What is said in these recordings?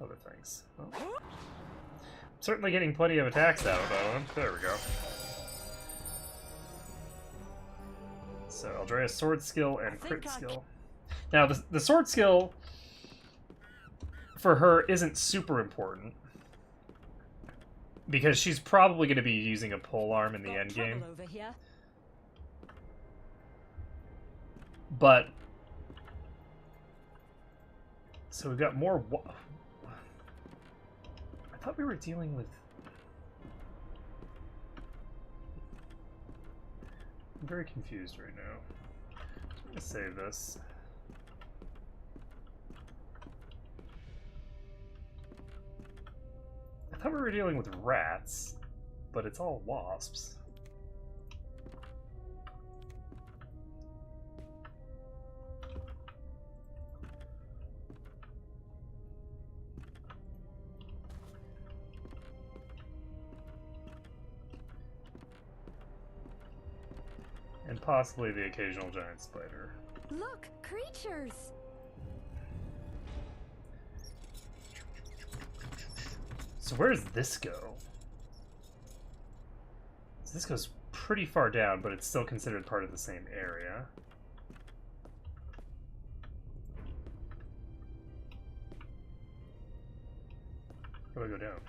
other things. Well, certainly getting plenty of attacks out of him. There we go. So, Aldrea's sword skill and crit skill. Now, the sword skill for her isn't super important, because she's probably going to be using a polearm in the endgame. But... So we've got more... I thought we were dealing with... I'm very confused right now. I'm going to save this. I thought we were dealing with rats, but it's all wasps. And possibly the occasional giant spider. Look, creatures! So where does this go? So this goes pretty far down, but it's still considered part of the same area. Where do I go down?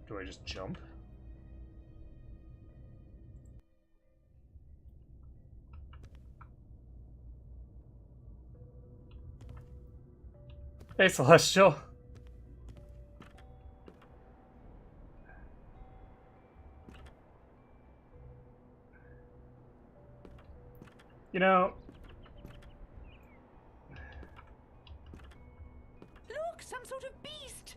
Do I just jump? Hey, Celestial. You know... Look, some sort of beast!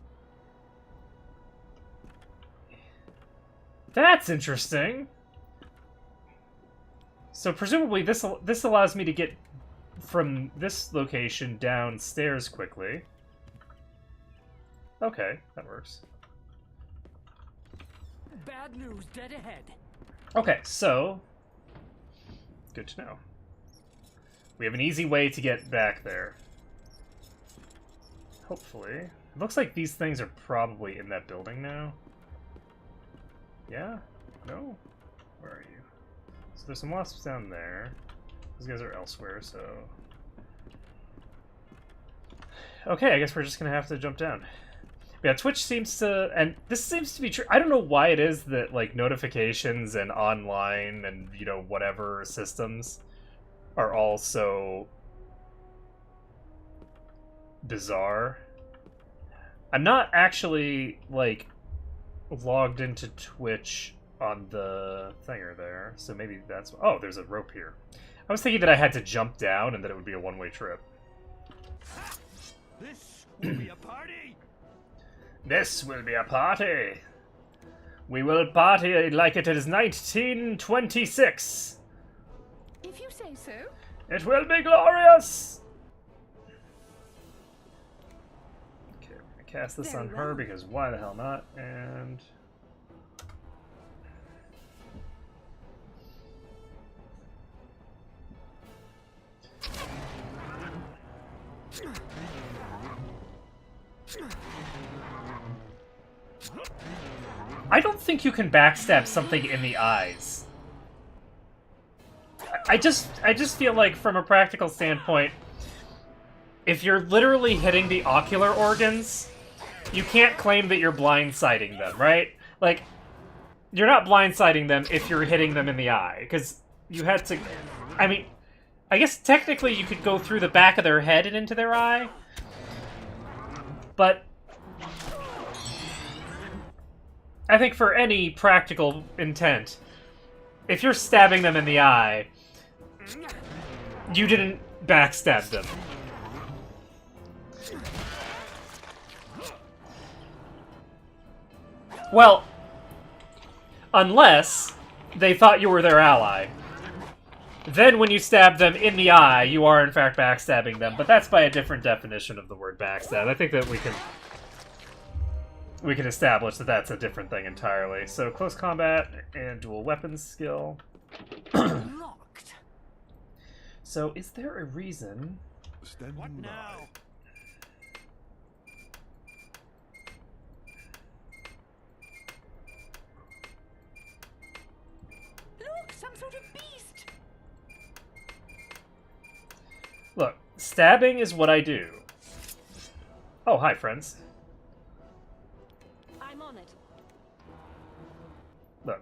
That's interesting. So presumably this allows me to get from this location downstairs quickly. Okay, that works. Bad news dead ahead. Okay, so good to know. We have an easy way to get back there. Hopefully. It looks like these things are probably in that building now. Yeah? No? Where are you? So there's some wasps down there. Those guys are elsewhere, so... Okay, I guess we're just gonna have to jump down. Yeah, Twitch seems to... And this seems to be true. I don't know why it is that, like, notifications and online and, you know, whatever systems are all so... bizarre. I'm not actually, like... logged into Twitch on the thinger there, so maybe that's... Oh, there's a rope here. I was thinking that I had to jump down and that it would be a one-way trip. This will be a party! This will be a party! We will party like it is 1926! If you say so. It will be glorious! Okay, we're gonna cast this on her because why the hell not, and... I don't think you can backstab something in the eyes. I just feel like, from a practical standpoint, if you're literally hitting the ocular organs, you can't claim that you're blindsiding them, right? Like, you're not blindsiding them if you're hitting them in the eye, because you had to... I mean, I guess technically you could go through the back of their head and into their eye, but... I think for any practical intent, if you're stabbing them in the eye, you didn't backstab them. Well, unless they thought you were their ally. Then when you stab them in the eye, you are in fact backstabbing them, but that's by a different definition of the word backstab. I think that we can establish that that's a different thing entirely. So close combat and dual weapons skill. Locked. So, is there a reason? Standing What by. now? Look, some sort of beast! Look, stabbing is what I do. Oh, hi, friends. I'm on it. Look.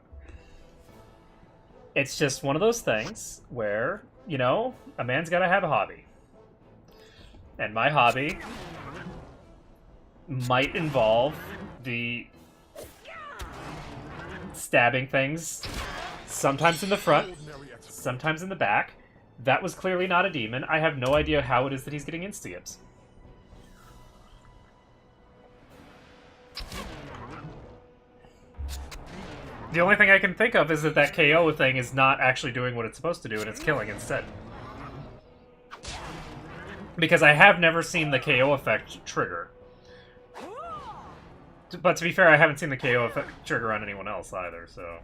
It's just one of those things where, you know, a man's gotta have a hobby. And my hobby might involve the stabbing things, sometimes in the front, sometimes in the back. That was clearly not a demon. I have no idea how it is that he's getting insta-gips. The only thing I can think of is that that KO thing is not actually doing what it's supposed to do, and it's killing instead. Because I have never seen the KO effect trigger. But to be fair, I haven't seen the KO effect trigger on anyone else either, so...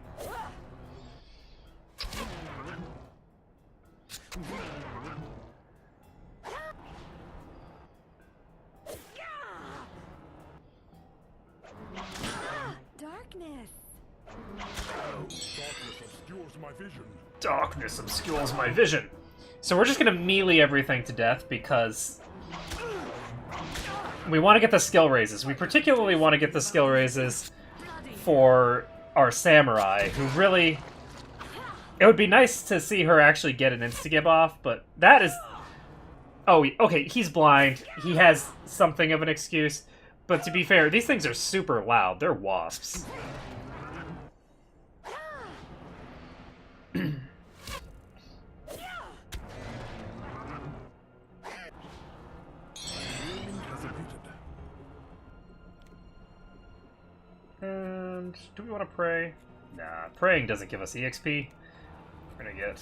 Darkness. Darkness obscures my vision. Darkness obscures my vision. So we're just gonna melee everything to death because we want to get the skill raises. We particularly want to get the skill raises for our samurai, who really... It would be nice to see her actually get an insta-gib off, but that is... Oh, okay, he's blind. He has something of an excuse. But to be fair, these things are super loud. They're wasps. And do we want to pray? Nah, praying doesn't give us EXP. We're gonna get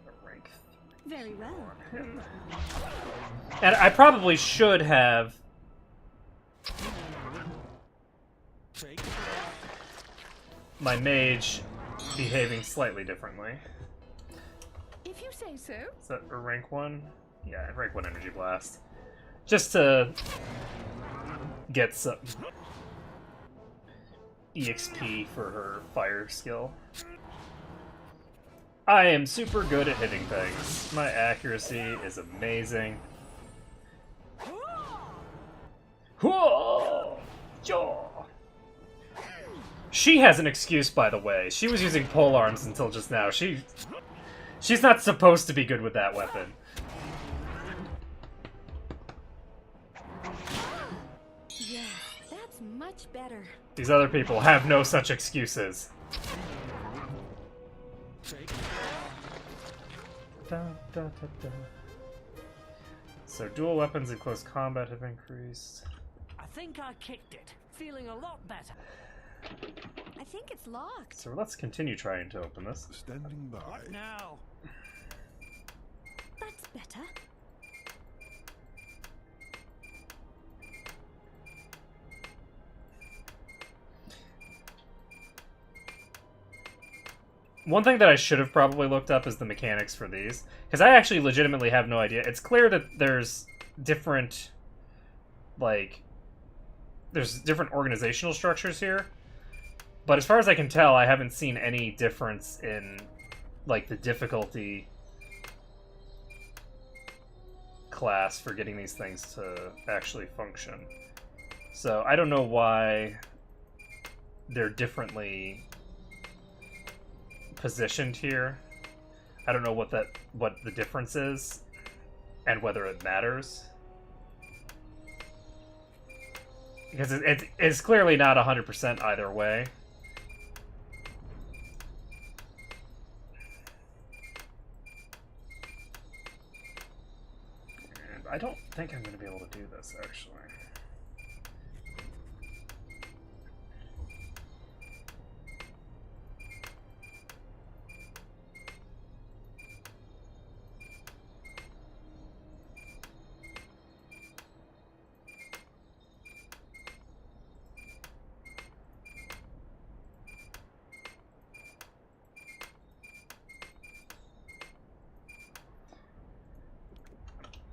a rank 3 Very well. on him. And I probably should have my mage behaving slightly differently. If you say so. Is that a rank 1? Yeah, rank 1 energy blast. Just to get some EXP for her fire skill. I am super good at hitting things. My accuracy is amazing. Whoa! Jaw! She has an excuse, by the way. She was using pole arms until just now. She's not supposed to be good with that weapon. Yeah, that's much better. These other people have no such excuses. Da, da, da, da. So dual weapons in close combat have increased. I think I kicked it. Feeling a lot better. I think it's locked. So let's continue trying to open this. Standing by. What now? That's better. One thing that I should have probably looked up is the mechanics for these, because I actually legitimately have no idea. It's clear that there's different, like, there's different organizational structures here, but as far as I can tell, I haven't seen any difference in, like, the difficulty class for getting these things to actually function. So I don't know why they're differently positioned here. I don't know what the difference is and whether it matters, because it's clearly not 100% either way. And I don't think I'm going to be able to do this actually.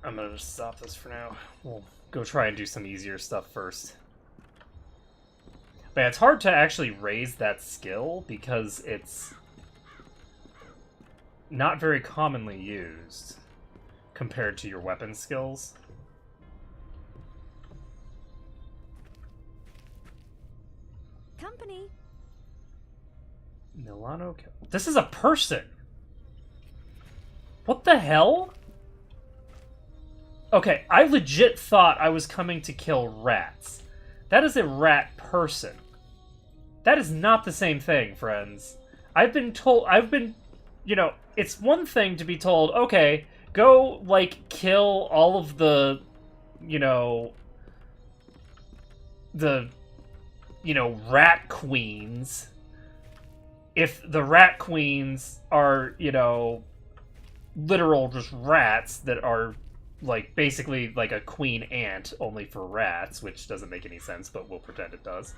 I'm gonna just stop this for now. We'll go try and do some easier stuff first. But yeah, it's hard to actually raise that skill because it's not very commonly used compared to your weapon skills. Company. Milano. This is a person. What the hell? Okay, I legit thought I was coming to kill rats. That is a rat person. That is not the same thing, friends. I've been, you know, it's one thing to be told, okay, go, like, kill all of the, you know, rat queens. If the rat queens are, you know, literal just rats that are, like, basically like a queen ant, only for rats, which doesn't make any sense, but we'll pretend it does.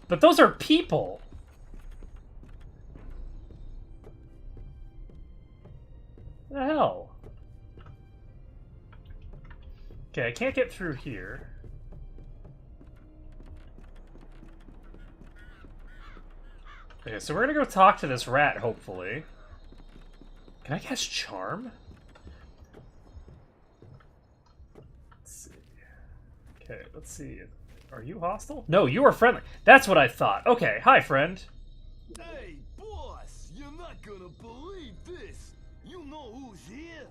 But those are people! What the hell? Okay, I can't get through here. Okay, so we're gonna go talk to this rat, hopefully. Can I cast Charm? Let's see. Okay, let's see. Are you hostile? No, you are friendly. That's what I thought. Okay, hi, friend. Hey, boss! You're not gonna believe this! You know who's here?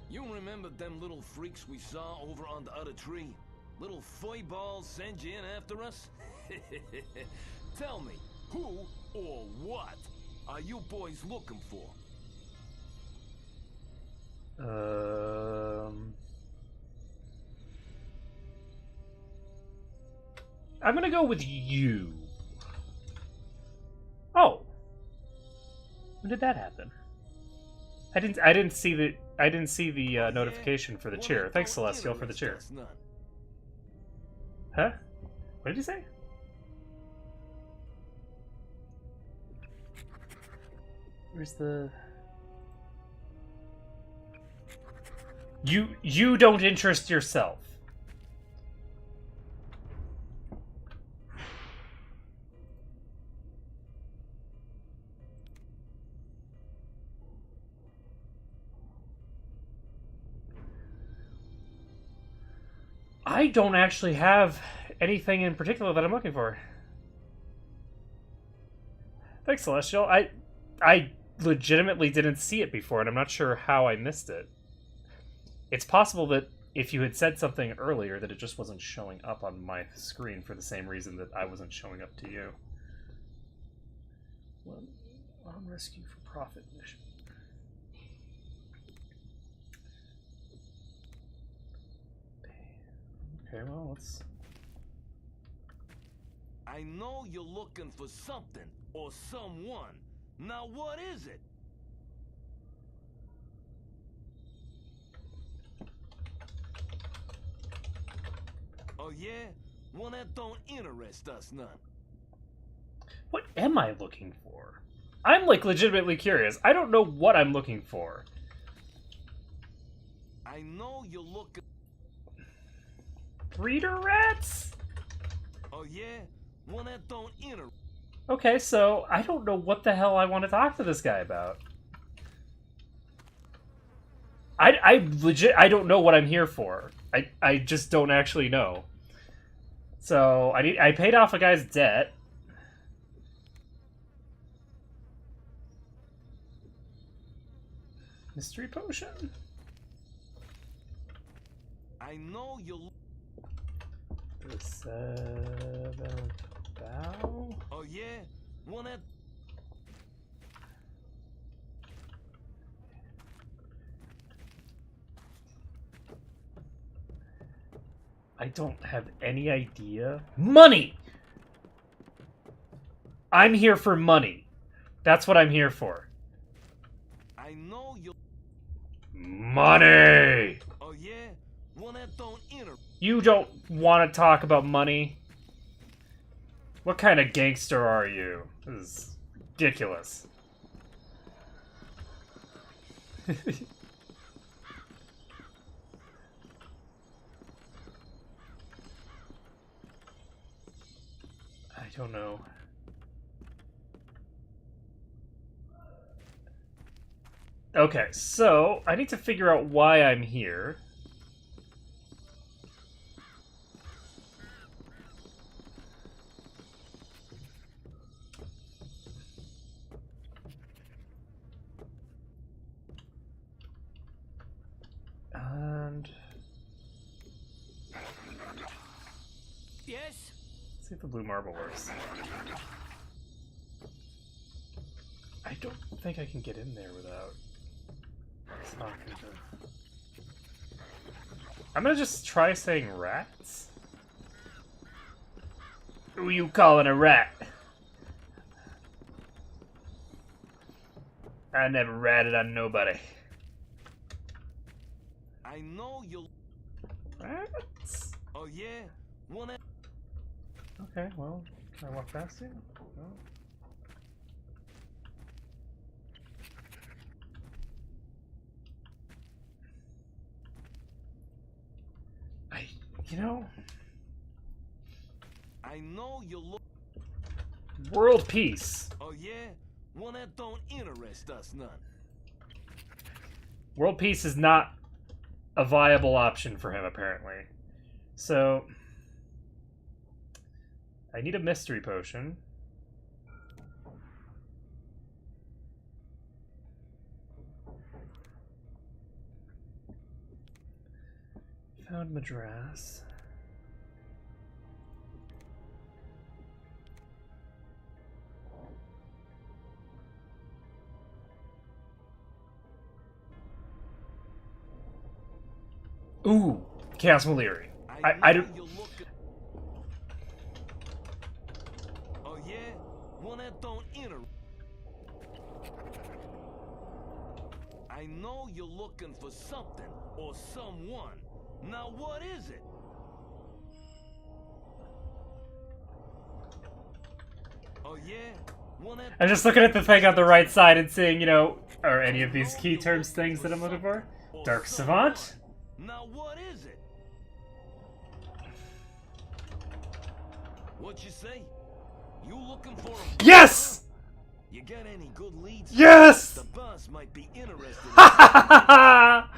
You remember them little freaks we saw over on the other tree? Little furry balls send you in after us? Tell me, who or what are you boys looking for? I'm gonna go with you. Oh, when did that happen? I didn't see the notification for the cheer. Thanks, Celestial, for the cheer. Huh? What did you say? Where's the... You don't interest yourself. I don't actually have anything in particular that I'm looking for. Thanks, Celestial. I legitimately didn't see it before, and I'm not sure how I missed it. It's possible that if you had said something earlier, that it just wasn't showing up on my screen for the same reason that I wasn't showing up to you. On rescue for profit mission. Okay, well, let's... I know you're looking for something or someone. Now what is it? Oh yeah? One that don't interest us none. What am I looking for? I'm, like, legitimately curious. I don't know what I'm looking for. I know you're looking... Breeder rats? Oh yeah? One that don't interest... Okay, so I don't know what the hell I want to talk to this guy about. I don't know what I'm here for. I just don't actually know. So I paid off a guy's debt. Mystery potion? I know you're... Bow? Oh yeah? One that... I don't have any idea. Money! I'm here for money. That's what I'm here for. I know you're... Money! Oh yeah? One that don't interest... You don't want to talk about money? What kind of gangster are you? This is ridiculous. don't know. Okay, so I need to figure out why I'm here. And Yes? let's see if the blue marble works. I don't think I can get in there without talking to... I'm gonna just try saying rats. Who you calling a rat? I never ratted on nobody. I know you'll... Rats? Oh, yeah? Wanna... Okay, well, can I walk past you? No. You know, I know you look... world peace. Oh, yeah? One that don't interest us none. World peace is not a viable option for him, apparently. So, I need a mystery potion. Found Madras. Ooh, Chaos Maliri. I don't... You look at... Oh, yeah? One that don't interest... I know you're looking for something or someone. Now what is it? Oh yeah? One that... I'm just looking at the thing on the right side and seeing, you know, are any of these key terms things that I'm looking for? Dark Savant? Now what is it? What you say? You looking for a... Yes! You got any good leads? Yes! The boss might be interested. Come on,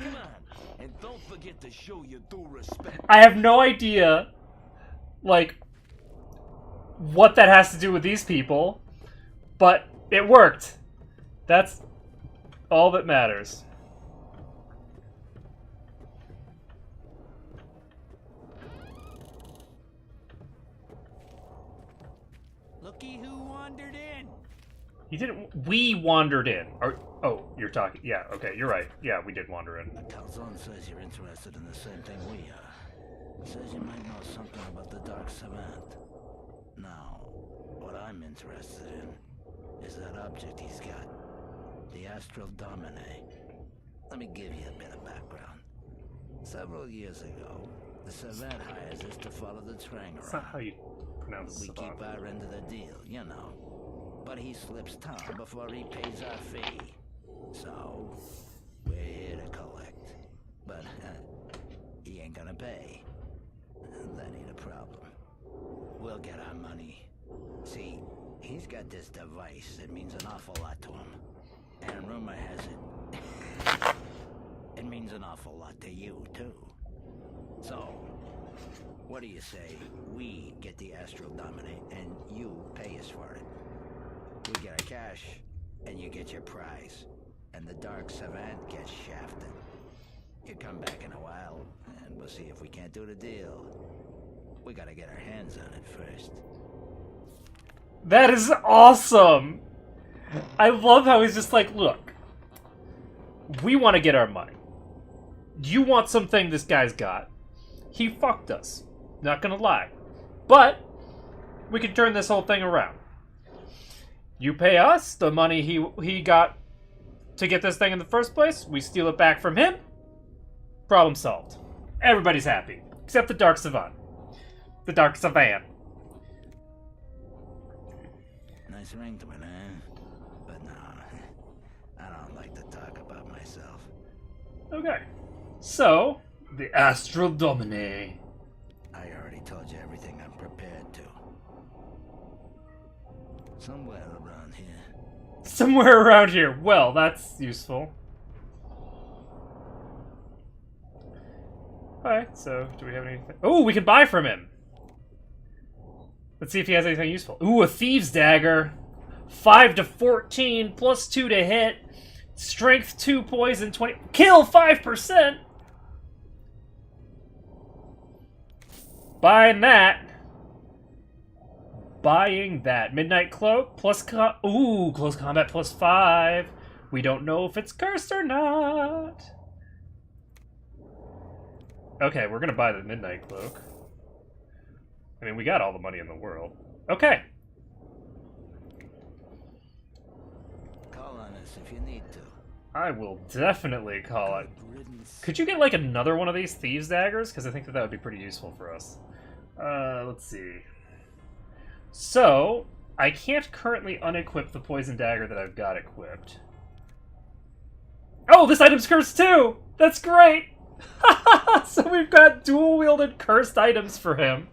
and don't forget to show your due respect. I have no idea, like, what that has to do with these people, but it worked. That's all that matters. Looky who wandered in. You didn't. We wandered in. Oh, you're talking. Yeah. Okay. You're right. Yeah, we did wander in. Calzone says you're interested in the same thing we are. Says you might know something about the Dark Savant. Now, what I'm interested in is that object he's got. The Astral Domine. Let me give you a bit of background. Several years ago, the Savant hires us to follow the Trang That's not around. how you pronounce We Savant. keep our end of the deal, you know. But he slips town before he pays our fee. So, we're here to collect. But, he ain't gonna pay. That ain't a problem. We'll get our money. See, he's got this device that means an awful lot to him. And rumor has it, it means an awful lot to you, too. So, what do you say we get the Astral Domine and you pay us for it? We get our cash, and you get your prize. And the Dark Savant gets shafted. You come back in a while, and we'll see if we can't do the deal. We gotta get our hands on it first. That is awesome! I love how he's just like, look, we want to get our money. You want something this guy's got. He fucked us. Not gonna lie. But, we can turn this whole thing around. You pay us the money he got to get this thing in the first place. We steal it back from him. Problem solved. Everybody's happy. Except the Dark Savant. The Dark Savant. Nice ring to it, eh? But no, I don't like to talk about myself. Okay. So, the Astral Domine. I already told you everything I'm prepared to. Somewhere around here. Somewhere around here. Well, that's useful. Alright, so do we have anything? Oh, we can buy from him! Let's see if he has anything useful. Ooh, a Thieves' Dagger. 5 to 14, plus 2 to hit. Strength 2, poison 20. Kill 5%! Buying that. Buying that. Midnight Cloak, plus ooh, close combat plus 5. We don't know if it's cursed or not. Okay, we're gonna buy the Midnight Cloak. I mean, we got all the money in the world. Okay. Call on us if you need to. I will definitely call it. Could you get, like, another one of these Thieves' Daggers? Because I think that would be pretty useful for us. Let's see. So, I can't currently unequip the Poison Dagger that I've got equipped. Oh, this item's cursed too! That's great! So we've got dual-wielded cursed items for him.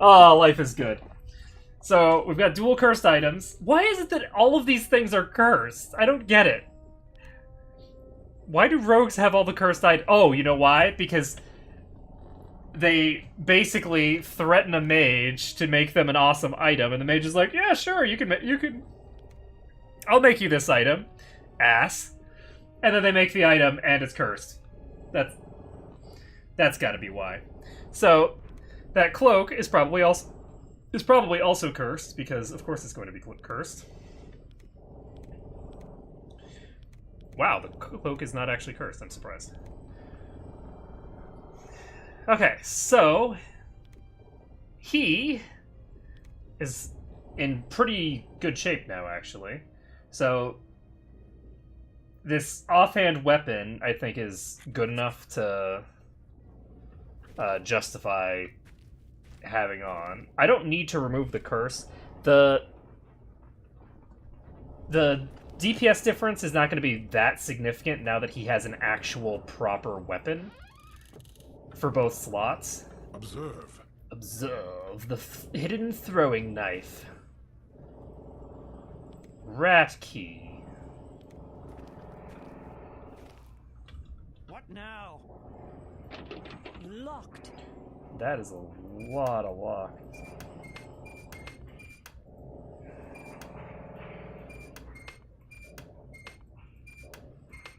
Oh, life is good. So, we've got dual cursed items. Why is it that all of these things are cursed? I don't get it. Why do rogues have all the cursed items? Oh, you know why? Because they basically threaten a mage to make them an awesome item, and the mage is like, yeah, sure, you can... I'll make you this item. Ass. And then they make the item, and it's cursed. That's gotta be why. So, that cloak is probably also cursed, because of course it's going to be cursed. Wow, the cloak is not actually cursed. I'm surprised. Okay, so he is in pretty good shape now, actually. So this offhand weapon, I think, is good enough to justify having on. I don't need to remove the curse. The DPS difference is not going to be that significant now that he has an actual proper weapon for both slots. Observe. Observe the hidden throwing knife. Rat key. What now? Locked. That is a lot of lock.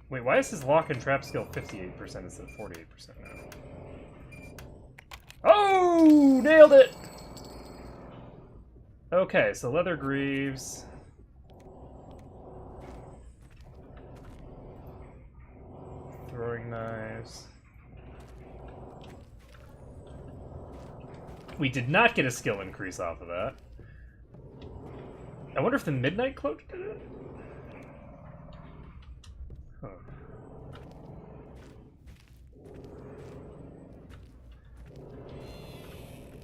Wait, why is his lock and trap skill 58% instead of 48% now? Oh! Nailed it! Okay, so leather greaves. Throwing knives. We did not get a skill increase off of that. I wonder if the Midnight Cloak did it? Huh.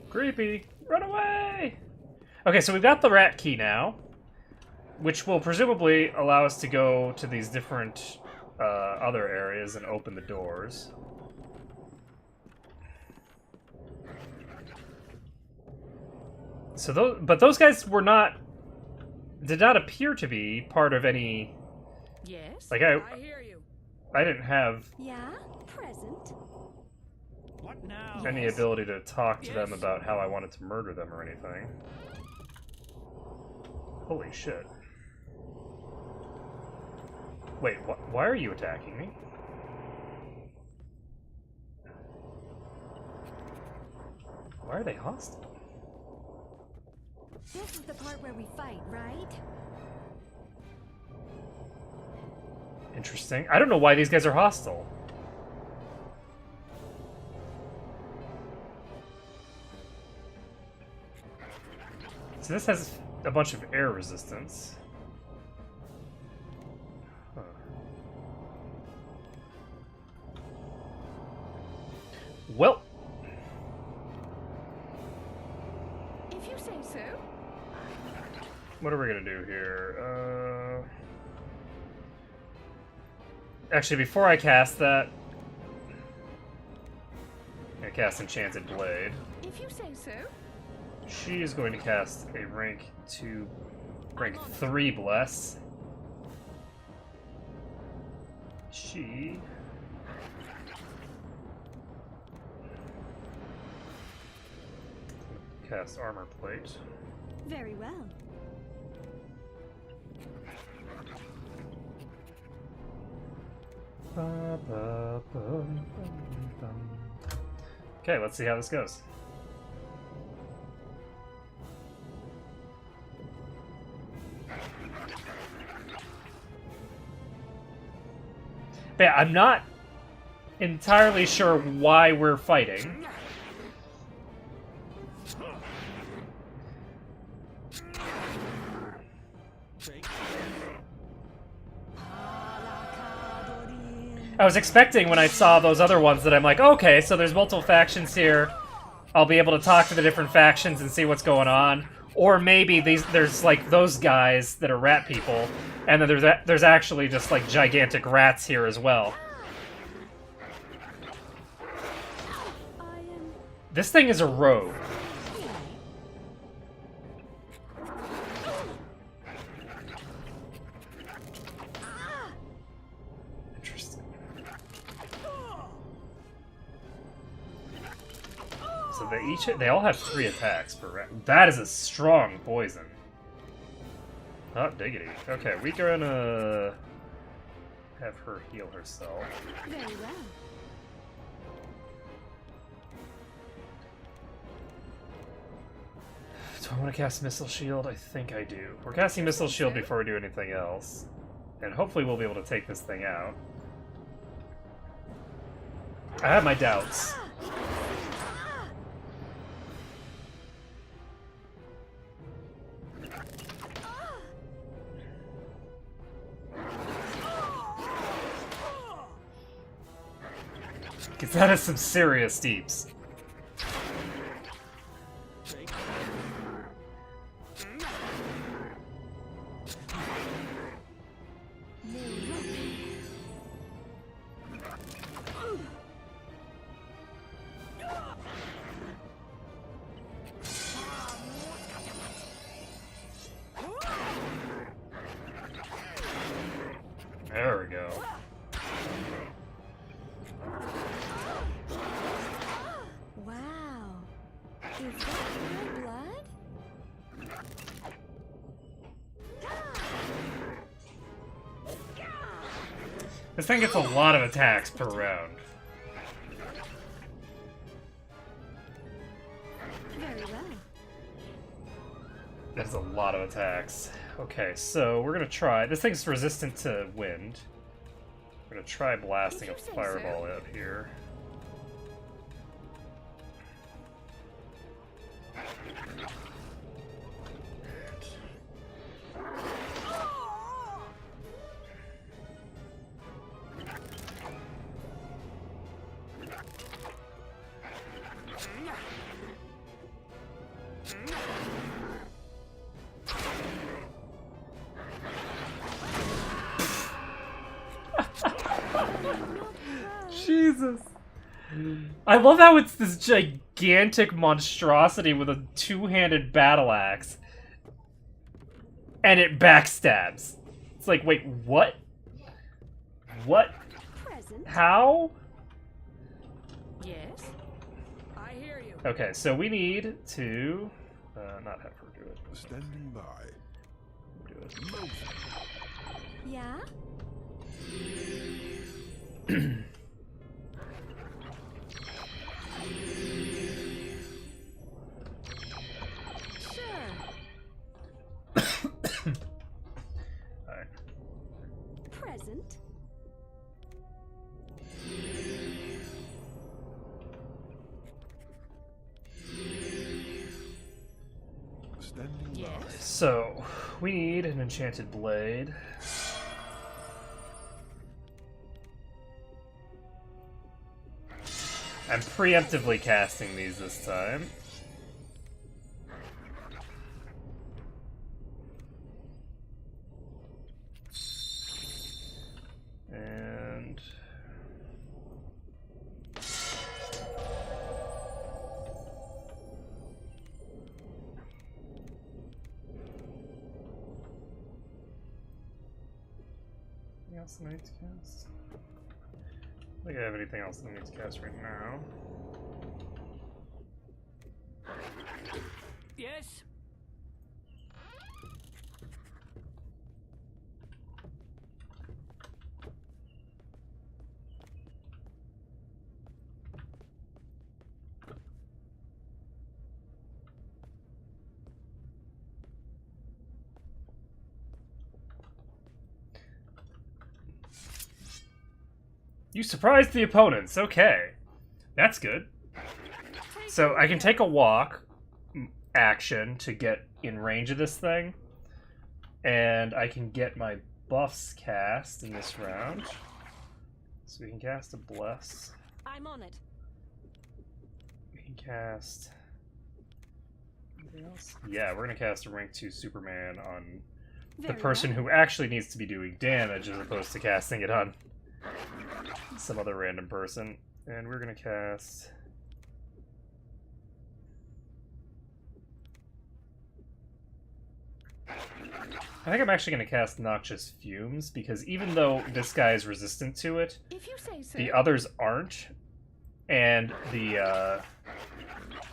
Creepy! Run away! Okay, so we've got the rat key now, which will presumably allow us to go to these different other areas and open the doors. So those guys did not appear to be part of any. Yes, Like I hear you. I didn't have Yeah, present. What now? any ability to talk to them about how I wanted to murder them or anything. Holy shit. Wait, why are you attacking me? Why are they hostile? This is the part where we fight, right? Interesting. I don't know why these guys are hostile. So this has a bunch of air resistance. Huh. Well, If you say so. what are we gonna do here? Actually, before I cast that, I'm gonna cast Enchanted Blade. If you say so. She is going to cast a rank 2 Rank 3 bless. She. Cast armor plate. Very well. Okay, let's see how this goes. But yeah, I'm not entirely sure why we're fighting. I was expecting when I saw those other ones that I'm like, okay, so there's multiple factions here. I'll be able to talk to the different factions and see what's going on. Or maybe there's like those guys that are rat people, and then there's actually just like gigantic rats here as well. This thing is a rogue. Interesting. So they all have 3 attacks per round. That is a strong poison. Hot diggity. Okay, we're gonna have her heal herself. Very well. Do I want to cast Missile Shield? I think I do. We're casting Missile Shield before we do anything else. And hopefully we'll be able to take this thing out. I have my doubts. Because that is some serious steeps. There we go. Wow. Is that real blood? This thing gets a lot of attacks per round. Very well. That's a lot of attacks. Okay, so we're gonna try. This thing's resistant to wind. We're gonna try blasting a Did you say fireball so? out here. Jesus. I love how it's this gigantic monstrosity with a two-handed battle axe. And it backstabs. It's like, wait, what? What? Present. How? Yes. I hear you. Okay, so we need to... not have her do it. Standing by. Do it. Yeah? Sure. Alright. Present. Standing by. Yes. So, we need an enchanted blade. I'm preemptively casting these this time. And... else that I need to cast? I don't think I have anything else that I need to cast right now. Yes? You surprised the opponents. Okay. That's good. So I can take a walk action to get in range of this thing. And I can get my buffs cast in this round. So we can cast a Bless. I'm on it. We can cast... anything else? Yeah, we're going to cast a rank 2 Superman on the Very person well. who actually needs to be doing damage as opposed to casting it on some other random person. And we're going to cast... I think I'm actually going to cast Noxious Fumes, because even though this guy is resistant to it, If you say so. the others aren't, and the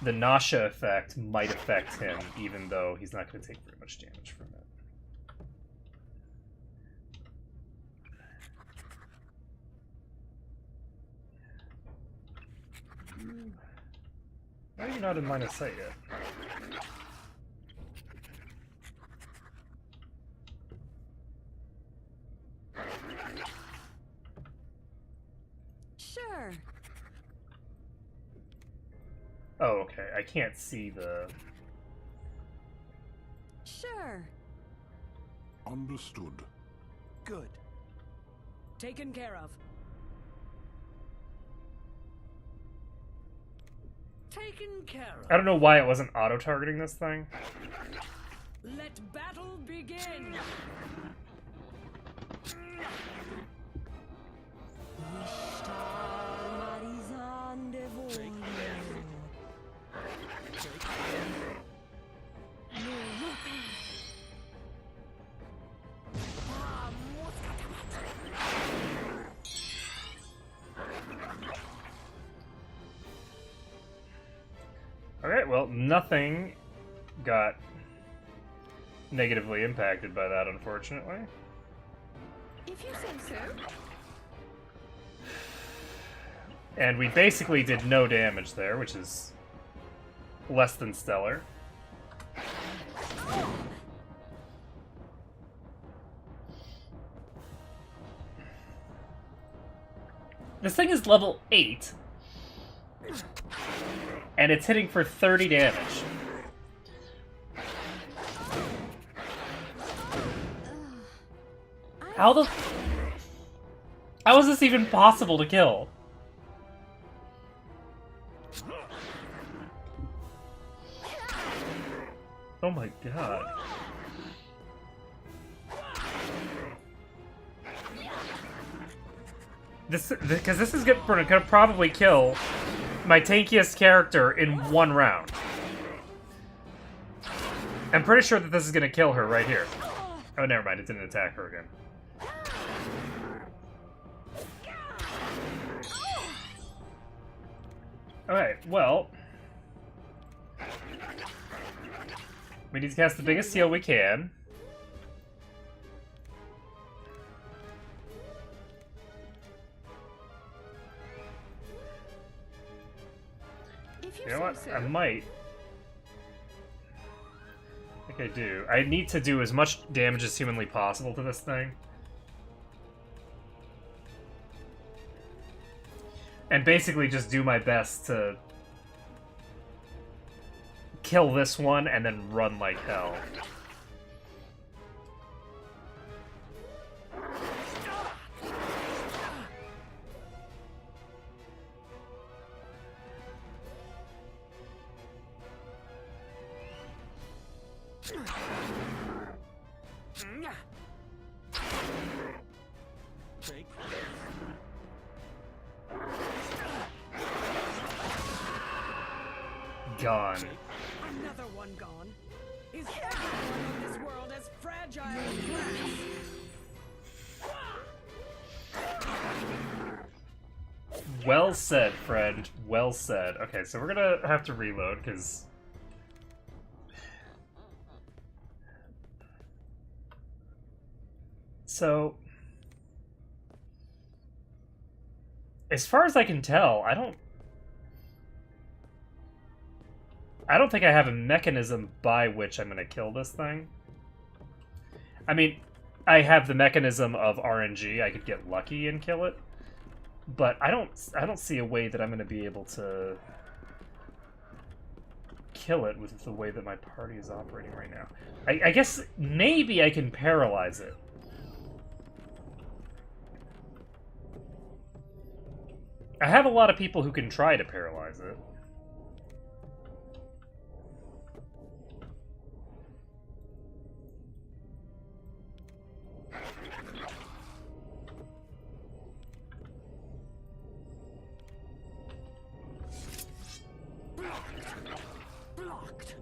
nausea effect might affect him, even though he's not going to take very much damage from it. Why are you not in line of sight yet? Sure. Oh, okay. I can't see the... Sure. Understood. Good. Taken care of. Taken care I don't know why it wasn't auto-targeting this thing. of. Let battle begin. Okay, well, nothing got negatively impacted by that, unfortunately. If you say so. And we basically did no damage there, which is less than stellar. This thing is level 8. And it's hitting for 30 damage. How the... How is this even possible to kill? Oh my god. Because this is gonna probably kill my tankiest character in one round. I'm pretty sure that this is gonna kill her right here. Oh, never mind, it didn't attack her again. Okay, well... we need to cast the biggest heal we can. If you You know say what? so. I might. I think I do. I need to do as much damage as humanly possible to this thing. And basically just do my best to kill this one and then run like hell. Take. Gone. Another one gone. Is everyone in this world as fragile as glass? Well said, friend. Well said. Okay, so we're gonna have to reload, because... So... As far as I can tell, I don't think I have a mechanism by which I'm gonna kill this thing. I mean, I have the mechanism of RNG. I could get lucky and kill it, but I don't see a way that I'm gonna be able to kill it with the way that my party is operating right now. I guess maybe I can paralyze it. I have a lot of people who can try to paralyze it. Blocked.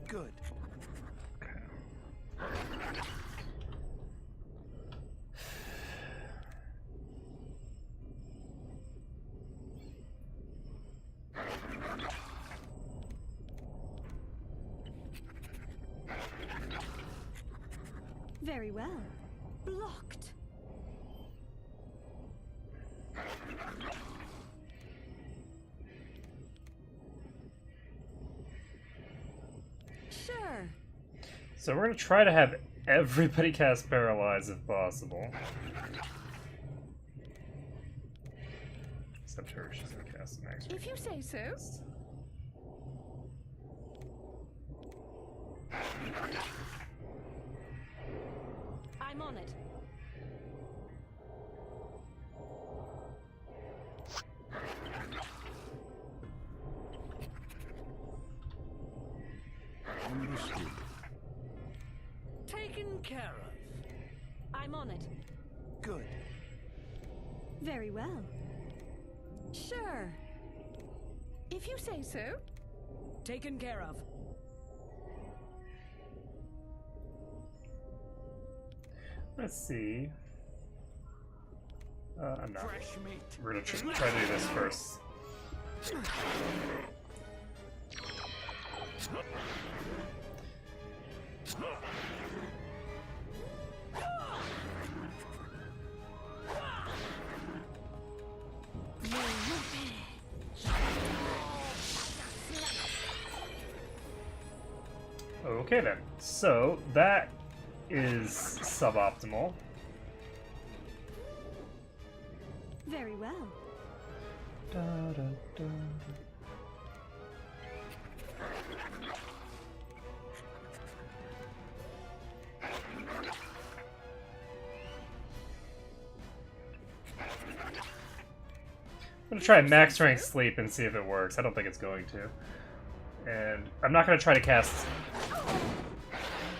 Good. Very well. Blocked. Sure. So we're gonna try to have everybody cast Paralyze if possible. Except her, she's gonna cast an extra. If you say so. I'm on it. Understood. Taken care of. I'm on it. Good. Very well. Sure. If you say so. Taken care of. Let's see. I'm not. Fresh meat. We're gonna try to do this first. Okay then. So that is suboptimal. Very well. Da, da, da. I'm gonna try max rank sleep and see if it works. I don't think it's going to. And I'm not gonna try to cast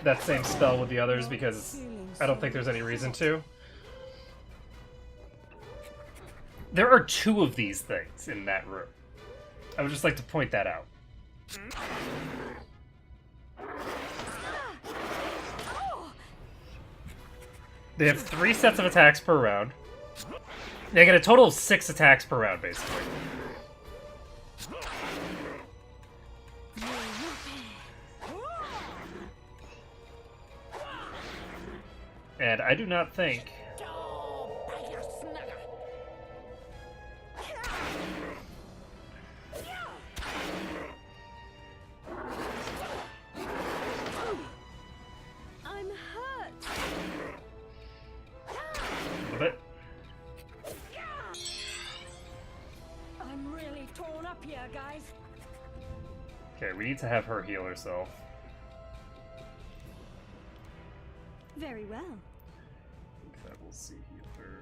that same spell with the others because I don't think there's any reason to. There are 2 of these things in that room. I would just like to point that out. They have 3 sets of attacks per round. They get a total of 6 attacks per round, basically. And I do not think... I'm hurt. A little bit. I'm really torn up here, guys. Okay, we need to have her heal herself. Very well. Okay, we'll see her.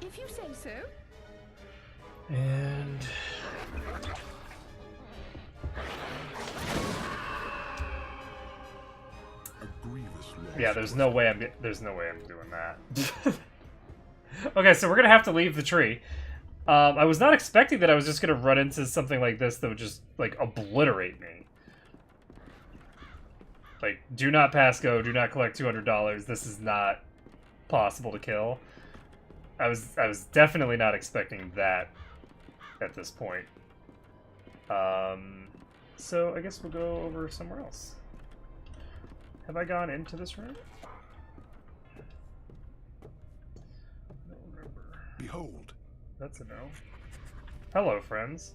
If you say so. And... A grievous loss. yeah, there's no way I'm doing that. Okay, so we're gonna have to leave the tree. I was not expecting that I was just gonna run into something like this that would just, like, obliterate me. Like, do not pass go, do not collect $200. This is not possible to kill. I was definitely not expecting that at this point. So I guess we'll go over somewhere else. Have I gone into this room? I don't remember. Behold. That's a no. Hello, friends.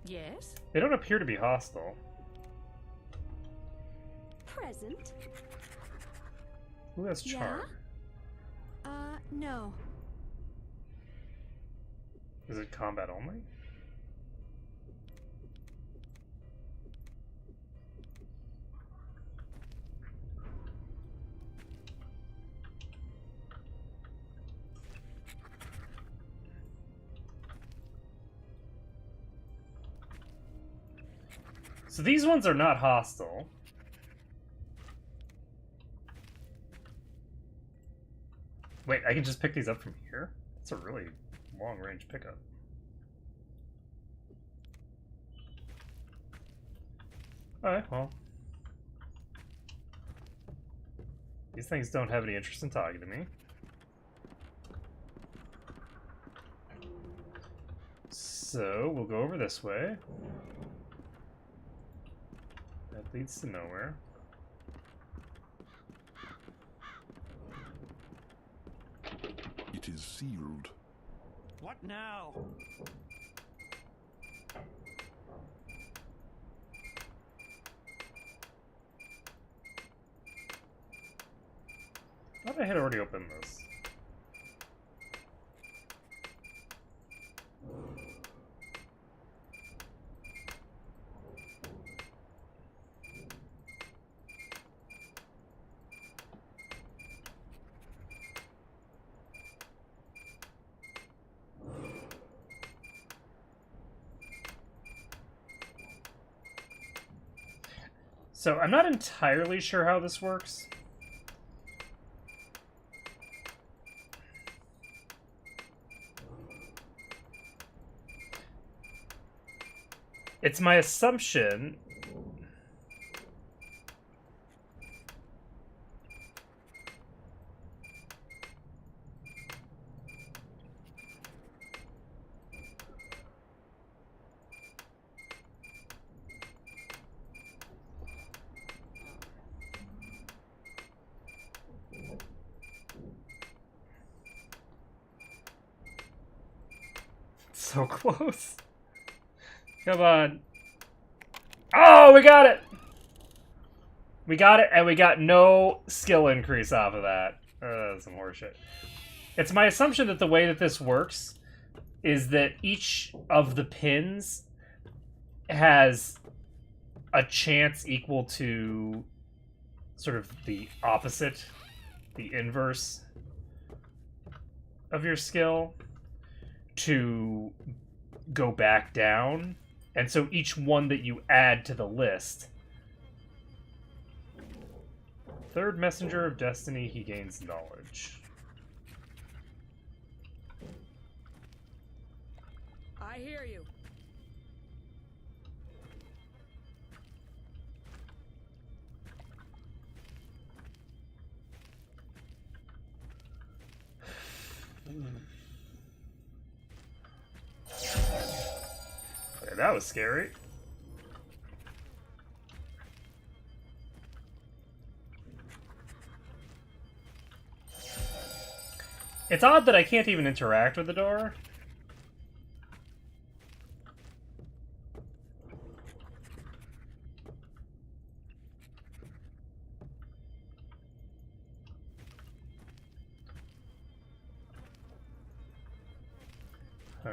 Yes? They don't appear to be hostile. Present? Who has charm? No. Is it combat only? So these ones are not hostile. Wait, I can just pick these up from here? That's a really long-range pickup. Alright, well. These things don't have any interest in talking to me. So, we'll go over this way. That leads to nowhere. It is sealed. What now? I thought I had already opened this. So I'm not entirely sure how this works. It's my assumption. So close. Come on. Oh, we got it! We got it, and we got no skill increase off of that. That's some horseshit. It's my assumption that the way that this works is that each of the pins has a chance equal to sort of the opposite, the inverse of your skill to go back down. And so each one that you add to the list, third messenger of destiny, he gains knowledge. I hear you. Okay, that was scary. It's odd that I can't even interact with the door. Huh.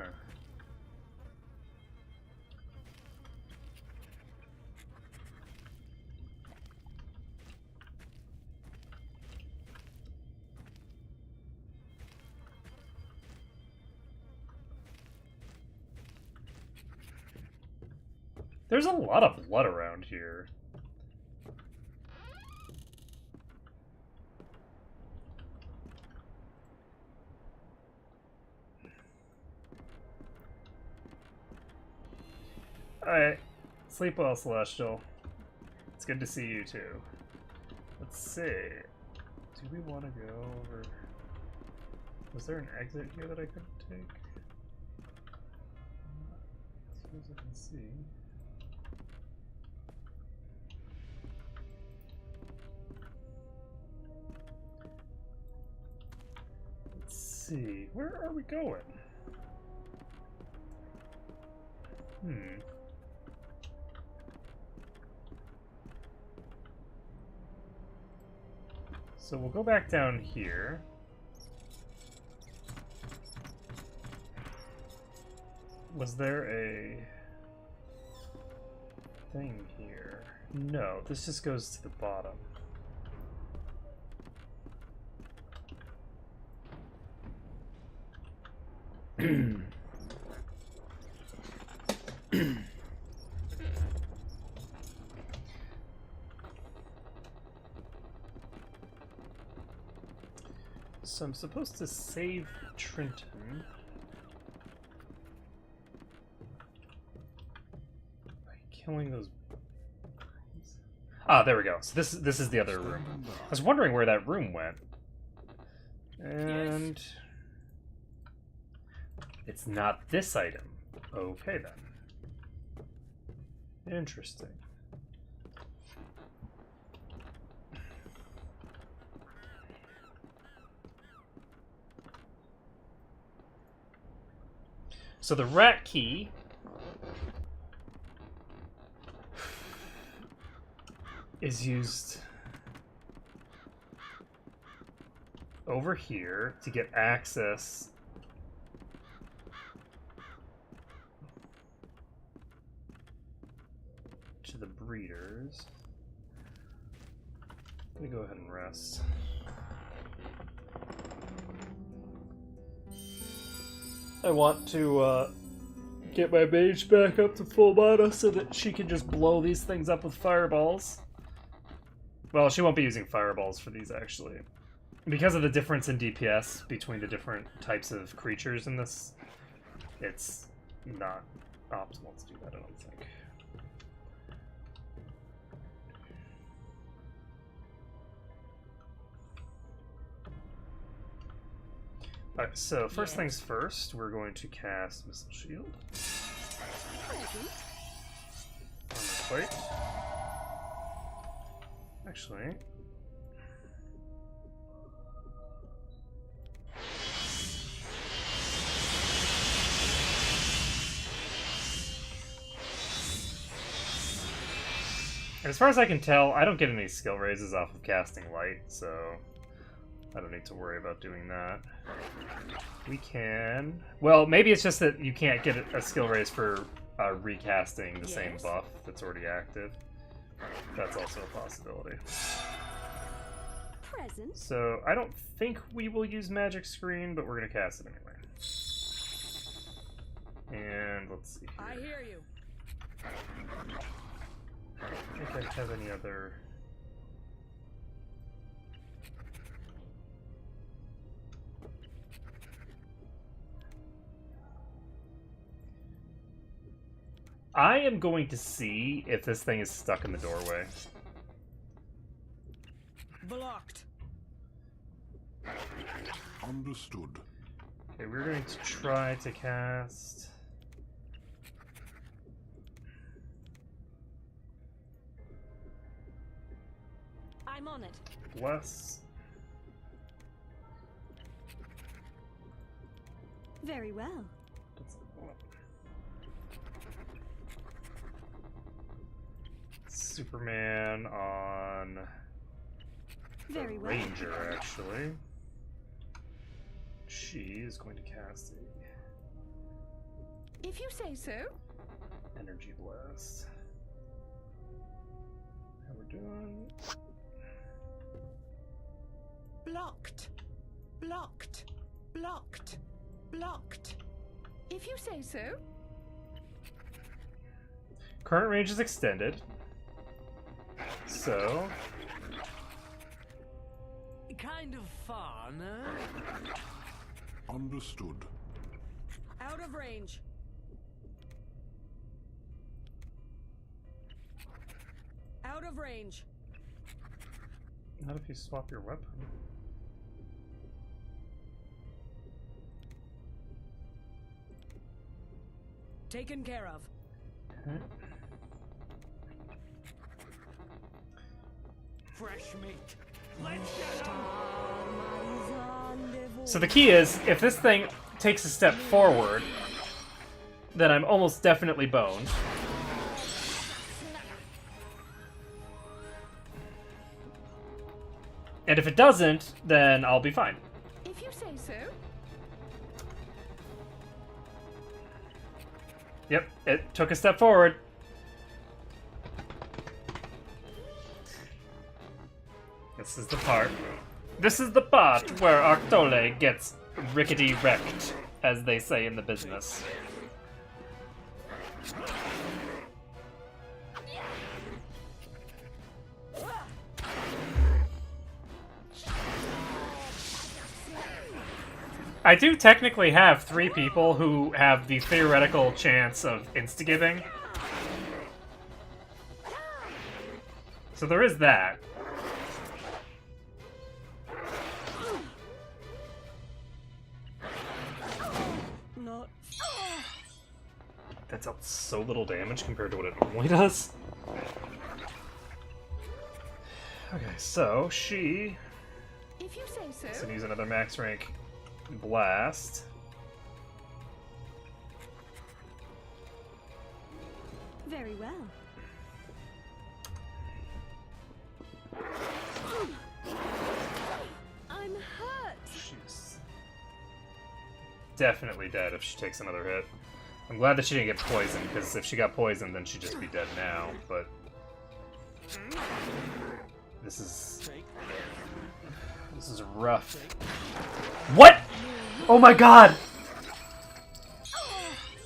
There's a lot of blood around here. Alright. Sleep well, Celestial. It's good to see you too. Let's see. Do we want to go over... Was there an exit here that I could take? As far as I can see. Let's see. Where are we going? So we'll go back down here. Was there a thing here? No, this just goes to the bottom. So I'm supposed to save Trenton by killing those. Ah, there we go. So this is the other room. I was wondering where that room went, and it's not this item. Okay then. Interesting. So the rat key is used over here to get access to the breeders. I'm gonna go ahead and rest. I want to get my mage back up to full mana so that she can just blow these things up with fireballs. Well, she won't be using fireballs for these, actually. Because of the difference in DPS between the different types of creatures in this, it's not optimal to do that, I don't think. Alright, so first things first, we're going to cast Missile Shield on the plate. Actually, as far as I can tell, I don't get any skill raises off of casting light, so I don't need to worry about doing that. We can... Well, maybe it's just that you can't get a skill raise for recasting the same buff that's already active. That's also a possibility. Present. So, I don't think we will use Magic Screen, but we're going to cast it anyway. And let's see here. I hear you. I don't think I have any other... I am going to see if this thing is stuck in the doorway. Blocked. Understood. Okay, we're going to try to cast... I'm on it. Bless. Very well. Superman on Very the well. Ranger, actually. She is going to cast a If you say so. Energy Blast. How we're doing? Blocked. Blocked. Blocked. Blocked. If you say so. current range is extended. So... Kind of far, no? Understood. Out of range. Out of range. Not if you swap your weapon. Taken care of. Okay. Fresh meat. Let's get So the key is, if this thing takes a step forward, then I'm almost definitely boned. And if it doesn't, then I'll be fine. If you say so. Yep, it took a step forward. This is the part. This is the part where Arctole gets rickety wrecked, as they say in the business. I do technically have 3 people who have the theoretical chance of insta-giving. So there is that. Not. That dealt so little damage compared to what it normally does. Okay, so she If you say so. can use another max rank blast. Very well. I'm hurt. She's definitely dead if she takes another hit. I'm glad that she didn't get poisoned, because if she got poisoned, then she'd just be dead now, but... This is rough. What?! Oh my god!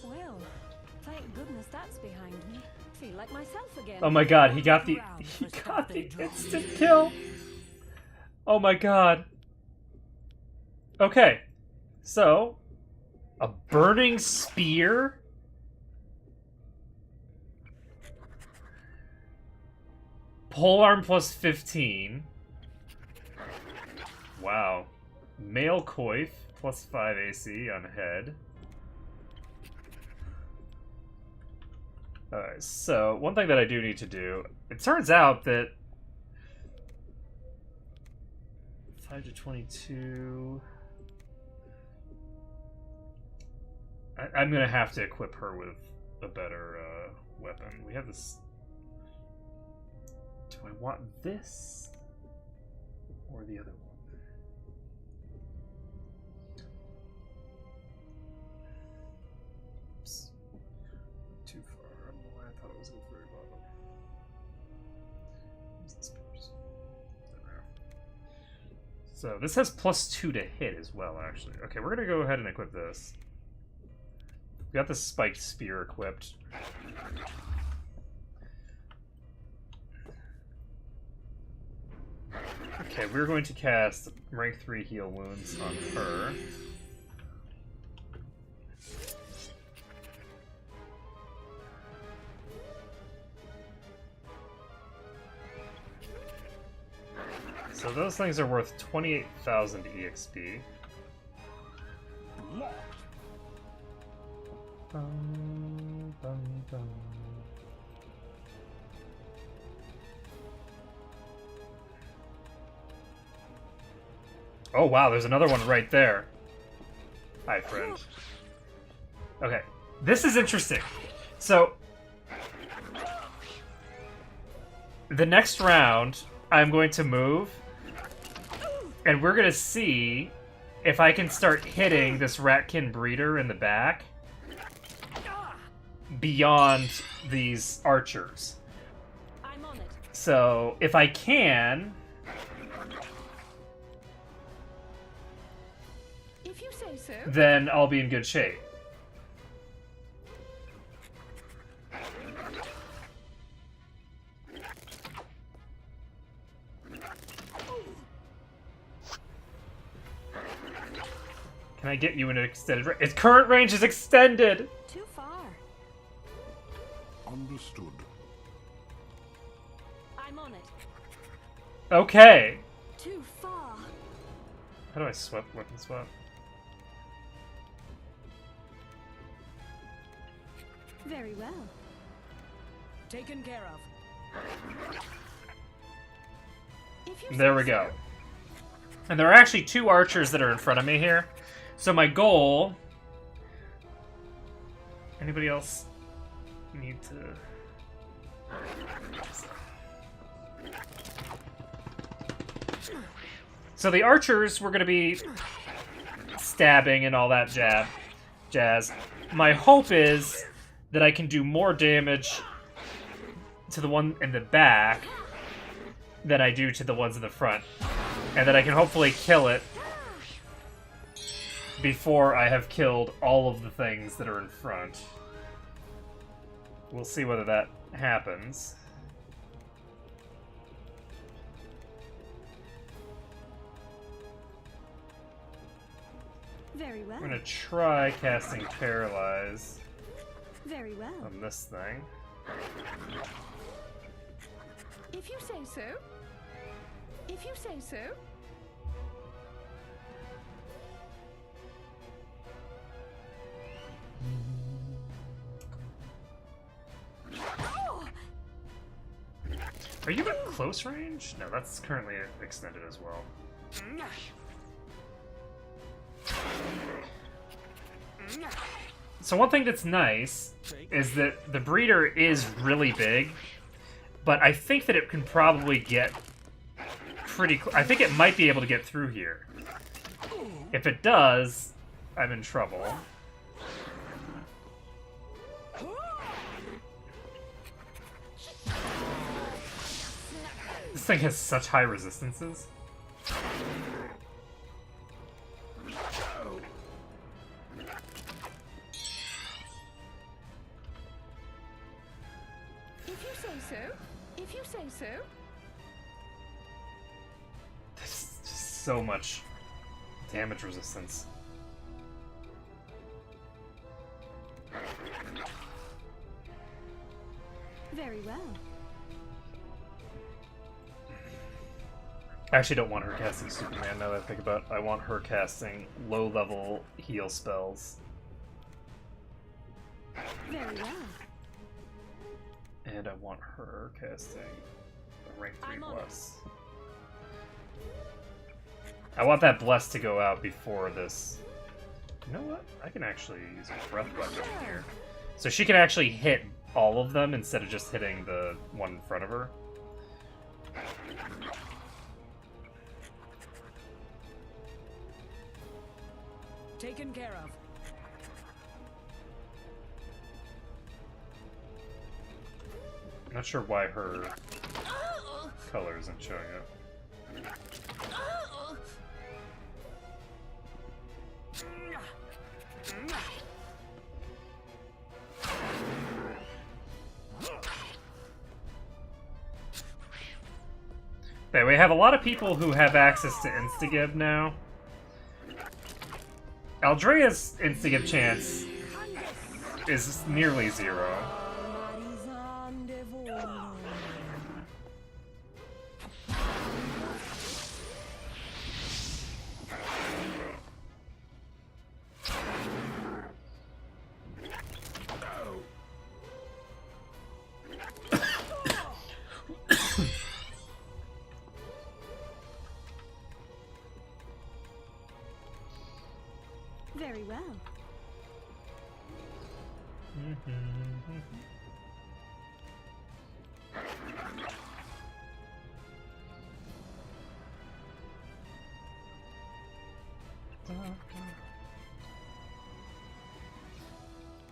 Well, thank goodness that's behind me. Feel like myself again. Oh my god, he got the instant kill! Oh my god. Okay, so... A burning spear? Polearm plus 15. Wow. Male coif plus 5 AC on head. Alright, so one thing that I do need to do, it turns out that 5 to 22. I'm gonna have to equip her with a better weapon. We have this. Do I want this or the other one? Oops. Too far. I don't know why I thought it was at the very bottom. Where's this person? There. So this has +2 to hit as well, actually. Okay, we're gonna go ahead and equip this. We got the spiked spear equipped. Okay, we're going to cast rank 3 heal wounds on her. So those things are worth 28,000 EXP. Locked. Bum, bum, bum. Oh wow, there's another one right there. Hi, friend. Okay, this is interesting. So, the next round, I'm going to move, and we're going to see if I can start hitting this ratkin breeder in the back beyond these archers. I'm on it. So, if I can... If you say so. then I'll be in good shape. I get you an extended range? Its current range is extended! Too far. Understood. I'm on it. Okay. Too far. How do I swap? Weapon swap? Very well. Taken care of. If you There say we go. so. And there are actually 2 archers that are in front of me here. So my goal... Anybody else need to... So the archers were going to be stabbing and all that jazz. My hope is that I can do more damage to the one in the back than I do to the ones in the front. And that I can hopefully kill it before I have killed all of the things that are in front. We'll see whether that happens. Very well. I'm gonna try casting Paralyze Very well. on this thing. If you say so. If you say so. Are you at close range? No, that's currently extended as well. So one thing that's nice is that the breeder is really big, but I think that it can probably get pretty I think it might be able to get through here. If it does, I'm in trouble. This thing has such high resistances. If you say so. If you say so. There's just so much damage resistance. Very well. I actually don't want her casting Superman now that I think about it. I want her casting low-level heal spells. Very well. And I want her casting a rank 3 I'm on bless. I want that bless to go out before this. You know what? I can actually use a breath weapon here. So she can actually hit all of them instead of just hitting the one in front of her. Taken care of. I'm not sure why her color isn't showing up. Okay, we have a lot of people who have access to Instagib now. Aldrea's Instagib chance is nearly 0. Very well.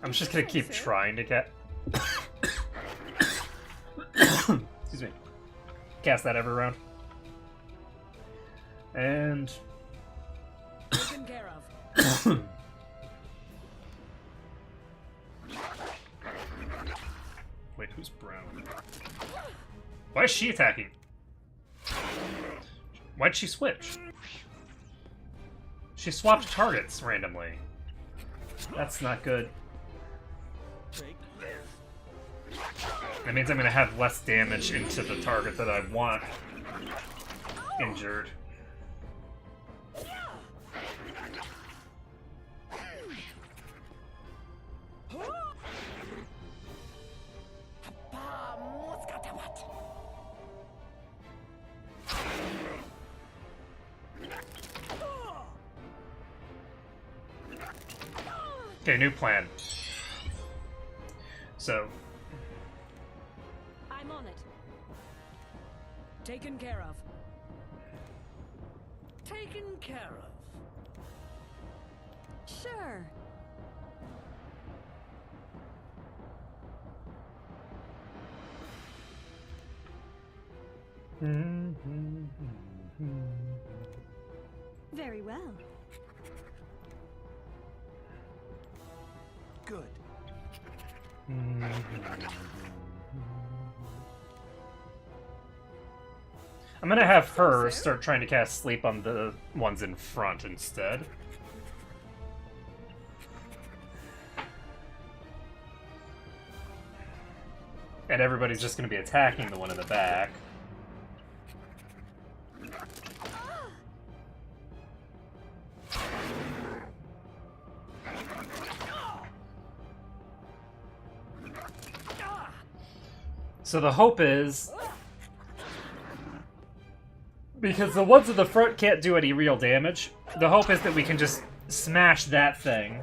I'm just gonna keep trying to get. Excuse me. Cast that every round. And. Taken care of. Wait, who's brown? Why is she attacking? Why'd she switch? She swapped targets randomly. That's not good. That means I'm gonna have less damage into the target that I want injured. Okay, new plan. So, I'm on it. Taken care of. Taken care of. Sure. Very well. Good. I'm gonna have her start trying to cast sleep on the ones in front instead. And everybody's just gonna be attacking the one in the back. So the hope is, because the ones in the front can't do any real damage, the hope is that we can just smash that thing.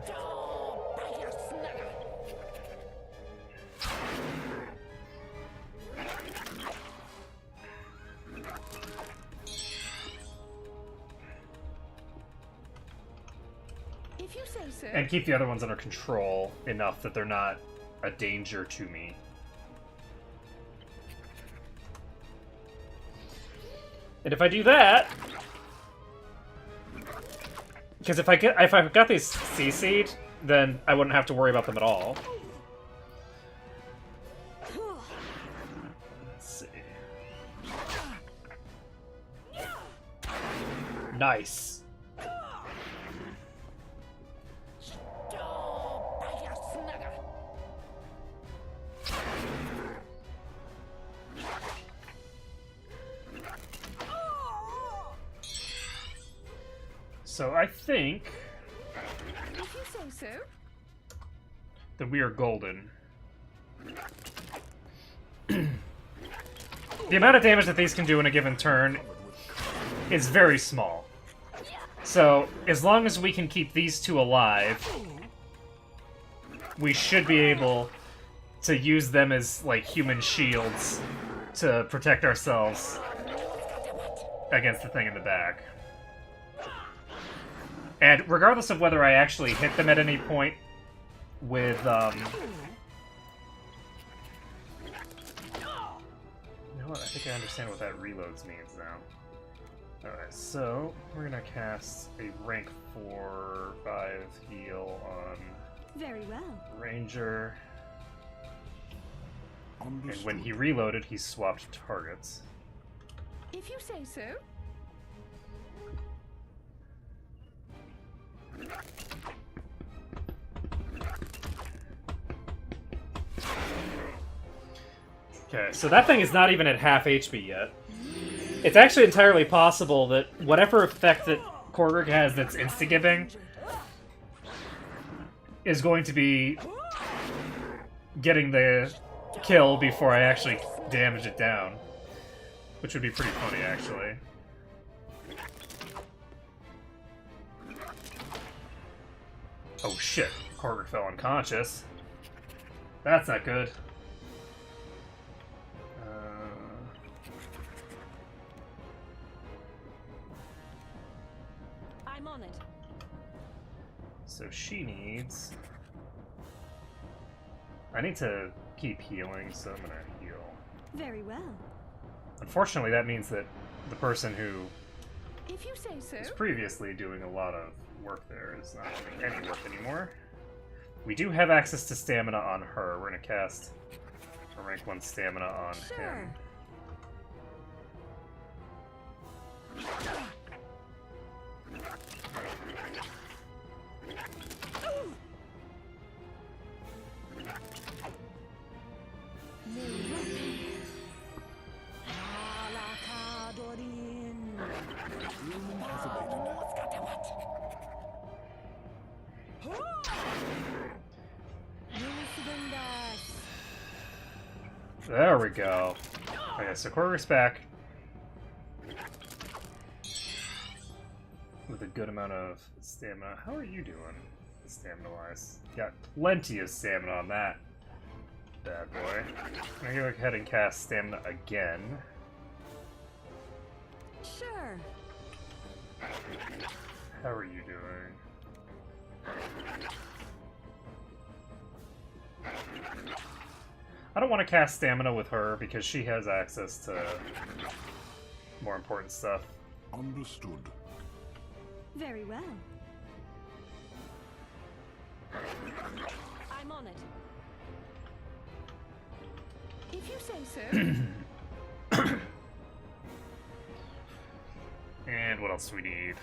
If you say so. And keep the other ones under control enough that they're not a danger to me. And if I do that, because if I've got these CC'd, then I wouldn't have to worry about them at all. Let's see. Nice. So I think If you say so. that we are golden. The amount of damage that these can do in a given turn is very small. So, as long as we can keep these two alive, we should be able to use them as, like, human shields to protect ourselves against the thing in the back. And regardless of whether I actually hit them at any point with, You know what? I think I understand what that reloads means now. Alright, so we're gonna cast a rank 4/5 heal on Very well. Ranger. And Understood. when he reloaded, he swapped targets. If you say so. Okay, so that thing is not even at half HP yet. It's actually entirely possible that whatever effect that Korgrik has that's insta-giving is going to be getting the kill before I actually damage it down. Which would be pretty funny, actually. Oh shit, Korgrik fell unconscious. That's not good. I'm on it. So she needs... I need to keep healing, so I'm gonna heal. Very well. Unfortunately, that means that the person who If you say so. was previously doing a lot of work there is not doing any work anymore. We do have access to stamina on her. We're gonna cast a rank 1 stamina on Sure. him. There we go. Okay, so Korg's back. With a good amount of stamina. How are you doing, stamina-wise? Got plenty of stamina on that bad boy. I'm gonna go ahead and cast stamina again. Sure. How are you doing? I don't want to cast stamina with her because she has access to more important stuff. Understood. Very well. I'm on it. If you say so. And what else do we need?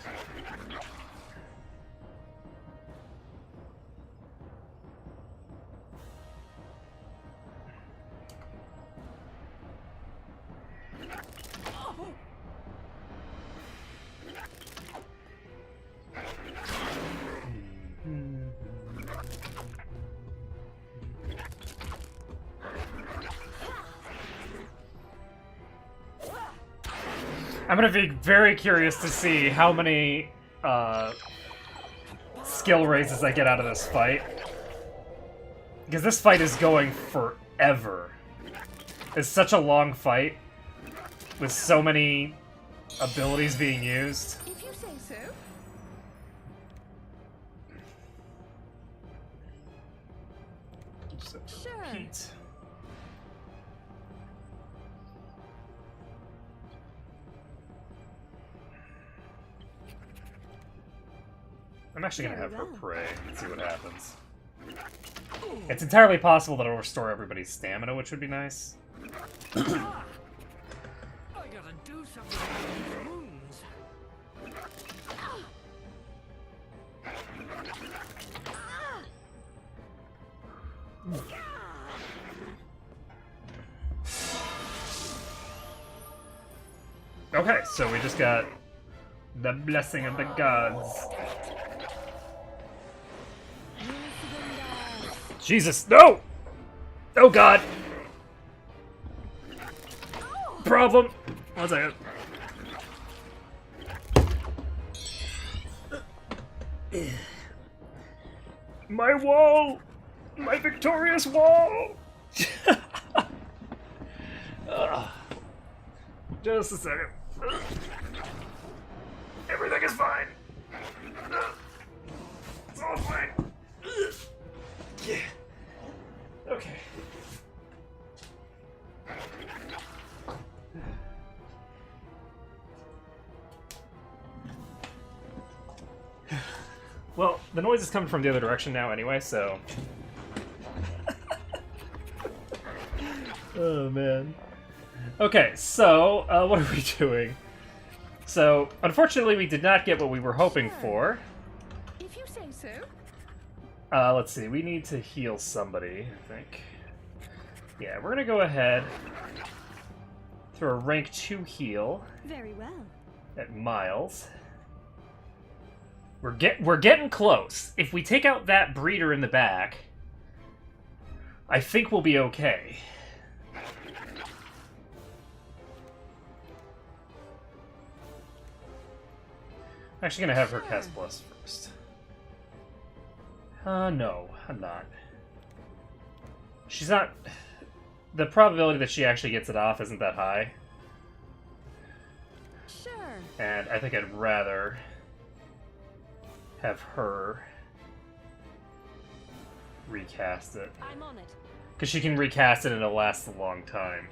I'm gonna be very curious to see how many skill raises I get out of this fight. Because this fight is going forever. It's such a long fight with so many abilities being used. If you say so. Sure. Pete. I'm actually gonna have her pray and see what happens. It's entirely possible that it'll restore everybody's stamina, which would be nice. I gotta do something about these wounds. Okay, so we just got the blessing of the gods. Jesus, no! Oh god! Problem! 1 second. My wall! My victorious wall! Just a second. Everything is fine. It's all fine. Yeah. Okay. Well, the noise is coming from the other direction now anyway, so... Oh, man. Okay, so, what are we doing? So, unfortunately, we did not get what we were hoping for. If you say so. Let's see, we need to heal somebody, I think. Yeah, we're gonna go ahead, throw a rank 2 heal Very well. at Miles. We're getting close. If we take out that breeder in the back, I think we'll be okay. I'm actually gonna have her cast Bless first. No, I'm not. She's not... The probability that she actually gets it off isn't that high. Sure. And I think I'd rather have her recast it. I'm on it. Because she can recast it and it'll last a long time.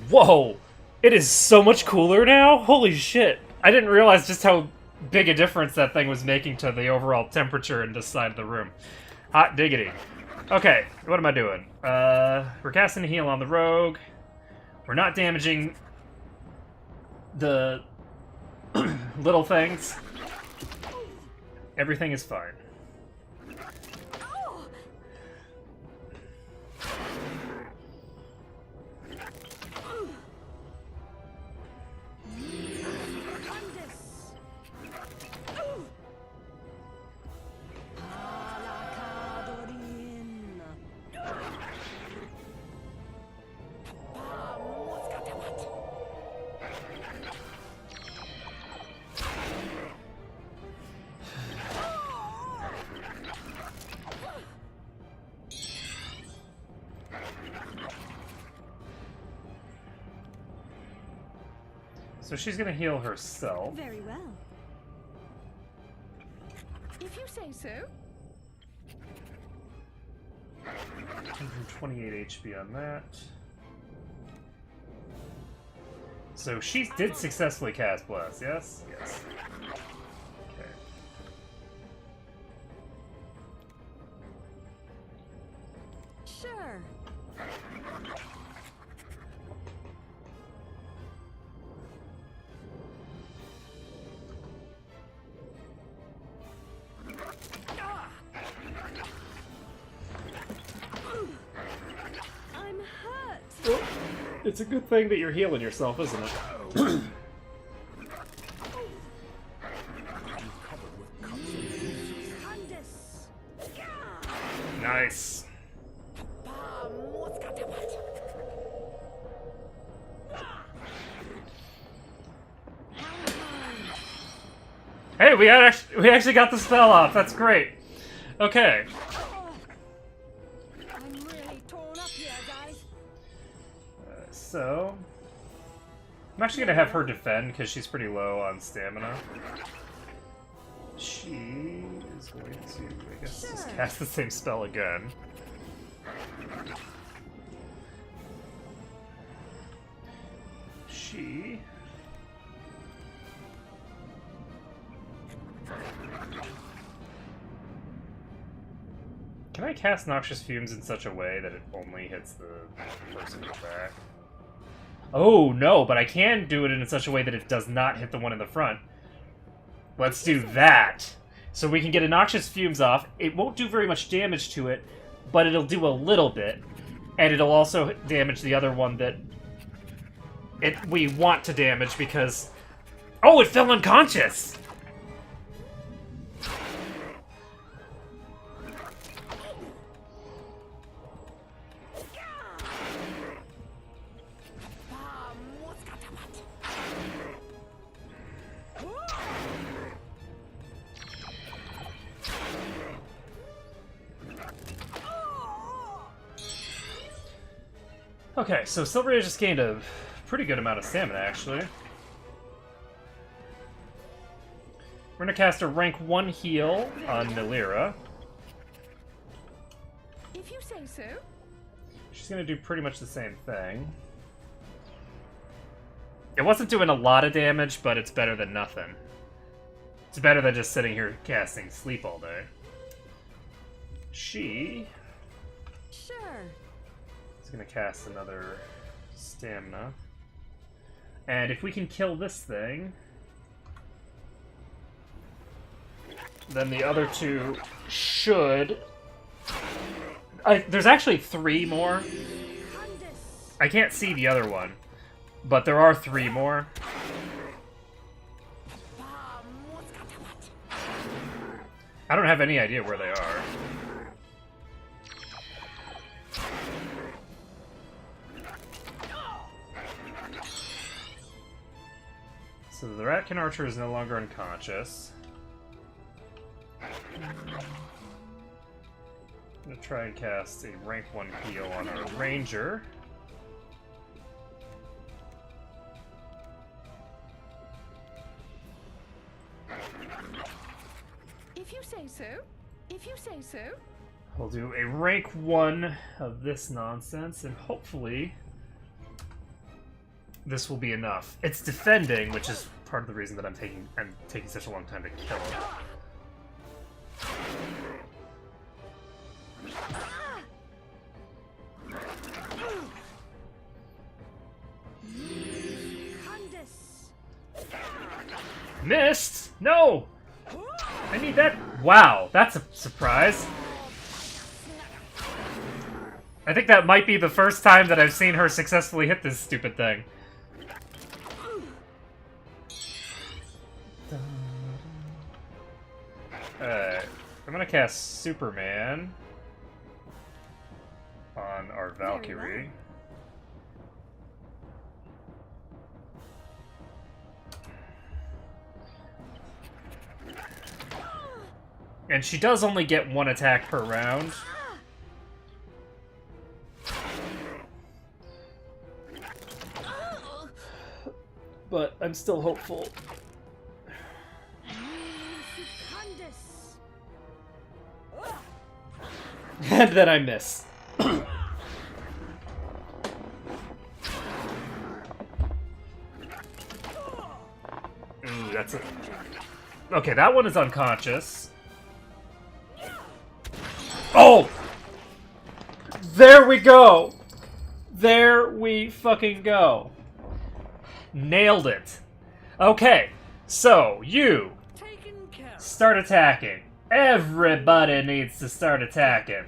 Whoa! It is so much cooler now? Holy shit! I didn't realize just how big a difference that thing was making to the overall temperature in this side of the room. Hot diggity. Okay, what am I doing? We're casting a heal on the rogue. We're not damaging the little things. Everything is fine. So she's gonna heal herself. Very well. If you say so. 128 HP on that. So she did successfully cast Bless, yes? Yes. Okay. Sure. I'm hurt. It's a good thing that you're healing yourself, isn't it? Covered with cuts and bruises. Candace. Nice. Hey, we actually got the spell off. That's great. Okay. I'm really torn up here, guys. So I'm actually gonna have her defend because she's pretty low on stamina. She is going to, I guess, just cast the same spell again. She... Can I cast Noxious Fumes in such a way that it only hits the person in the back? Oh, no, but I can do it in such a way that it does not hit the one in the front. Let's do that. So we can get a Noxious Fumes off. It won't do very much damage to it, but it'll do a little bit. And it'll also damage the other one that we want to damage because... Oh, it fell unconscious! Okay, so Silveria just gained a pretty good amount of stamina, actually. We're gonna cast a rank 1 heal on Nilira. If you say so. She's gonna do pretty much the same thing. It wasn't doing a lot of damage, but it's better than nothing. It's better than just sitting here casting Sleep all day. She... Sure. Gonna cast another stamina. And if we can kill this thing, then the other two should... there's actually 3 more. I can't see the other one, but there are 3 more. I don't have any idea where they are. So the Ratkin Archer is no longer unconscious. I'm gonna try and cast a rank 1 heal on our Ranger. If you say so. If you say so. We'll do a rank 1 of this nonsense, and hopefully this will be enough. It's defending, which is part of the reason that I'm taking such a long time to kill it. Missed! No! I need that. Wow, that's a surprise. I think that might be the first time that I've seen her successfully hit this stupid thing. Alright, I'm gonna cast Superman on our Valkyrie. And she does only get one attack per round. But I'm still hopeful. And then I miss. Ooh, that's it. Okay, that one is unconscious. Oh! There we go! There we fucking go. Nailed it. Okay, so you start attacking. Everybody needs to start attacking.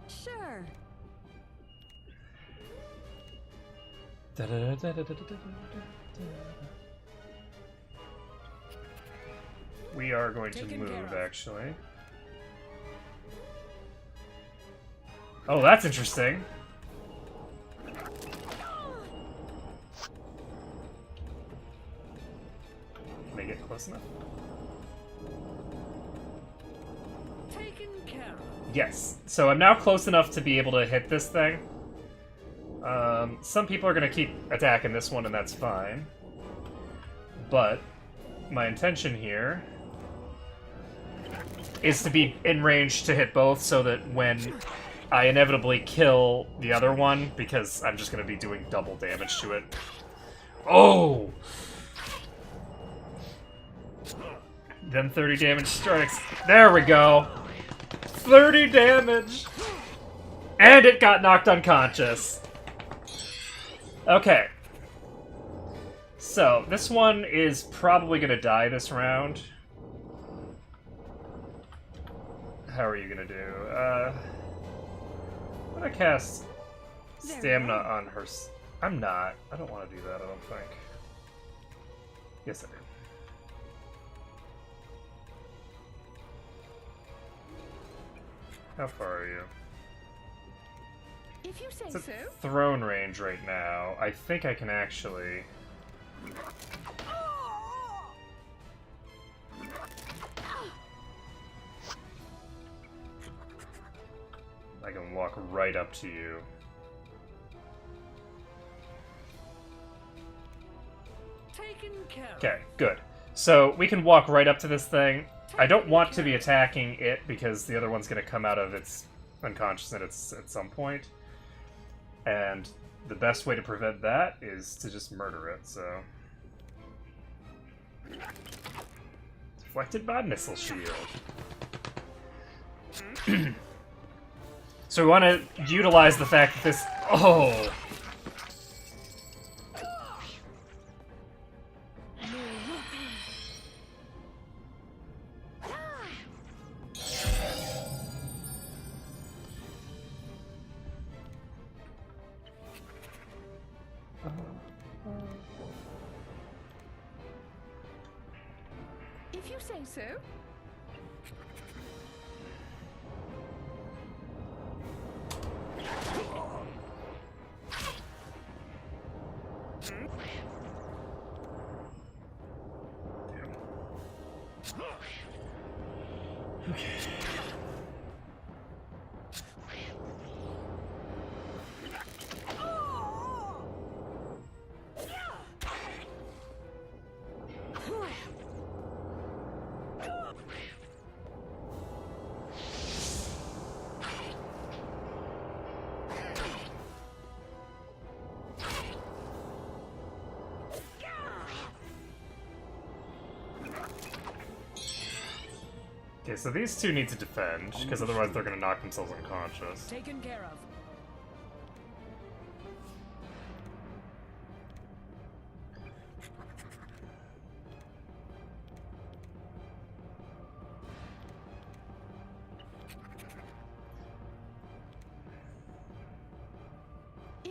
Sure. We are going to move, actually. Oh, that's interesting. Can I get close enough? Yes. So I'm now close enough to be able to hit this thing. Some people are going to keep attacking this one, and that's fine. But my intention here is to be in range to hit both so that when I inevitably kill the other one, because I'm just going to be doing double damage to it. Oh! Then 30 damage strikes. There we go! 30 damage! And it got knocked unconscious. Okay. So, this one is probably gonna die this round. How are you gonna do? I'm gonna cast Stamina on her. I'm not. I don't want to do that, I don't think. Yes, I do. How far are you? If you say It's at so. throne range right now. I think I can actually... I can walk right up to you. Okay, good. So we can walk right up to this thing. I don't want to be attacking it because the other one's going to come out of its unconsciousness at some point. And the best way to prevent that is to just murder it, so... Deflected by Missile Shield. So we want to utilize the fact that this... Oh! If you say so. Okay, so these two need to defend, because otherwise they're going to knock themselves unconscious. Taken care of.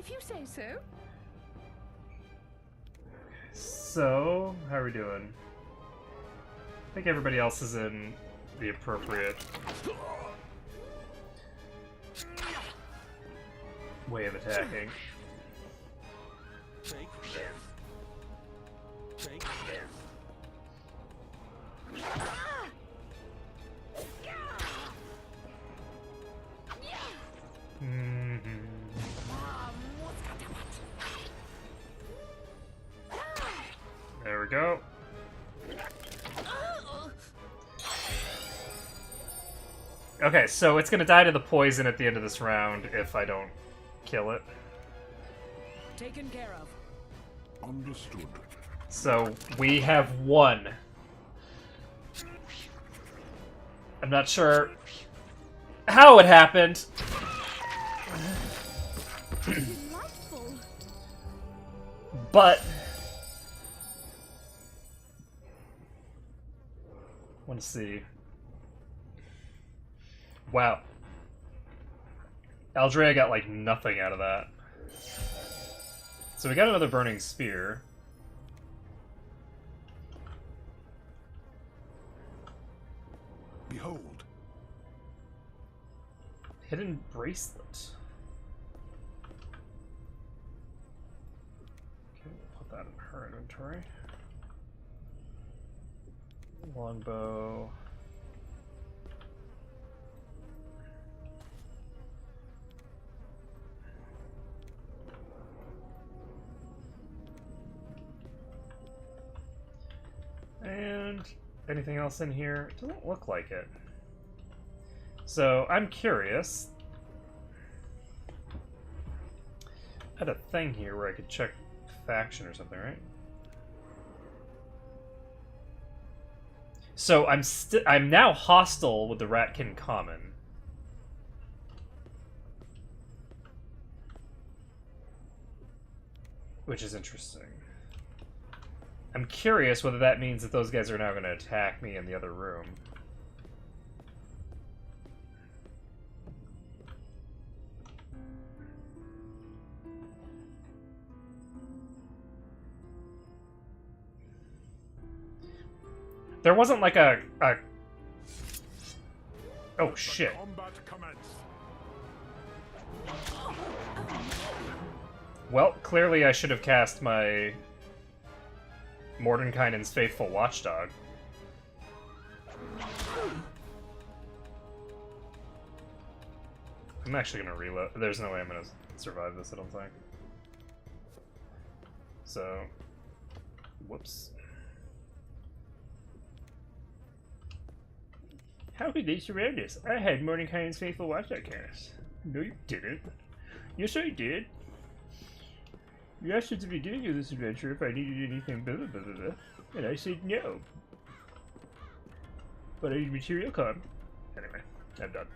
If you say so. So, how are we doing? I think everybody else is in the appropriate way of attacking. There we go. Okay, so it's gonna die to the poison at the end of this round if I don't kill it. Taken care of. Understood. So we have won. I'm not sure how it happened. Delightful. But want to see. Wow. Aldrea got like nothing out of that. So we got another burning spear. Behold. Hidden bracelet. Okay, we'll put that in her inventory. Longbow. And anything else in here? It doesn't look like it. So I'm curious. I had a thing here where I could check faction or something, right? So I'm now hostile with the Ratkin Common. Which is interesting. I'm curious whether that means that those guys are now going to attack me in the other room. There wasn't like a... Oh, shit. Combat commence. Well, clearly I should have cast my Mordenkainen's Faithful Watchdog. I'm actually gonna reload. There's no way I'm gonna survive this, I don't think. So... Whoops. How could they surround us? I had Mordenkainen's Faithful Watchdog cast. No, you didn't. Yes, I did. You asked me to be doing this adventure if I needed anything, blah, blah, blah, blah, blah. And I said no. But I need material con. Anyway, I'm done.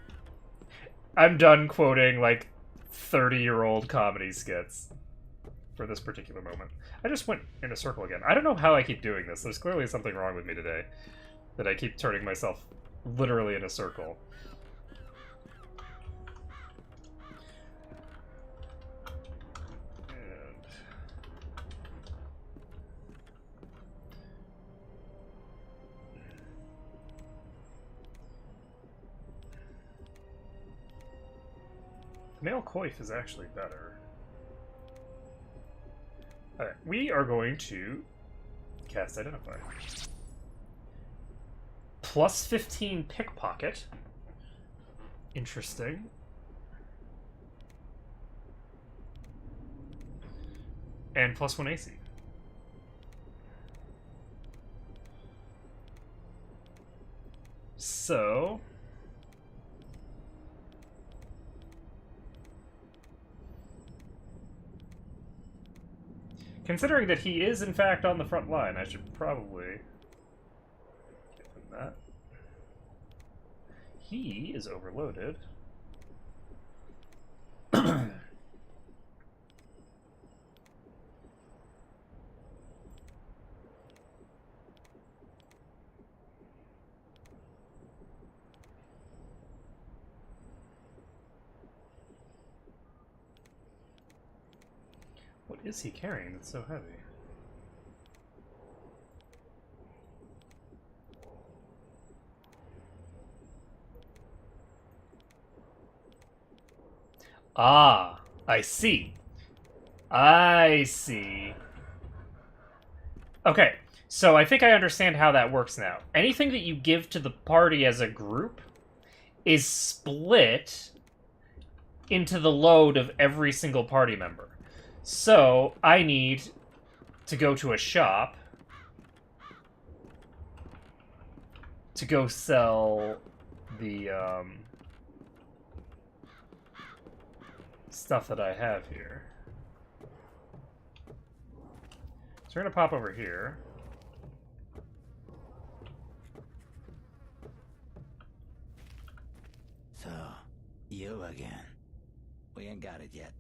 I'm done quoting, like, 30-year-old comedy skits for this particular moment. I just went in a circle again. I don't know how I keep doing this. There's clearly something wrong with me today. That I keep turning myself literally in a circle. Male coif is actually better. Alright, we are going to cast Identify. Plus 15 pickpocket. Interesting. And plus 1 AC. So... considering that he is, in fact, on the front line, I should probably give him that. He is overloaded. What is he carrying that's so heavy? Ah, I see. I see. Okay, so I think I understand how that works now. Anything that you give to the party as a group is split into the load of every single party member. So I need to go to a shop to go sell the stuff that I have here. So we're gonna pop over here. So, you again. We ain't got it yet.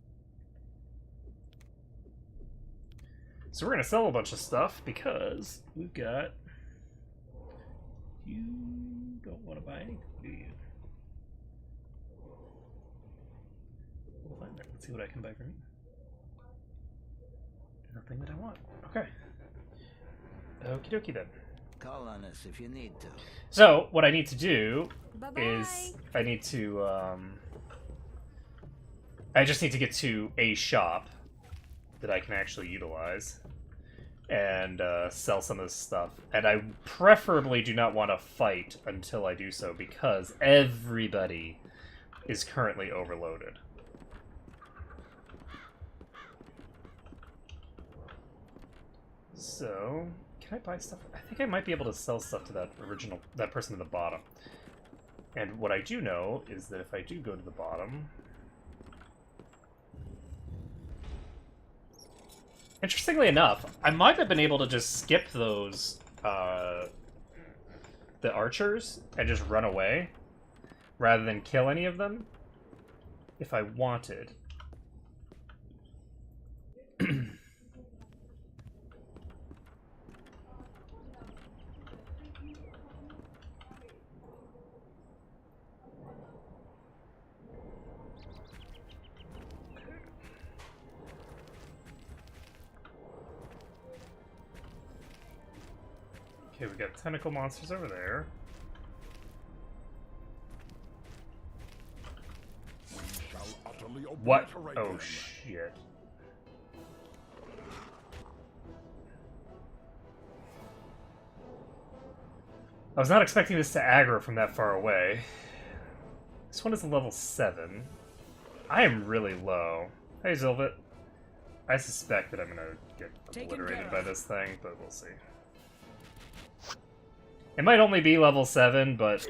So we're gonna sell a bunch of stuff because we've got... You don't want to buy anything, do you? We'll find that. Let's see what I can buy from you. Nothing that I want. Okay. Okie dokie then. Call on us if you need to. So, what I need to do Bye-bye. is I need to, I just need to get to a shop that I can actually utilize and sell some of this stuff. And I preferably do not want to fight until I do so because everybody is currently overloaded. So, can I buy stuff? I think I might be able to sell stuff to that person at the bottom. And what I do know is that if I do go to the bottom... Interestingly enough, I might have been able to just skip those, the archers and just run away, rather than kill any of them, if I wanted. Okay, we got tentacle monsters over there. We shall utterly What? obliterate Oh, them. shit. I was not expecting this to aggro from that far away. This one is a level 7. I am really low. Hey, Zilvit. I suspect that I'm gonna get obliterated by this thing, but we'll see. It might only be level 7, but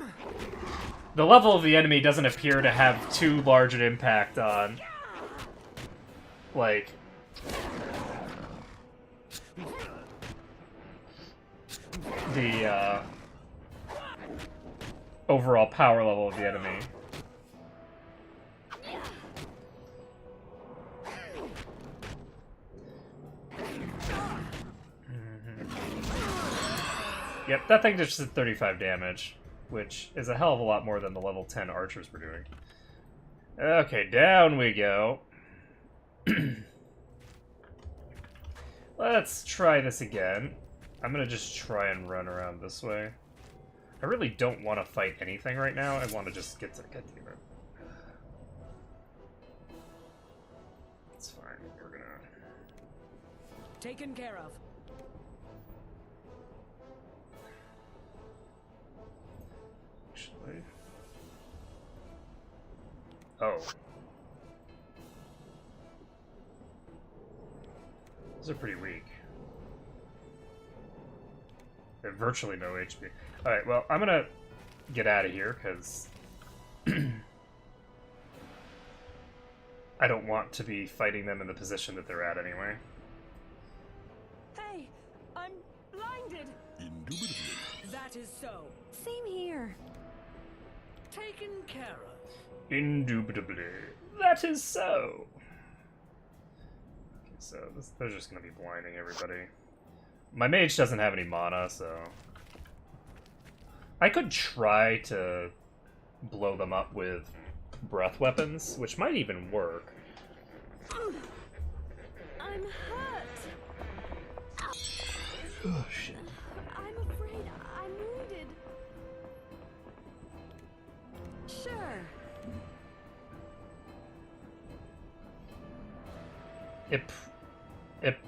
the level of the enemy doesn't appear to have too large an impact on, like, the overall power level of the enemy. Yep, that thing just did 35 damage, which is a hell of a lot more than the level 10 archers were doing. Okay, down we go. Let's try this again. I'm gonna just try and run around this way. I really don't want to fight anything right now. I want to just get to it. It's fine. We're gonna... Taken care of. Actually... Oh. Those are pretty weak. They have virtually no HP. Alright, well, I'm gonna get out of here, because I don't want to be fighting them in the position that they're at anyway. Hey, I'm blinded. Indubitably. That is so. Same here. Taken care of. Indubitably. That is so. Okay, so they're just gonna be blinding everybody. My mage doesn't have any mana, so... I could try to blow them up with breath weapons, which might even work. I'm Oh shit. I'm afraid I'm wounded. Sure.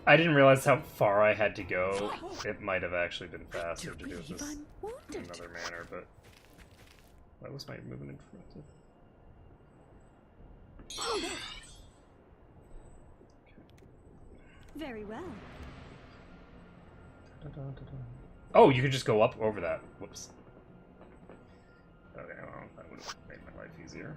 I didn't realize how far I had to go. It might have actually been faster to do it this I'm in wounded. another manner, but why was my movement interrupted? Very well. Oh, you could just go up over that. Whoops. Okay, well, that would have made my life easier.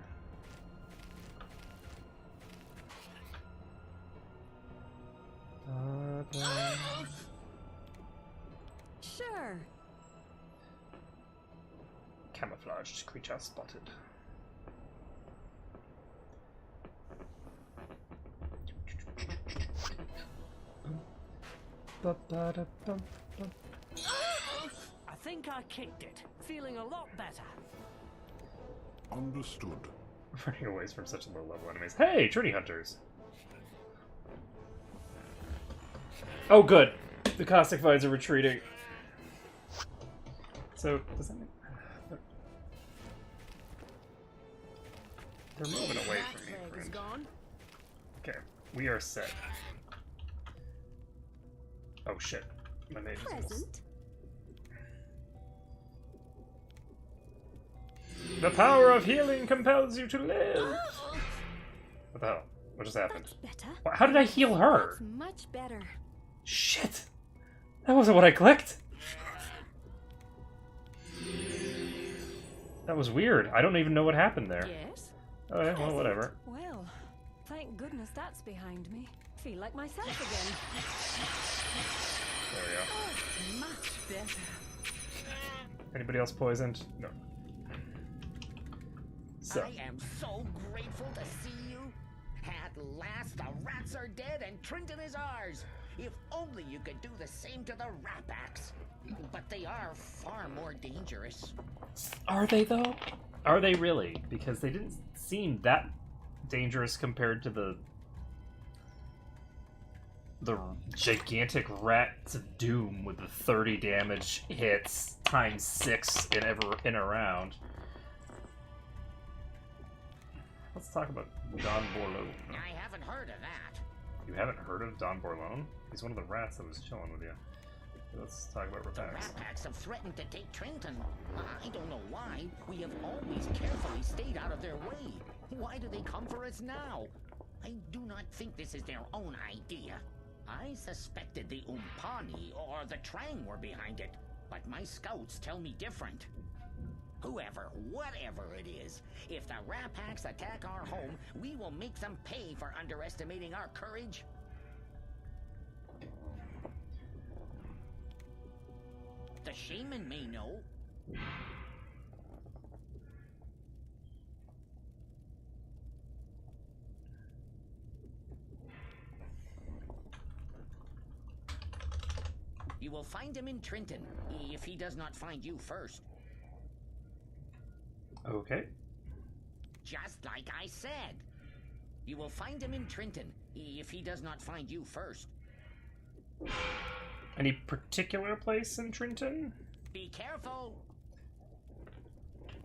Sure. Camouflaged creature spotted. I think I kicked it. Feeling a lot better. Understood. Running away from such low level enemies. Hey, Trinity Hunters! Oh, good. The Caustic Vines are retreating. So, does that mean... They're moving away from me, Leg is friend. gone. Okay, we are set. Oh shit. My mage is gonna... Present. The power of healing compels you to live! What the hell? What just happened? That's better. How did I heal her? That's much better. Shit! That wasn't what I clicked! That was weird. I don't even know what happened there. Yes. Okay, well, whatever. Well, thank goodness that's behind me. Feel like myself again. There we go. Oh, much better. Anybody else poisoned? No. So, I am so grateful to see you. At last, the rats are dead and Trenton is ours. If only you could do the same to the Rapax. But they are far more dangerous. are they though? Are they really? Because they didn't seem that dangerous compared to the gigantic rats of doom with the 30 damage hits times 6 in a round. Let's talk about Don Borlone. I haven't heard of that. You haven't heard of Don Borlone? He's one of the rats that was chilling with you. Let's talk about The Rapax. Rapax have threatened to take Trenton. I don't know why. We have always carefully stayed out of their way. Why do they come for us now? I do not think this is their own idea. I suspected the Umpani or the Trang were behind it, but my scouts tell me different. Whoever, whatever it is, if the Rapax attack our home, we will make them pay for underestimating our courage. The shaman may know. You will find him in Trenton, if he does not find you first. Okay. Just like I said. You will find him in Trenton, if he does not find you first. Any particular place in Trenton? Be careful!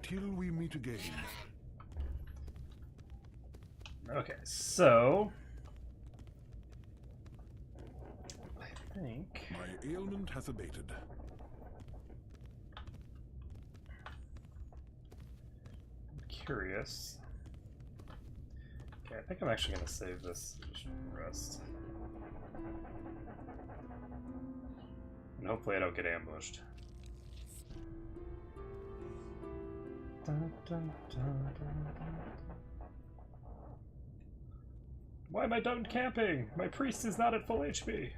Till we meet again. Okay, so... I think... My ailment has abated. I'm curious. Okay, I think I'm actually going to save this rest. And hopefully I don't get ambushed. Dun, dun, dun, dun, dun. Why am I done camping? My priest is not at full HP.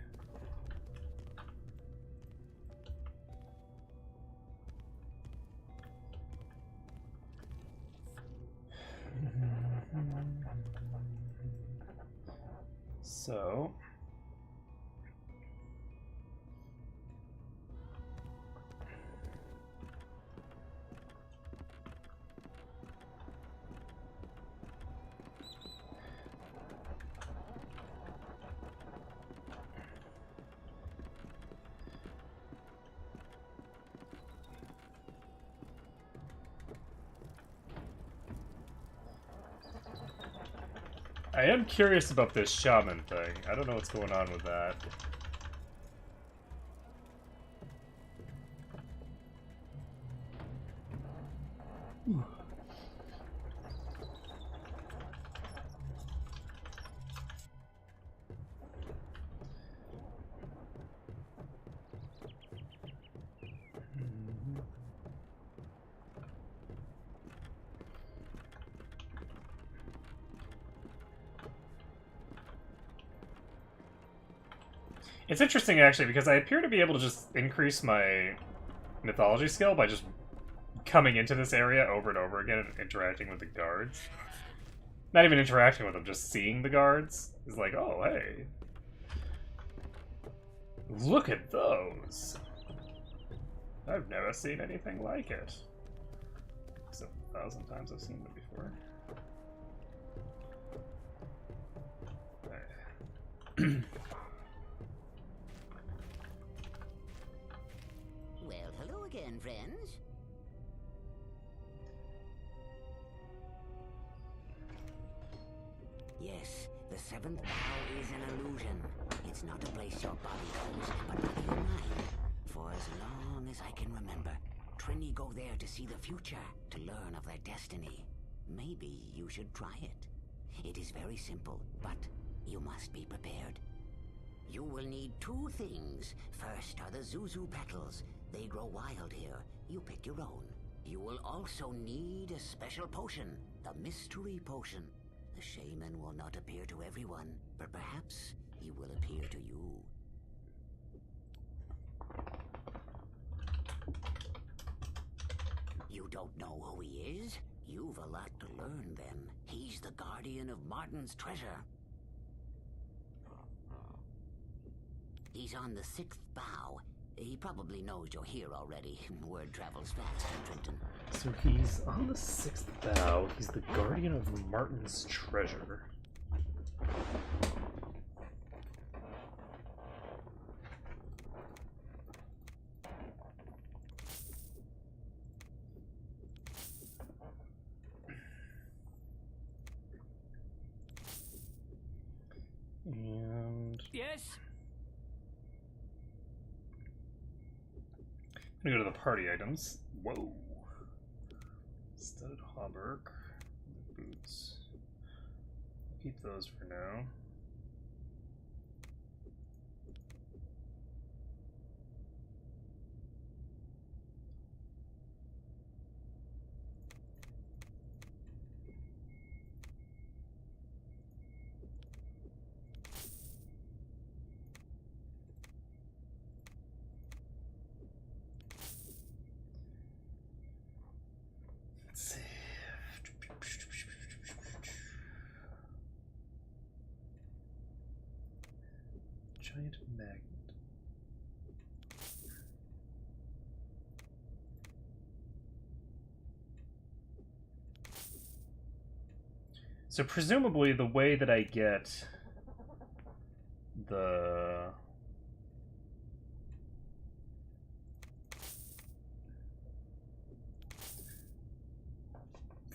So... I am curious about this shaman thing. I don't know what's going on with that. It's interesting, actually, because I appear to be able to just increase my mythology skill by just coming into this area over and over again and interacting with the guards. Not even interacting with them, just seeing the guards is like, oh, hey. Look at those. I've never seen anything like it. Except 1,000 times I've seen them before. Right. Well, hello again, friends. Yes, the seventh bow is an illusion. It's not a place your body goes, but not your mind. For as long as I can remember, Trini go there to see the future, to learn of their destiny. Maybe you should try it. It is very simple, but you must be prepared. You will need two things. First are the Zuzu petals. They grow wild here. You pick your own. You will also need a special potion, the mystery potion. The shaman will not appear to everyone, but perhaps he will appear to you. You don't know who he is? You've a lot to learn then. He's the guardian of Martin's treasure. He's on the sixth bough. He probably knows you're here already. Word travels fast in Trenton. So he's on the sixth bough. He's the guardian of Martin's treasure. And Yes? I'm gonna go to the party items. Whoa. Studded hauberk. Boots. Keep those for now. Let's see. Giant magnet. So presumably the way that I get the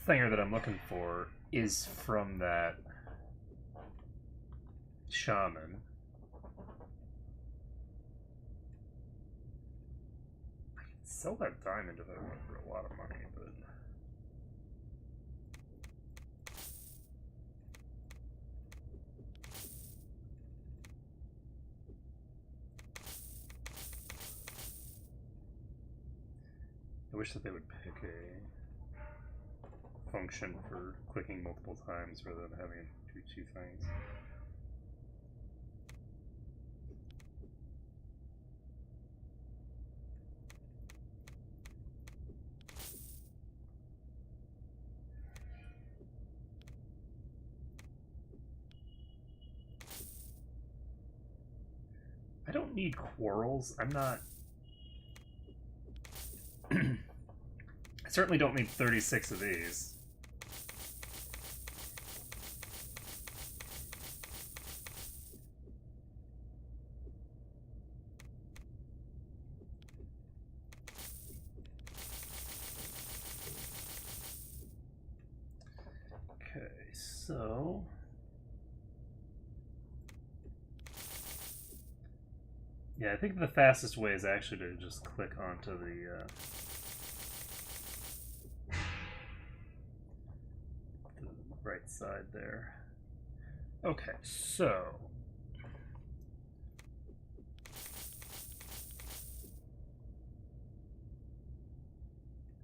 thinger that I'm looking for is from that shaman. I can sell that diamond if I want for a lot of money, but I wish that they would pick a function for clicking multiple times rather than having it do two things. I don't need quarrels. I'm not... I certainly don't need 36 of these. Okay, so Yeah, I think the fastest way is actually to just click onto the right side there. Okay, so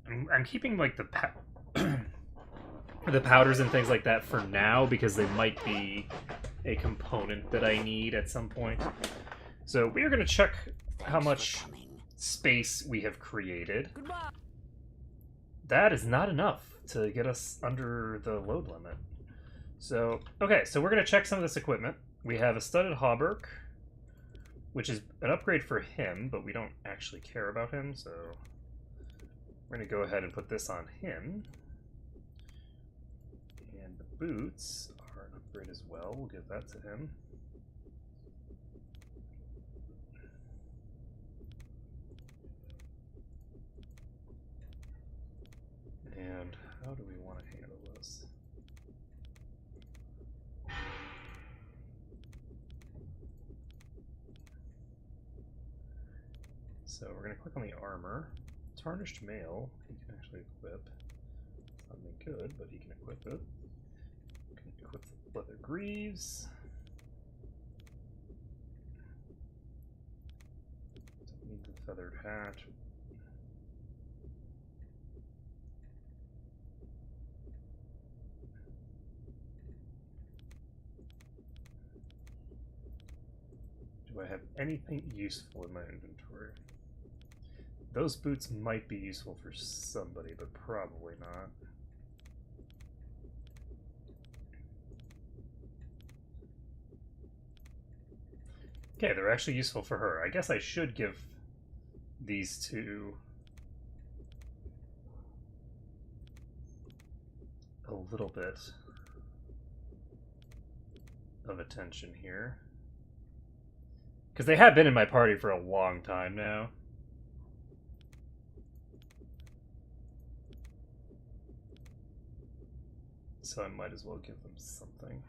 I'm keeping like the the powders and things like that for now because they might be a component that I need at some point. So we are going to check how much space we have created. Goodbye. That is not enough to get us under the load limit. So, okay, so we're going to check some of this equipment. We have a studded hauberk, which is an upgrade for him, but we don't actually care about him, so we're going to go ahead and put this on him. And the boots are an upgrade as well. We'll give that to him. And how do we want to handle this? So we're going to click on the armor. Tarnished mail, he can actually equip. It's not really good, but he can equip it. We can equip the leather greaves. Don't need the feathered hat. Do I have anything useful in my inventory? Those boots might be useful for somebody, but probably not. Okay, they're actually useful for her. I guess I should give these two a little bit of attention here. Because they have been in my party for a long time now. So I might as well give them something.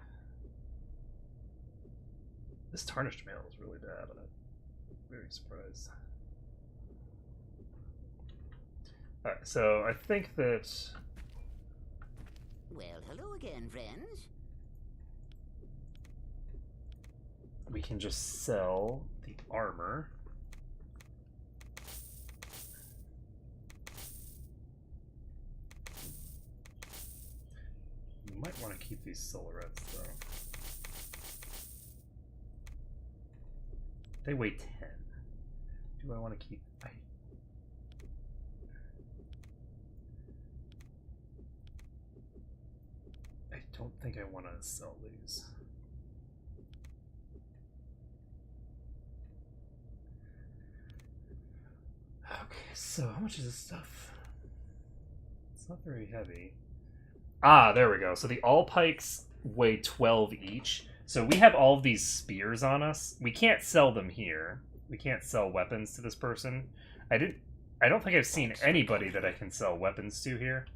This tarnished mail is really bad. I'm very surprised. Alright, so I think that... Well, hello again, friends. we can just sell the armor. You might want to keep these silhouettes, though. They weigh 10. Do I want to keep... I don't think I want to sell these. Okay, so how much is this stuff? It's not very heavy. Ah, there we go. So the all pikes weigh 12 each. So we have all of these spears on us. We can't sell them here. We can't sell weapons to this person. I don't think I've seen anybody that I can sell weapons to here.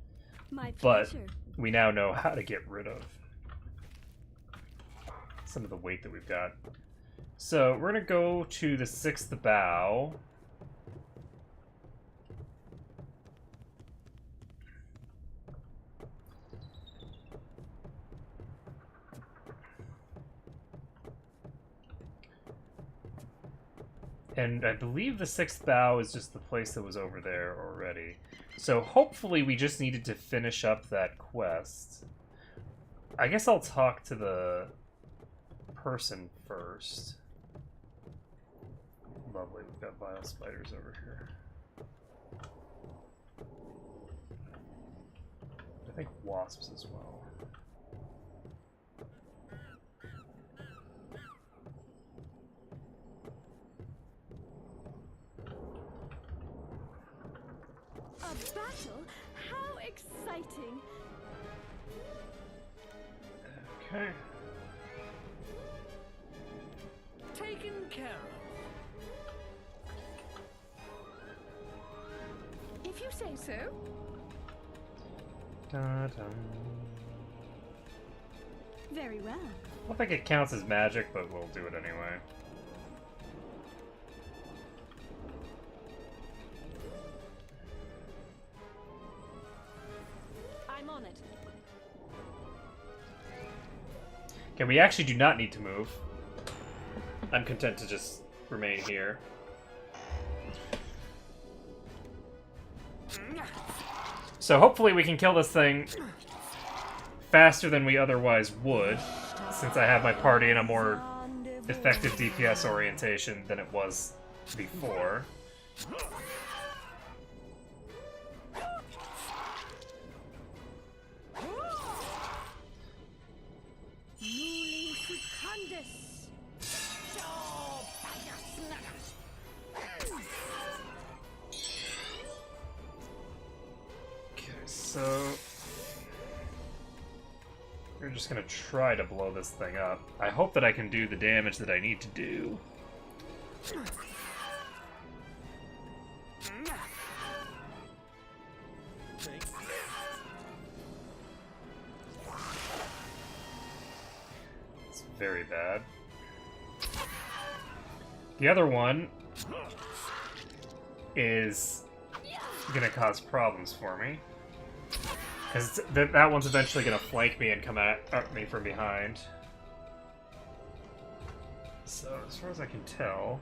My But pleasure. we now know how to get rid of some of the weight that we've got. So we're gonna go to the 6th bow. And I believe the 6th bow is just the place that was over there already. So hopefully we just needed to finish up that quest. I guess I'll talk to the person first. Lovely, we've got vile spiders over here. I think wasps as well. A battle? How exciting! Okay. Taken care of. If you say so. Da-dum. Very well. I don't think it counts as magic, but we'll do it anyway. on it. Okay, we actually do not need to move. I'm content to just remain here. So hopefully we can kill this thing faster than we otherwise would, since I have my party in a more effective DPS orientation than it was before. So we're just gonna try to blow this thing up. I hope that I can do the damage that I need to do. It's very bad. The other one is gonna cause problems for me. Because that one's eventually going to flank me and come at me from behind. So, as far as I can tell,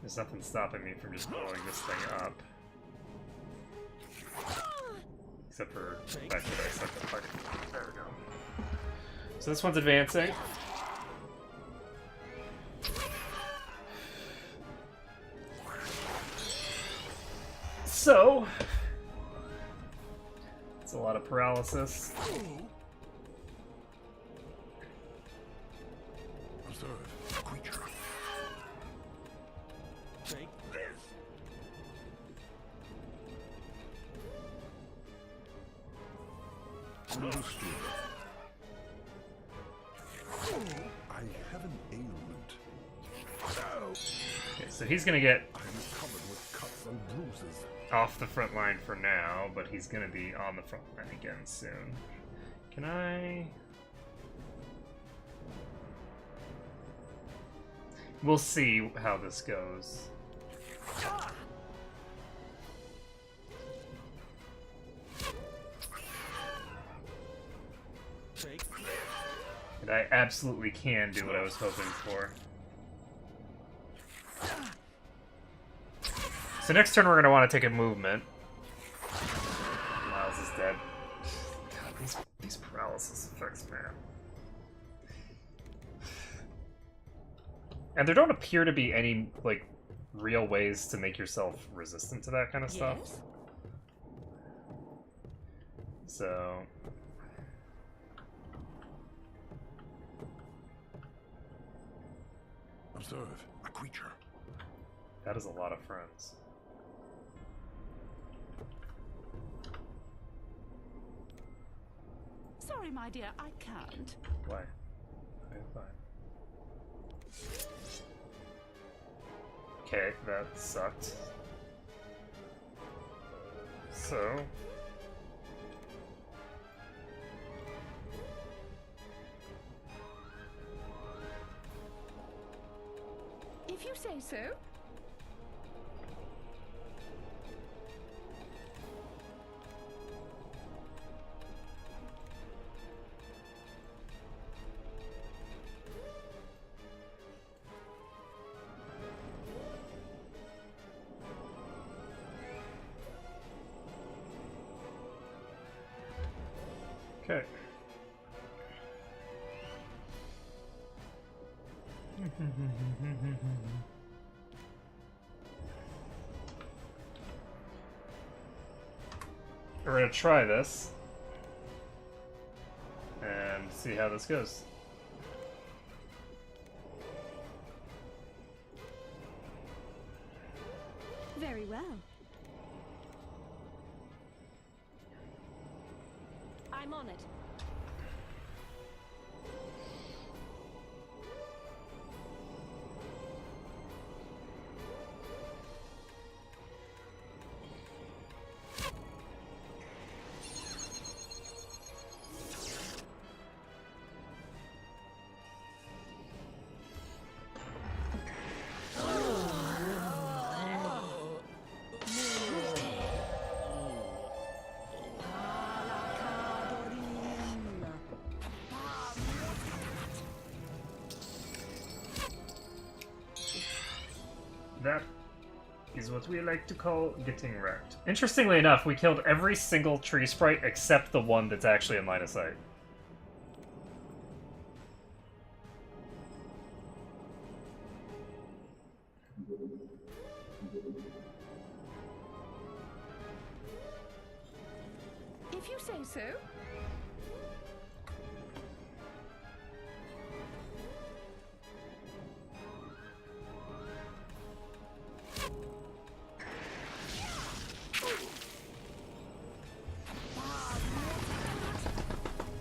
there's nothing stopping me from just blowing this thing up. Except for the fact that I suck the fuck. There we go. So this one's advancing. So... it's a lot of paralysis. Observe a creature. Take this. Understood. I have an ailment. Okay, so he's gonna get I am covered with cuts and bruises. off the front line for now, but he's gonna be on the front line again soon. Can I... we'll see how this goes. And I absolutely can do what I was hoping for. So next turn we're going to want to take a movement. Miles is dead. God, these paralysis effects, man. And there don't appear to be any, like, real ways to make yourself resistant to that kind of stuff. Yes. So... Observe a creature. that is a lot of friends. Sorry, my dear, I can't. Why? Okay, fine. Okay, that sucked. So... If you say so. Okay. We're gonna try this and see how this goes. Very well. I'm on it. That is what we like to call getting wrecked. Interestingly enough, we killed every single tree sprite except the one that's actually in line of sight. If you say so.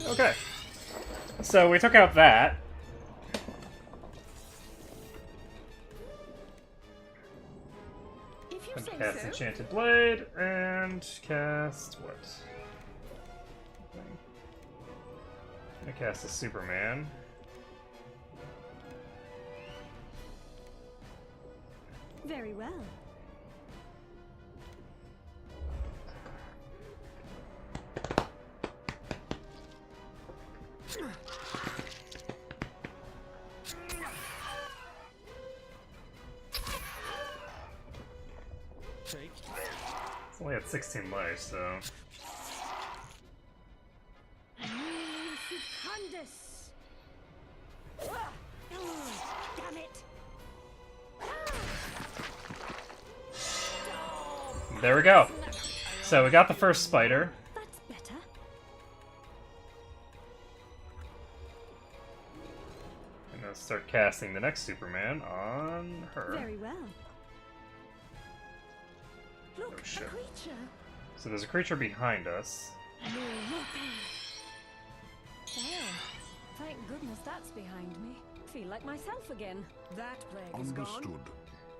Okay. So we took out that. If you And say cast so. Enchanted Blade, and cast what? I cast a Superman. Very well. It's only at 16 life, so... Secundus! Damn it! There we go. So we got the first spider. That's better. I'm gonna start casting the next Superman on her. Very well. Look, Oh, shit. a creature. So there's a creature behind us. There. Thank goodness that's behind me. Feel like myself again. That plague is gone. Understood.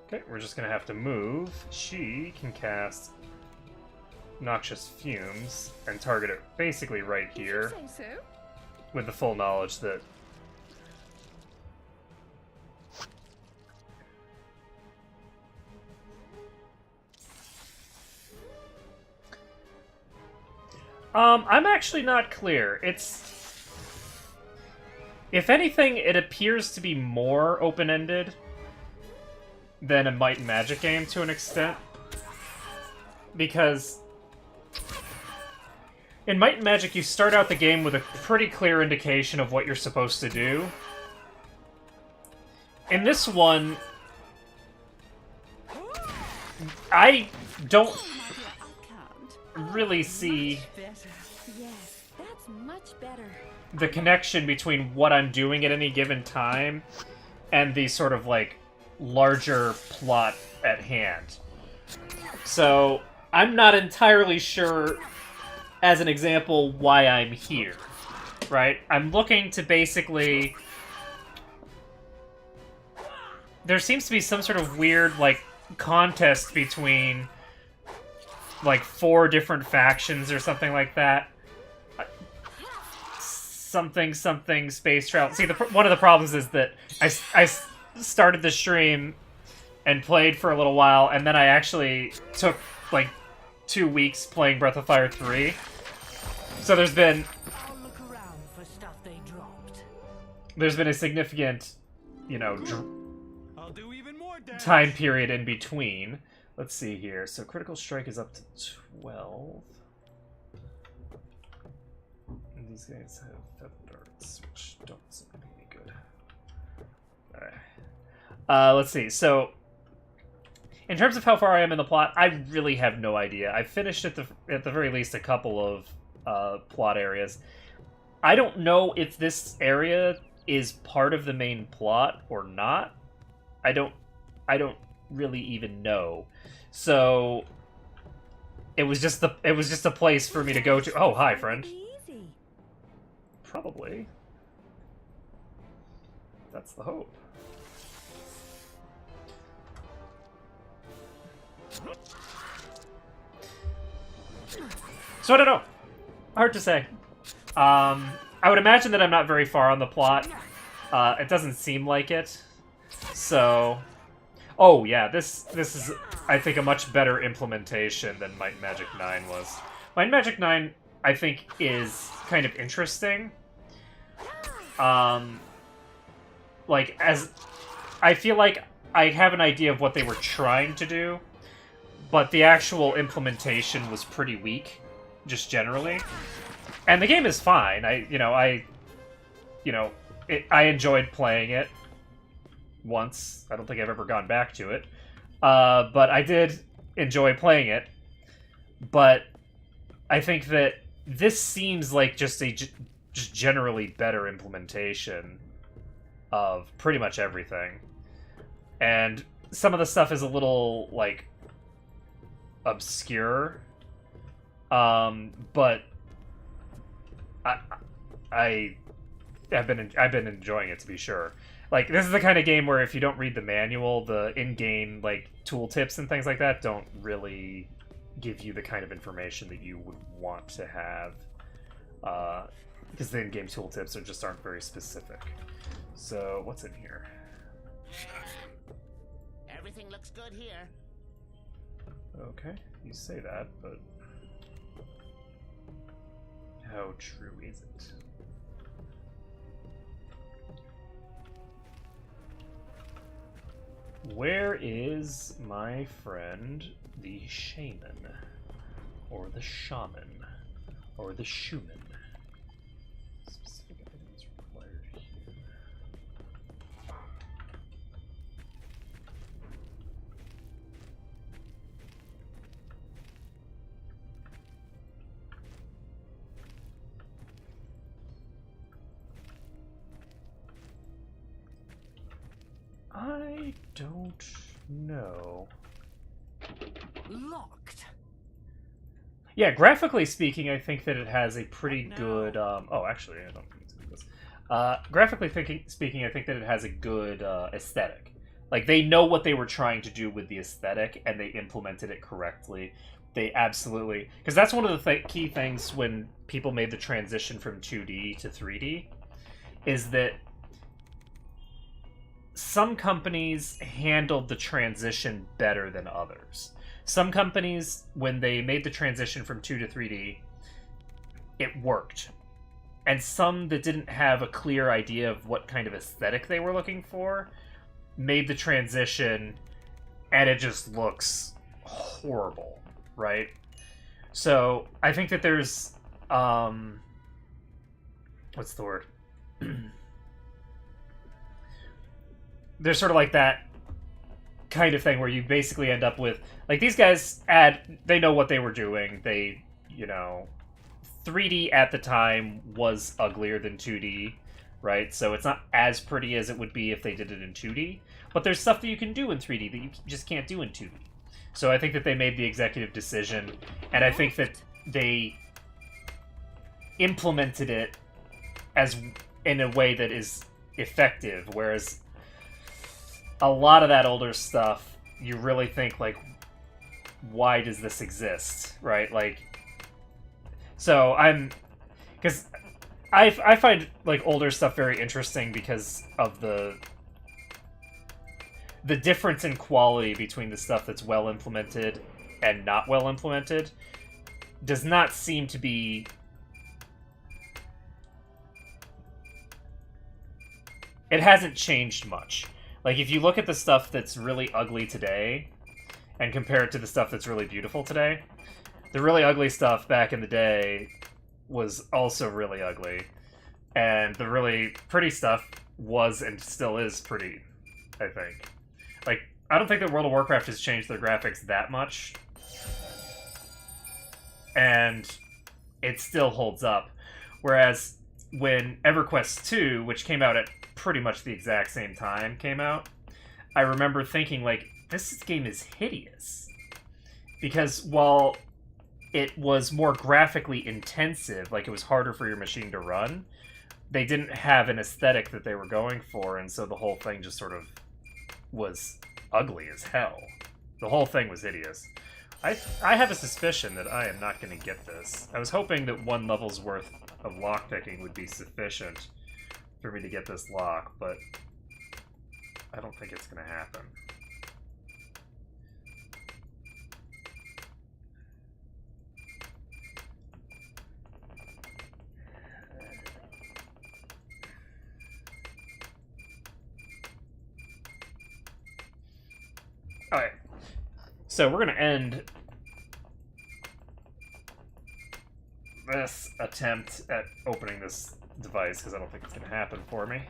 Okay, we're just gonna have to move. She can cast Noxious Fumes and target it basically right If you here, say so. with the full knowledge that... I'm actually not clear. It's... If anything, it appears to be more open-ended than a Might and Magic game to an extent. Because in Might and Magic, you start out the game with a pretty clear indication of what you're supposed to do. In this one, I don't really see Yes, that's much better. the connection between what I'm doing at any given time and the sort of, like, larger plot at hand. So, I'm not entirely sure, as an example, why I'm here, right? I'm looking to basically... There seems to be some sort of weird, like, contest between, like, 4 different factions or something like that. Something space travel. See, one of the problems is that I started the stream and played for a little while, and then I actually took, like, 2 weeks playing Breath of Fire 3. So there's been... I'll look around for stuff they dropped. There's been a significant, you know, I'll do even more damage. time period in between. Let's see here. So Critical Strike is up to 12. And these guys have feather darts, which don't seem to be any good. Alright. Let's see. So, in terms of how far I am in the plot, I really have no idea. I finished at the very least a couple of plot areas. I don't know if this area is part of the main plot or not. I don't really even know. So it was just a place for me to go to. Oh, hi, friend. Easy. Probably. That's the hope. So I don't know. Hard to say. I would imagine that I'm not very far on the plot. It doesn't seem like it. So, oh yeah, this is, I think, a much better implementation than Might and Magic 9 was. Might and Magic 9, I think, is kind of interesting. Like, as I feel like I have an idea of what they were trying to do, but the actual implementation was pretty weak, just generally. And the game is fine. I enjoyed playing it once. I don't think I've ever gone back to it. But I did enjoy playing it. But I think that this seems like just generally better implementation of pretty much everything. And some of the stuff is a little, like, obscure. But I've been enjoying it, to be sure. Like, this is the kind of game where if you don't read the manual, the in-game, like, tooltips and things like that don't really give you the kind of information that you would want to have. Because the in-game tooltips aren't very specific. So, what's in here? Everything looks good here. Okay, you say that, but how true is it? Where is my friend the shaman? Or the shaman? Or the shuman? Specific items required here. I don't know. Locked. Yeah, graphically speaking, I think that it has a pretty good. Oh, actually, I don't need to do this. Graphically speaking, I think that it has a good aesthetic. Like, they know what they were trying to do with the aesthetic, and they implemented it correctly. They absolutely, because that's one of the key things when people made the transition from 2D to 3D, is that some companies handled the transition better than others. Some companies, when they made the transition from 2 to 3D, it worked. And some that didn't have a clear idea of what kind of aesthetic they were looking for, made the transition, and it just looks horrible, right? So, I think that there's, what's the word? There's sort of like that kind of thing where you basically end up with, like, these guys they know what they were doing. They, 3D at the time was uglier than 2D, right? So it's not as pretty as it would be if they did it in 2D, but there's stuff that you can do in 3D that you just can't do in 2D. So I think that they made the executive decision, and I think that they implemented it in a way that is effective, whereas a lot of that older stuff, you really think, like, why does this exist, right? Like, so because I find, like, older stuff very interesting because of the difference in quality between the stuff that's well implemented and not well implemented does not seem to be... It hasn't changed much. Like, if you look at the stuff that's really ugly today and compare it to the stuff that's really beautiful today, the really ugly stuff back in the day was also really ugly. And the really pretty stuff was and still is pretty, I think. Like, I don't think that World of Warcraft has changed their graphics that much. And it still holds up. Whereas when EverQuest 2, which came out at pretty much the exact same time, came out, I remember thinking, like, this game is hideous. Because while it was more graphically intensive, like, it was harder for your machine to run, they didn't have an aesthetic that they were going for, and so the whole thing just sort of was ugly as hell. The whole thing was hideous. I have a suspicion that I am not going to get this. I was hoping that one level's worth of lockpicking would be sufficient for me to get this lock, but I don't think it's going to happen. Alright. So we're gonna end this attempt at opening this device, because I don't think it's gonna happen for me.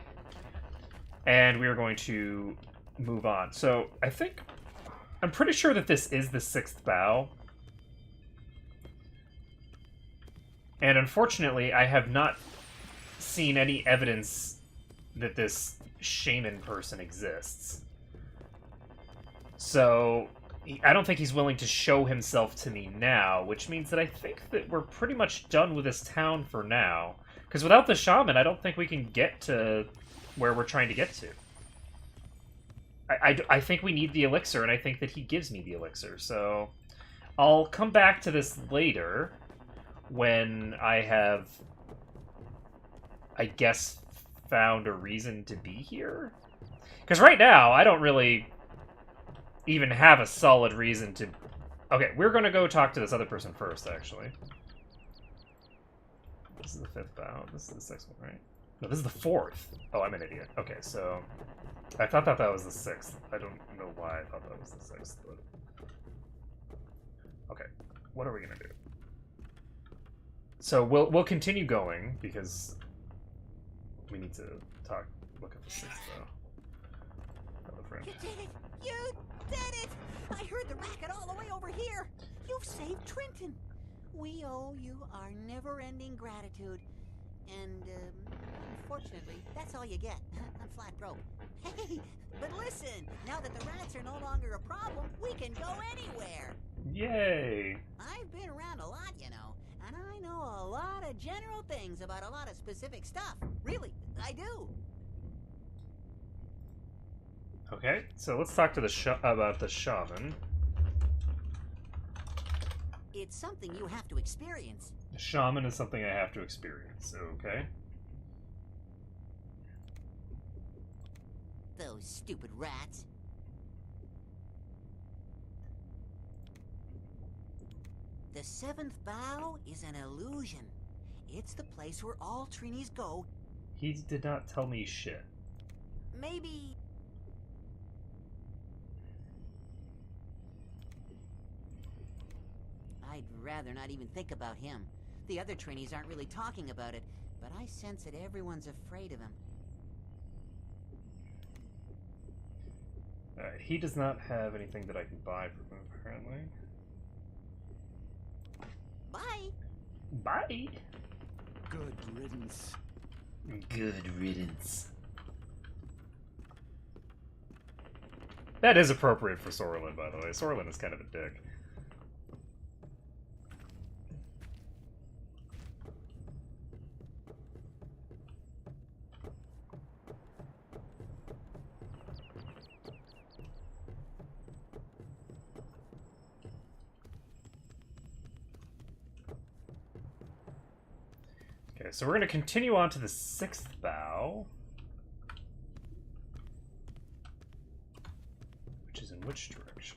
And we are going to move on. So I'm pretty sure that this is the 6th bow. And unfortunately, I have not seen any evidence that this shaman person exists. So I don't think he's willing to show himself to me now, which means that I think that we're pretty much done with this town for now. Because without the shaman, I don't think we can get to where we're trying to get to. I think we need the elixir, and I think that he gives me the elixir. So I'll come back to this later when I have, I guess, found a reason to be here. Because right now, I don't really even have a solid reason to... Okay, we're going to go talk to this other person first, actually. This is the 5th bow. This is the 6th one, right? No, this is the 4th. Oh, I'm an idiot. Okay, so... I thought that was the 6th. I don't know why I thought that was the 6th, but... Okay, what are we going to do? So we'll continue going, because we need to look at the 6th, though. Another friend. You did it! You did it! I heard the racket all the way over here. You've saved Trenton. We owe you our never-ending gratitude. And, unfortunately, that's all you get. I'm flat broke. Hey, but listen, now that the rats are no longer a problem, we can go anywhere. Yay! I've been around a lot, you know, and I know a lot of general things about a lot of specific stuff. Really, I do. Okay, so let's talk to about the shaman. It's something you have to experience. The shaman is something I have to experience, okay? Those stupid rats. The 7th bow is an illusion. It's the place where all Trinis go. He did not tell me shit. Maybe... I'd rather not even think about him. The other Trinis aren't really talking about it, but I sense that everyone's afraid of him. He does not have anything that I can buy from him, apparently. Bye! Bye! Good riddance. Good riddance. That is appropriate for Sorlin, by the way. Sorlin is kind of a dick. Okay, so we're going to continue on to the 6th bow. Which is in which direction?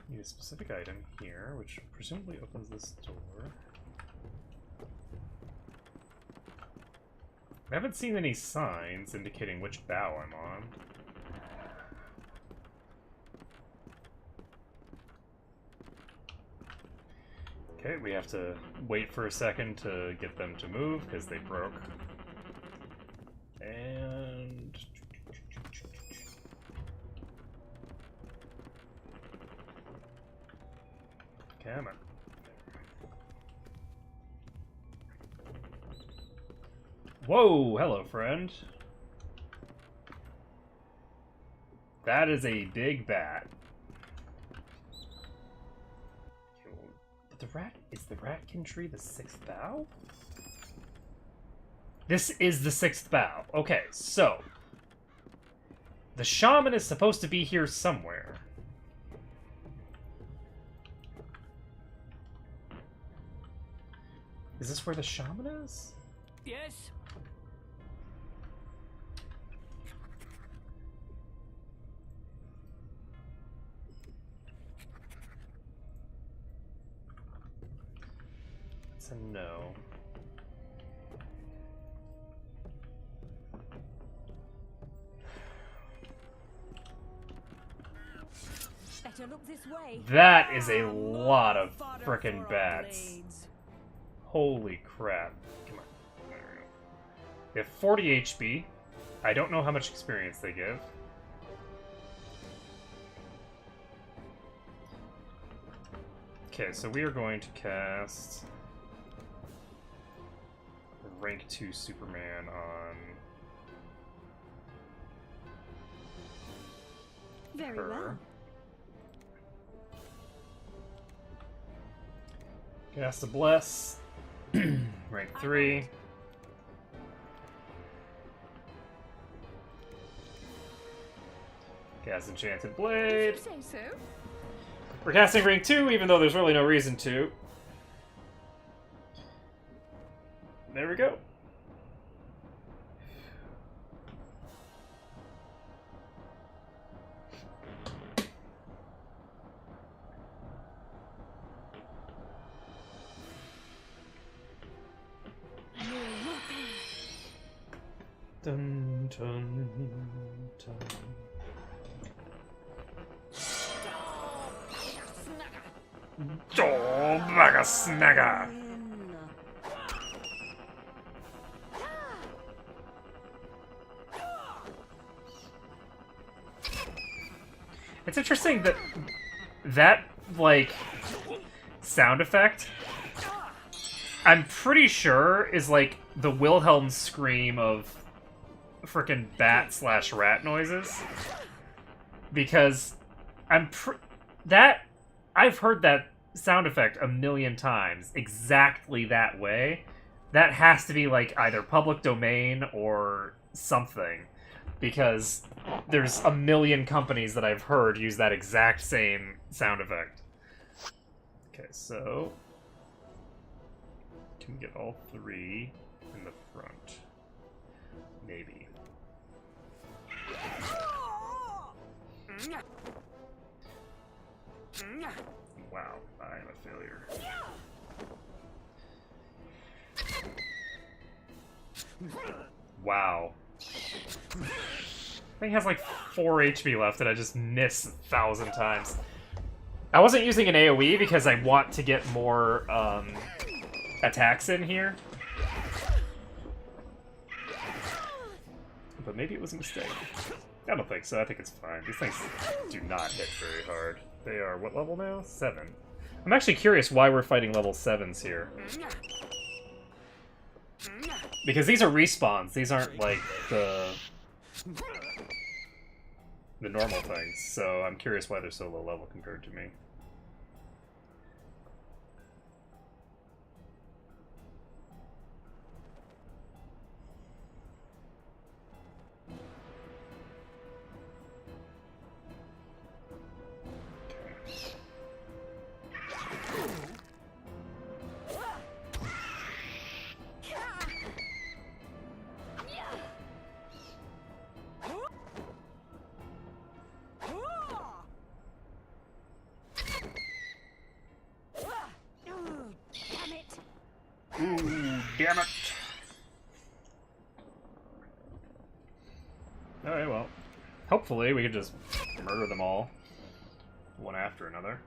Need a specific item here, which presumably opens this door. I haven't seen any signs indicating which bow I'm on. Okay, we have to wait for a second to get them to move, because they broke. And... come on. Whoa! Hello, friend. That is a big bat. But is the Ratkin tree the 6th bow? This is the 6th bow. Okay, so the shaman is supposed to be here somewhere. Is this where the shaman is? Yes? It's a no. look this way. That is a lot of frickin' bats. Holy crap. Come on. There we go. We have 40 HP. I don't know how much experience they give. Okay, so we are going to cast rank 2 Superman on Very her. well. Cast a Bless. Rank 3. Cast Enchanted Blade. If you say so. We're casting rank 2, even though there's really no reason to. There we go. Dun, dun, dun. Oh, Maga Snagger! It's interesting that like sound effect, I'm pretty sure is like the Wilhelm scream of frickin' bat/rat noises, because I've heard that sound effect a million times exactly that way. That has to be like either public domain or something, because there's a million companies that I've heard use that exact same sound effect. Okay, so can we get all 3 in the front? Maybe. Wow, I am a failure. Wow. Thing has like 4 HP left and I just miss 1,000 times. I wasn't using an AoE because I want to get more attacks in here. But maybe it was a mistake. I don't think so. I think it's fine. These things do not hit very hard. They are what level now? 7. I'm actually curious why we're fighting level 7s here. Because these are respawns. These aren't like the normal things. So I'm curious why they're so low level compared to me. Ooh, damn it! Alright, well. Hopefully we can just murder them all. One after another.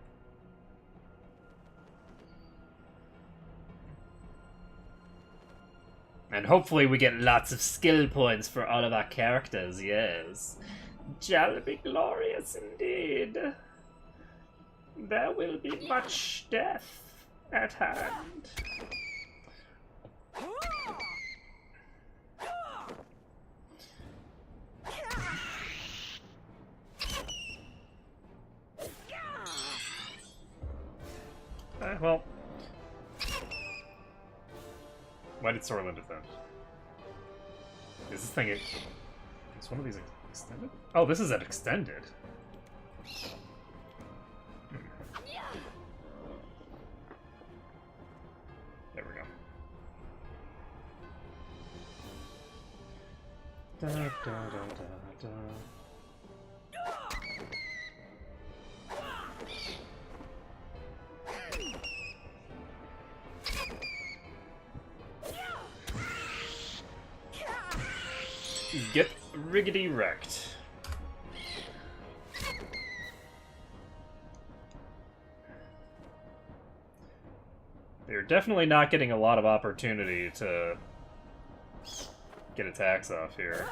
And hopefully we get lots of skill points for all of our characters, yes. Shall be glorious indeed. There will be much death at hand. Well. Why did Sorlin defend? Is this thing... Is one of these extended? Oh, this is an extended. There we go. Da, da, da, da, da. Get riggedy wrecked. definitely not getting a lot of opportunity to get attacks off here.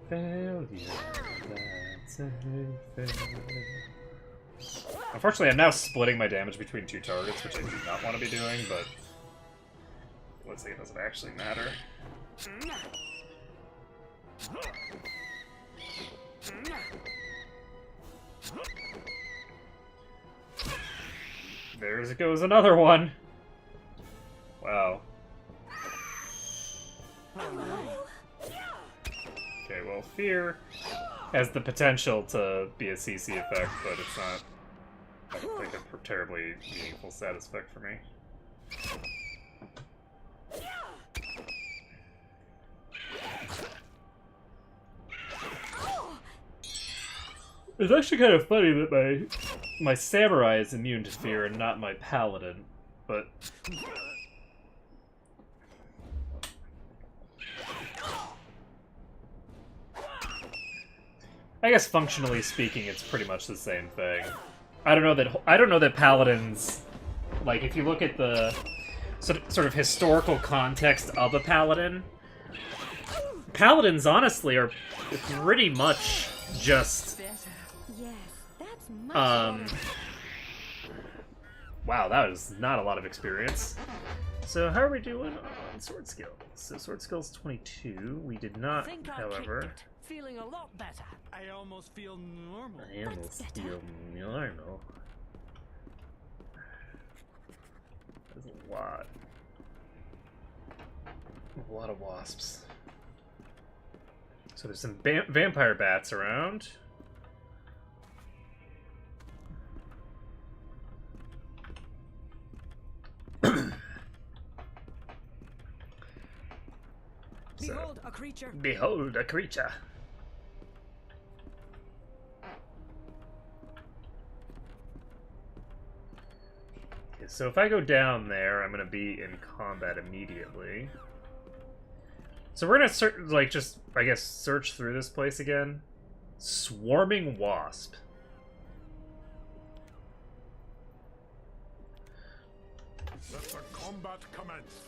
Failure. That's a failure. Unfortunately, I'm now splitting my damage between 2 targets, which I do not want to be doing, but let's say it doesn't actually matter. There goes another one. Wow. Okay, well, Fear has the potential to be a CC effect, but it's not, I don't think, a terribly meaningful stat effect for me. It's actually kind of funny that my samurai is immune to Fear and not my paladin, but I guess functionally speaking, it's pretty much the same thing. I don't know that paladins, like, if you look at the sort of historical context of a paladin, paladins honestly are pretty much just wow, that was not a lot of experience. So how are we doing on sword skills? So sword skills 22. We did not, however. Feeling a lot better. I almost feel normal. I almost feel normal. There's a lot. A lot of wasps. So there's some vampire bats around. Behold a creature. Behold a creature. Okay, so if I go down there, I'm gonna be in combat immediately. So we're gonna I guess search through this place again. Swarming wasp. Let the combat commence.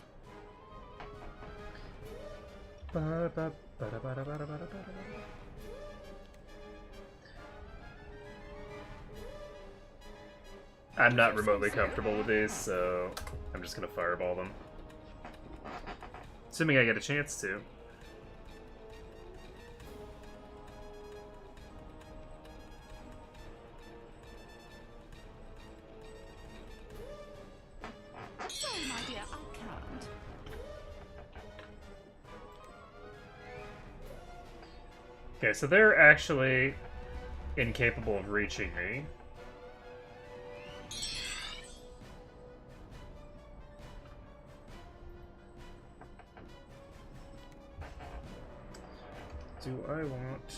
I'm not remotely comfortable with these, so I'm just gonna fireball them. Assuming I get a chance to. Sorry, my dear, I can't. Okay, so they're actually incapable of reaching me. Do I want...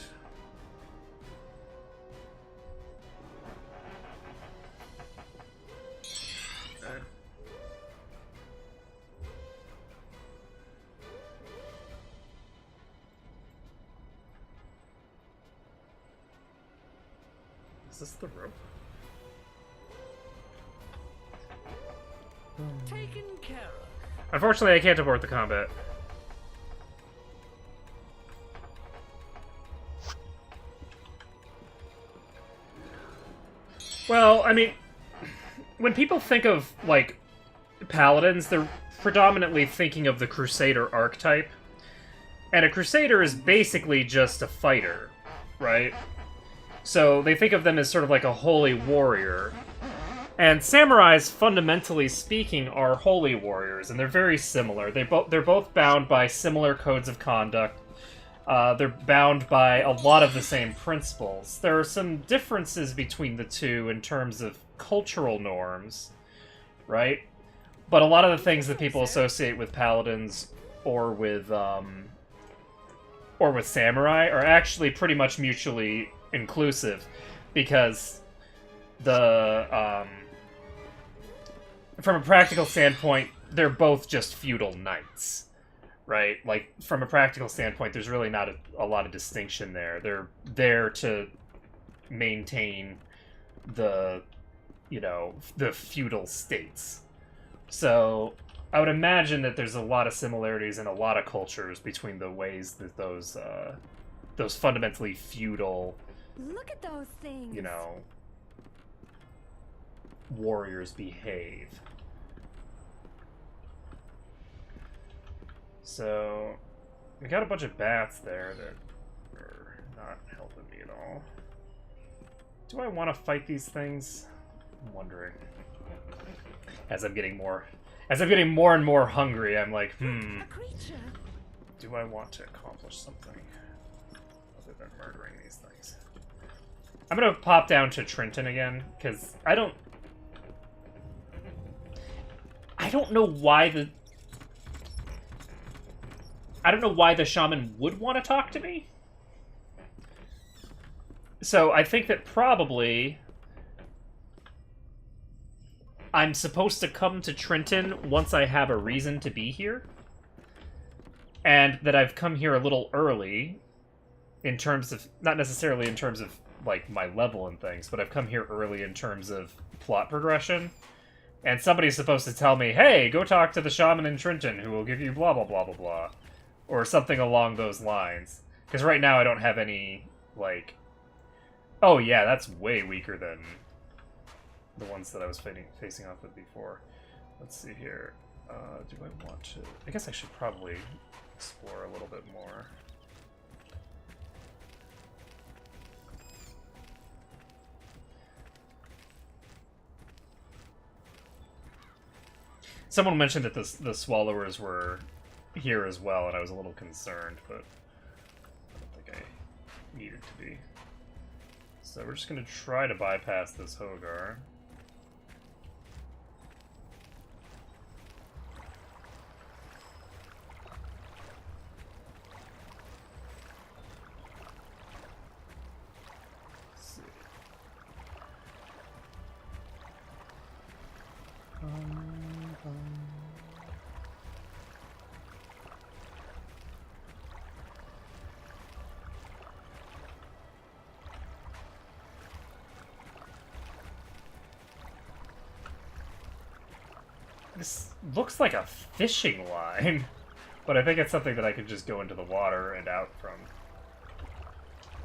Is this the rope? Taken care of. Unfortunately, I can't abort the combat. Well, I mean, when people think of, like, paladins, they're predominantly thinking of the Crusader archetype. And a Crusader is basically just a fighter, right? So they think of them as sort of like a holy warrior. And samurais, fundamentally speaking, are holy warriors, and they're very similar. They're both bound by similar codes of conduct. They're bound by a lot of the same principles. There are some differences between the two in terms of cultural norms, right? But a lot of the things that people associate with paladins or with samurai are actually pretty much mutually inclusive, because from a practical standpoint, they're both just feudal knights, right? Like, from a practical standpoint, there's really not a lot of distinction there. They're there to maintain the, you know, the feudal states. So I would imagine that there's a lot of similarities in a lot of cultures between the ways that those fundamentally feudal, Look at those things. you know, warriors behave. So we got a bunch of bats there that are not helping me at all. Do I want to fight these things? I'm wondering. As I'm getting more and more hungry, I'm like, A creature. do I want to accomplish something other than murdering these things? I'm gonna pop down to Trenton again, because I don't know why the shaman would want to talk to me. So I think that probably I'm supposed to come to Trenton once I have a reason to be here. And that I've come here a little early in terms of, not necessarily in terms of, like, my level and things, but I've come here early in terms of plot progression. And somebody's supposed to tell me, hey, go talk to the shaman in Trenton who will give you blah, blah, blah, blah, blah. Or something along those lines. Because right now I don't have any, like, oh yeah, that's way weaker than the ones that I was facing off with before. Let's see here. Do I want to... I guess I should probably explore a little bit more. Someone mentioned that the swallowers were here as well, and I was a little concerned, but I don't think I needed to be. So we're just going to try to bypass this Hogar. Let's see. This looks like a fishing line, but I think it's something that I could just go into the water and out from.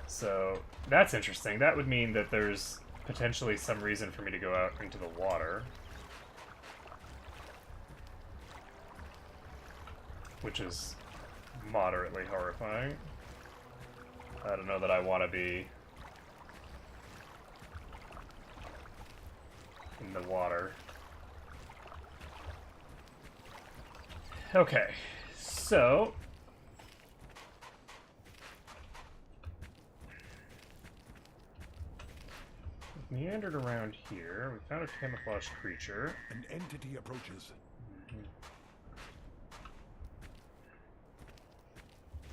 So that's interesting. That would mean that there's potentially some reason for me to go out into the water. Which is moderately horrifying. I don't know that I want to be in the water. Okay, so we've meandered around here. We found a camouflaged creature. An entity approaches.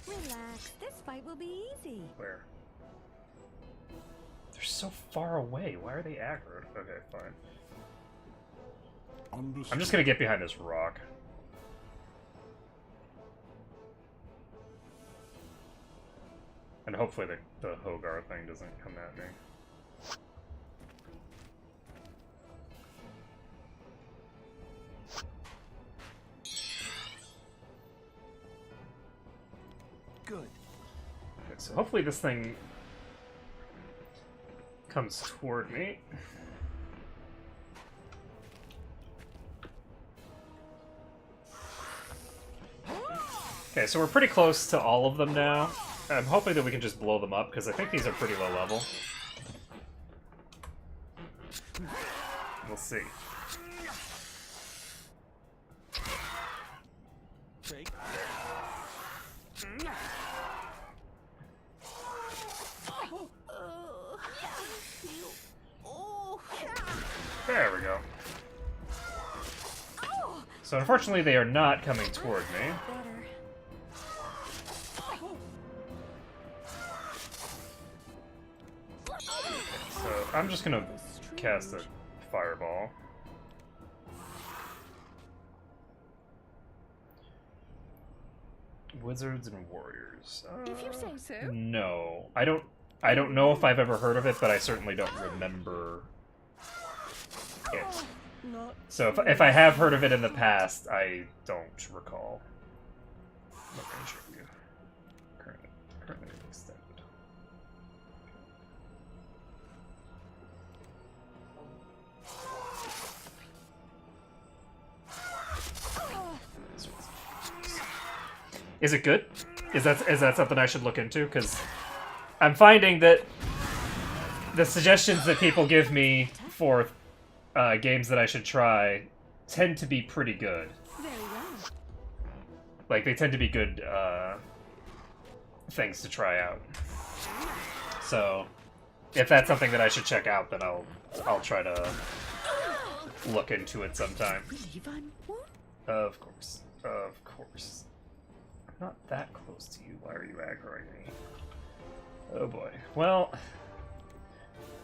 Relax. This fight will be easy. Where? They're so far away. Why are they aggroed? Okay, fine. Understood. I'm just gonna get behind this rock. And hopefully the Hogar thing doesn't come at me. Good. Okay, so hopefully this thing comes toward me. Okay, so we're pretty close to all of them now. I'm hoping that we can just blow them up, because I think these are pretty low level. We'll see. Take. There we go. So unfortunately they are not coming toward me. So I'm just gonna cast a fireball. Wizards and Warriors. If you say so. No, I don't know if I've ever heard of it, but I certainly don't remember it. So if I have heard of it in the past, I don't recall. Let me show you. Currently extended. Is it good? Is that something I should look into? Because I'm finding that the suggestions that people give me for games that I should try tend to be pretty good. Very well. Like, they tend to be good things to try out. So, if that's something that I should check out, then I'll try to look into it sometime. Believe I'm one? Of course. Of course. I'm not that close to you. Why are you aggroing me? Oh boy. Well,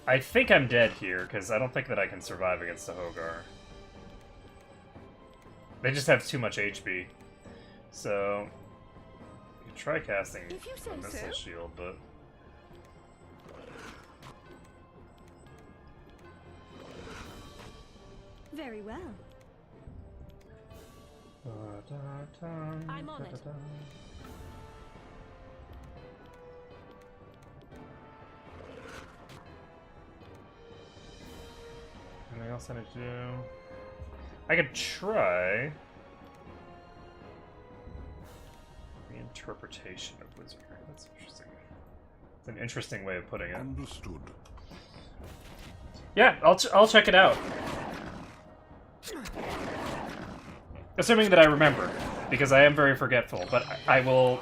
I think I'm dead here, because I don't think that I can survive against the Hogar. They just have too much HP. So, you can try casting If you say a missile so. shield, but... Very well. I'm on it. Anything else I need to do? I could try the interpretation of wizardry. That's interesting. It's an interesting way of putting it. Understood. Yeah, I'll check it out. Assuming that I remember, because I am very forgetful, but I will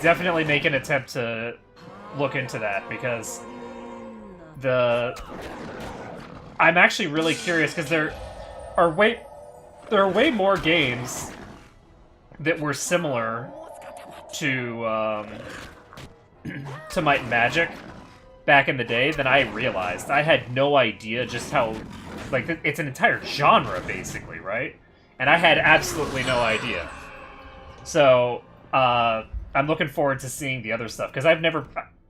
definitely make an attempt to look into that, because I'm actually really curious, because there are way more games that were similar to to Might and Magic back in the day than I realized. I had no idea just how, like, it's an entire genre, basically, right? And I had absolutely no idea. So, I'm looking forward to seeing the other stuff, because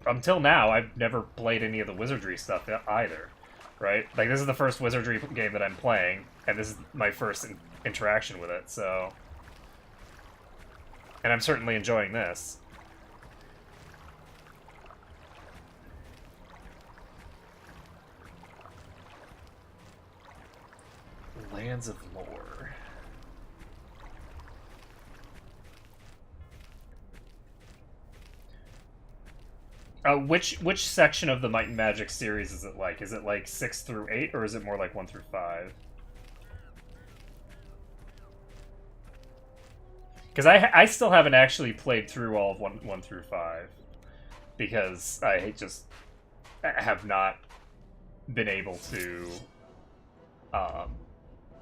until now, I've never played any of the Wizardry stuff either, right? Like, this is the first Wizardry game that I'm playing, and this is my first interaction with it, so... And I'm certainly enjoying this. Lands of Lore. Which section of the Might and Magic series is it like? Is it like 6 through 8, or is it more like 1 through 5? Because I still haven't actually played through all of 1 through 5. Because I just have not been able to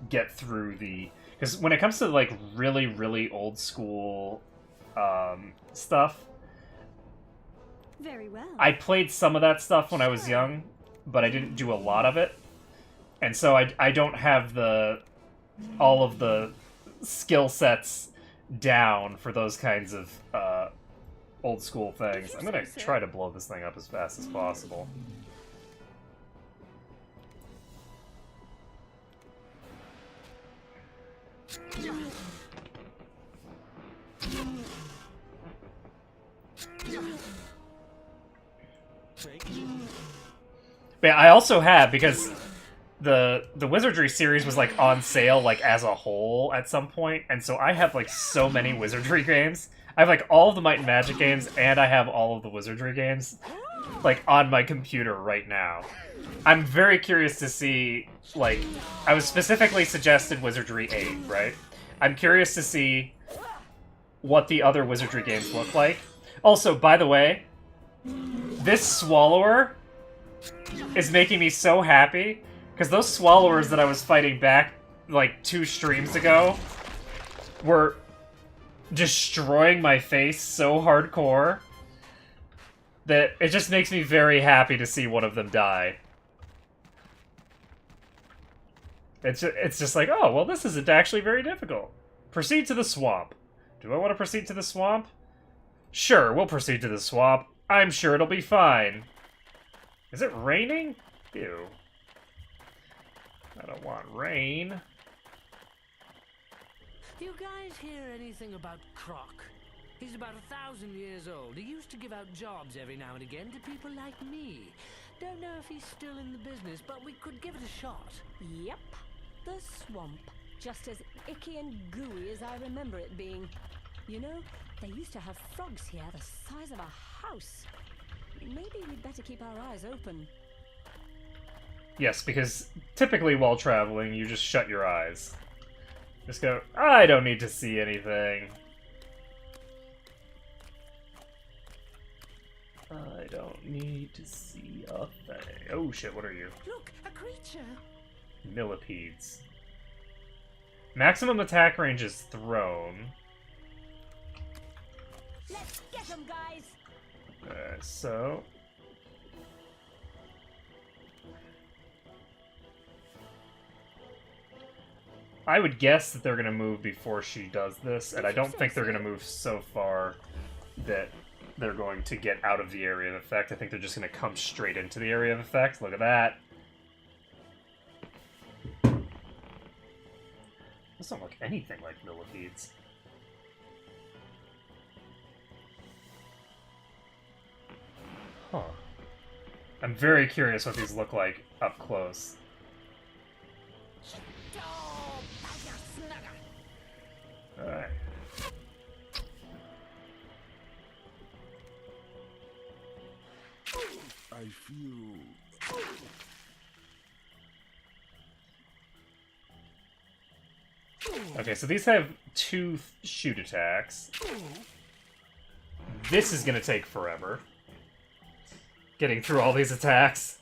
get through the... Because when it comes to, like, really, really old school stuff, Very well. I played some of that stuff when I was young, but I didn't do a lot of it. And so I don't have all of the skill sets down for those kinds of old school things. I'm gonna try to blow this thing up as fast as possible. But I also have, because the Wizardry series was like on sale like as a whole at some point, and so I have like so many Wizardry games. I have like all of the Might and Magic games, and I have all of the Wizardry games like on my computer right now. I'm very curious to see, like, I was specifically suggested Wizardry 8, right? I'm curious to see what the other Wizardry games look like. Also, by the way, this Swallower is making me so happy, because those Swallowers that I was fighting back, like, 2 streams ago were destroying my face so hardcore that it just makes me very happy to see one of them die. It's just like, oh, well, this isn't actually very difficult. Proceed to the swamp. Do I want to proceed to the swamp? Sure, we'll proceed to the swamp. I'm sure it'll be fine. Is it raining? Ew. I don't want rain. Do you guys hear anything about Croc? He's about 1,000 years old. He used to give out jobs every now and again to people like me. Don't know if he's still in the business, but we could give it a shot. Yep, the swamp. Just as icky and gooey as I remember it being. You know, they used to have frogs here the size of a house. Maybe we'd better keep our eyes open. Yes, because typically while traveling, you just shut your eyes. Just go, I don't need to see anything. I don't need to see a thing. Oh shit, what are you? Look, a creature. Millipedes. Maximum attack range is thrown. Let's get them, guys! So... I would guess that they're going to move before she does this, and I don't think they're going to move so far that they're going to get out of the area of effect. I think they're just going to come straight into the area of effect. Look at that. Those don't look anything like millipedes. Huh. I'm very curious what these look like up close. Alright. I feel... Okay, so these have 2 shoot attacks. This is gonna take forever. Getting through all these attacks.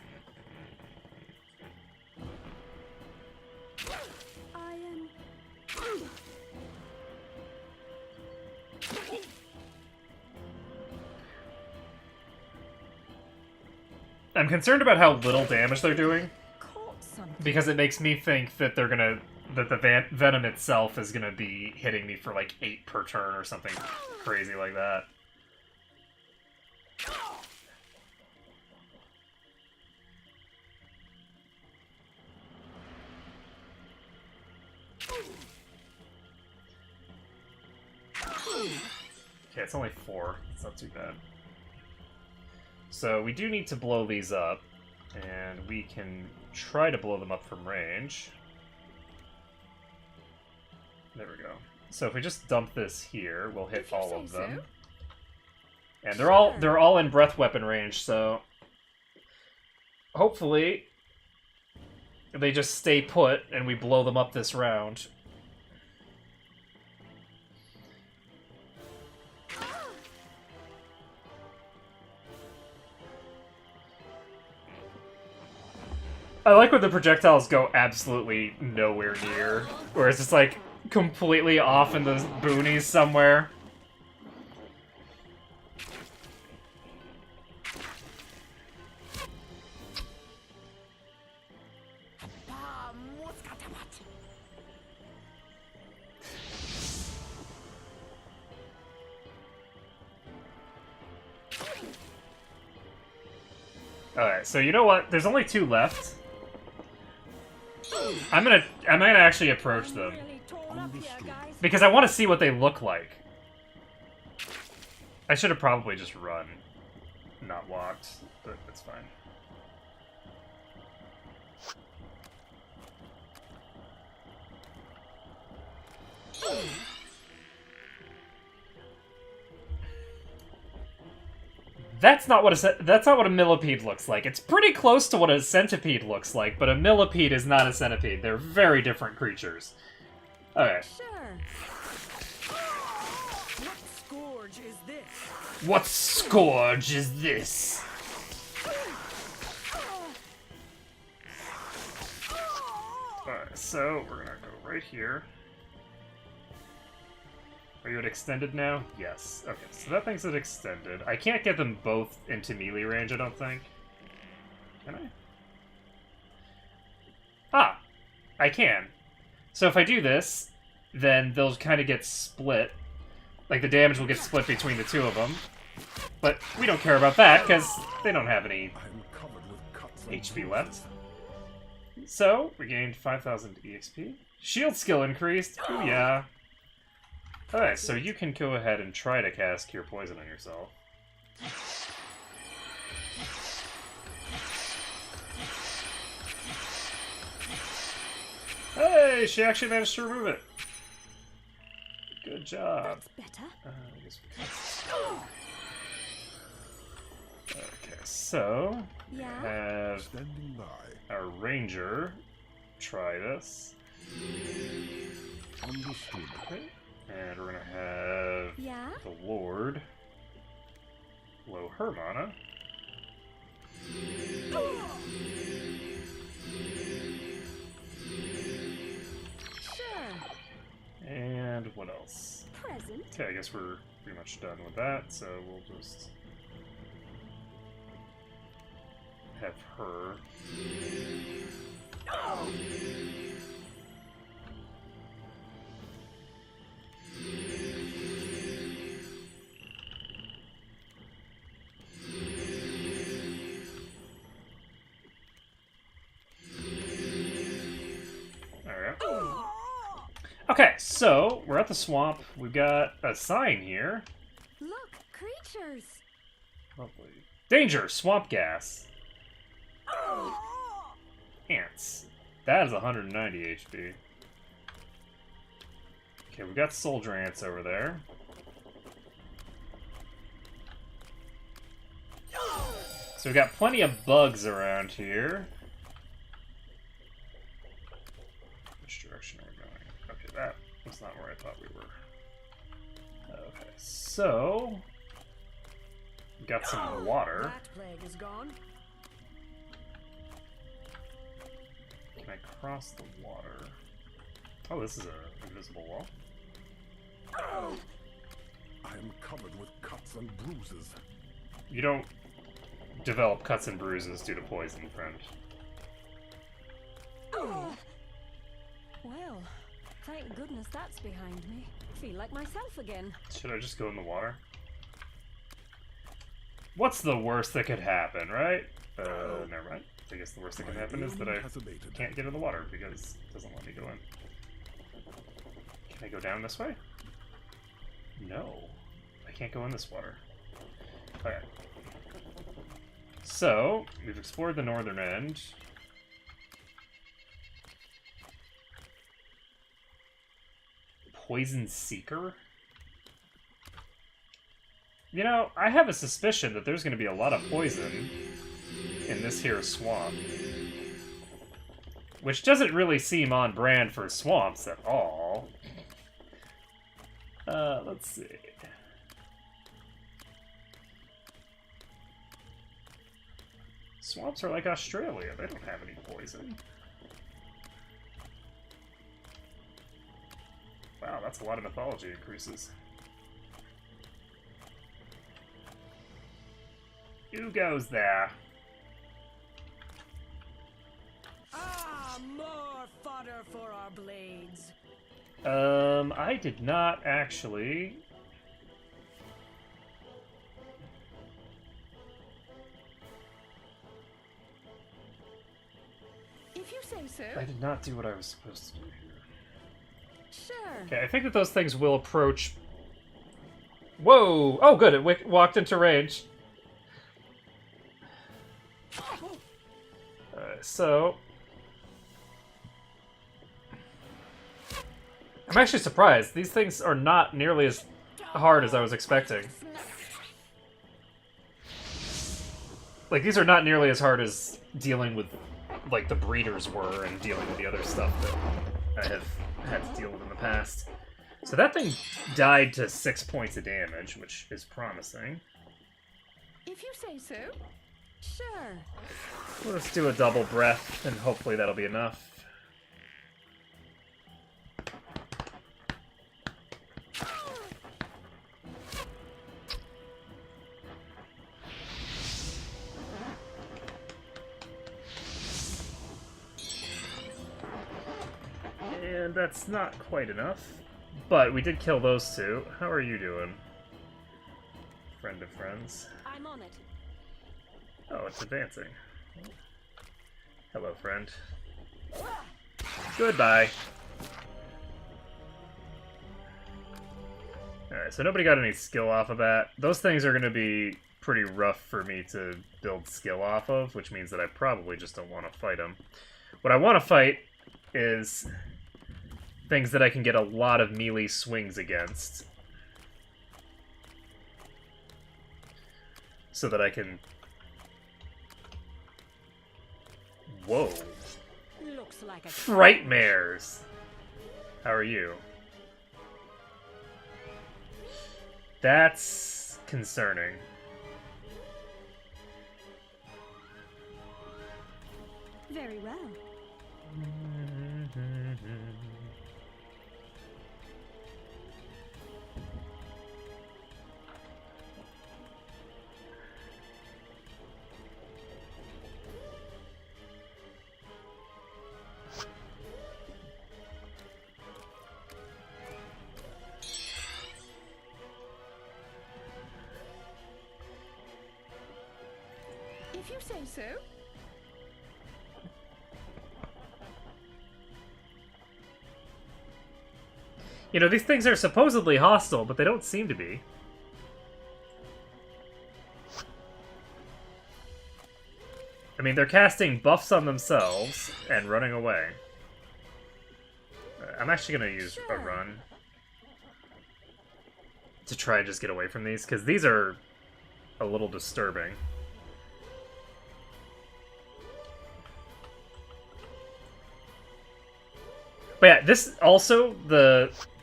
I'm concerned about how little damage they're doing, because it makes me think that they're gonna that the venom itself is gonna be hitting me for like 8 per turn or something crazy like that. Okay, it's only 4. It's not too bad. So we do need to blow these up, and we can try to blow them up from range. There we go. So if we just dump this here, we'll hit all of them. So. And they're all in breath weapon range, so hopefully they just stay put and we blow them up this round. I like when the projectiles go absolutely nowhere near, where it's just like completely off in the boonies somewhere. Alright, so you know what? There's only 2 left. I'm gonna actually approach them. Because I want to see what they look like. I should have probably just run. Not walked, but it's fine. That's not what a millipede looks like. It's pretty close to what a centipede looks like, but a millipede is not a centipede. They're very different creatures. Okay. Sure. What scourge is this? What scourge is this? Alright, so we're gonna go right here. Are you at extended now? Yes. Okay, so that thing's at extended. I can't get them both into melee range, I don't think. Can I? Ah! I can. So if I do this, then they'll kind of get split. Like, the damage will get split between the two of them. But we don't care about that, because they don't have any I'm covered with cuts and HP left. bruises. So, we gained 5,000 EXP. Shield skill increased. Ooh, yeah. Alright, so you can go ahead and try to cast Cure Poison on yourself. Hey, she actually managed to remove it. Good job. That's better. I guess we can... Okay, so we Yeah? have Standing by. our ranger try this. Understood. Okay. And we're gonna have Yeah? the Lord blow her mana. Sure. And what else? Present. Okay, I guess we're pretty much done with that, so we'll just have her. Alright. Okay, so we're at the swamp. We've got a sign here. Look, creatures. Lovely. Danger! Swamp gas. Ants. That is 190 HP. Okay, we got soldier ants over there. So we've got plenty of bugs around here. Which direction are we going? Okay, that was not where I thought we were. Okay, so... we got some water. That plague is gone. Can I cross the water? Oh, this is an invisible wall. I am covered with cuts and bruises. You don't develop cuts and bruises due to poison, friend. Well, thank goodness that's behind me. Feel like myself again. Should I just go in the water? What's the worst that could happen, right? Never mind. I guess the worst that can happen is that I can't get in the water because it doesn't let me go in. Can I go down this way? No. I can't go in this water. Okay. So, we've explored the northern end. Poison Seeker? You know, I have a suspicion that there's going to be a lot of poison in this here swamp. Which doesn't really seem on brand for swamps at all. Let's see. Swamps are like Australia. They don't have any poison. Wow, that's a lot of mythology increases. Who goes there? Ah, more fodder for our blades. I did not actually. If you say so. I did not do what I was supposed to do here. Sure. Okay, I think that those things will approach. Whoa! Oh, good, it walked into range. So... I'm actually surprised. These things are not nearly as hard as I was expecting. Like, these are not nearly as hard as dealing with, like, the breeders were and dealing with the other stuff that I have had to deal with in the past. So that thing died to 6 points of damage, which is promising. If you say so. Sure. Let's do a double breath, and hopefully that'll be enough. And that's not quite enough, But we did kill those two. How are you doing? Friend of friends. I'm on it. Oh, it's advancing. Hello, friend. Goodbye. Alright, so nobody got any skill off of that. Those things are going to be pretty rough for me to build skill off of, which means that I probably just don't want to fight them. What I want to fight is things that I can get a lot of melee swings against. So that I can... Whoa. Looks like a Frightmares! How are you? That's concerning. very well. If you say so. You know, these things are supposedly hostile, but they don't seem to be. I mean, they're casting buffs on themselves and running away. I'm actually going to use a run to try and just get away from these, because these are a little disturbing. But yeah, this also,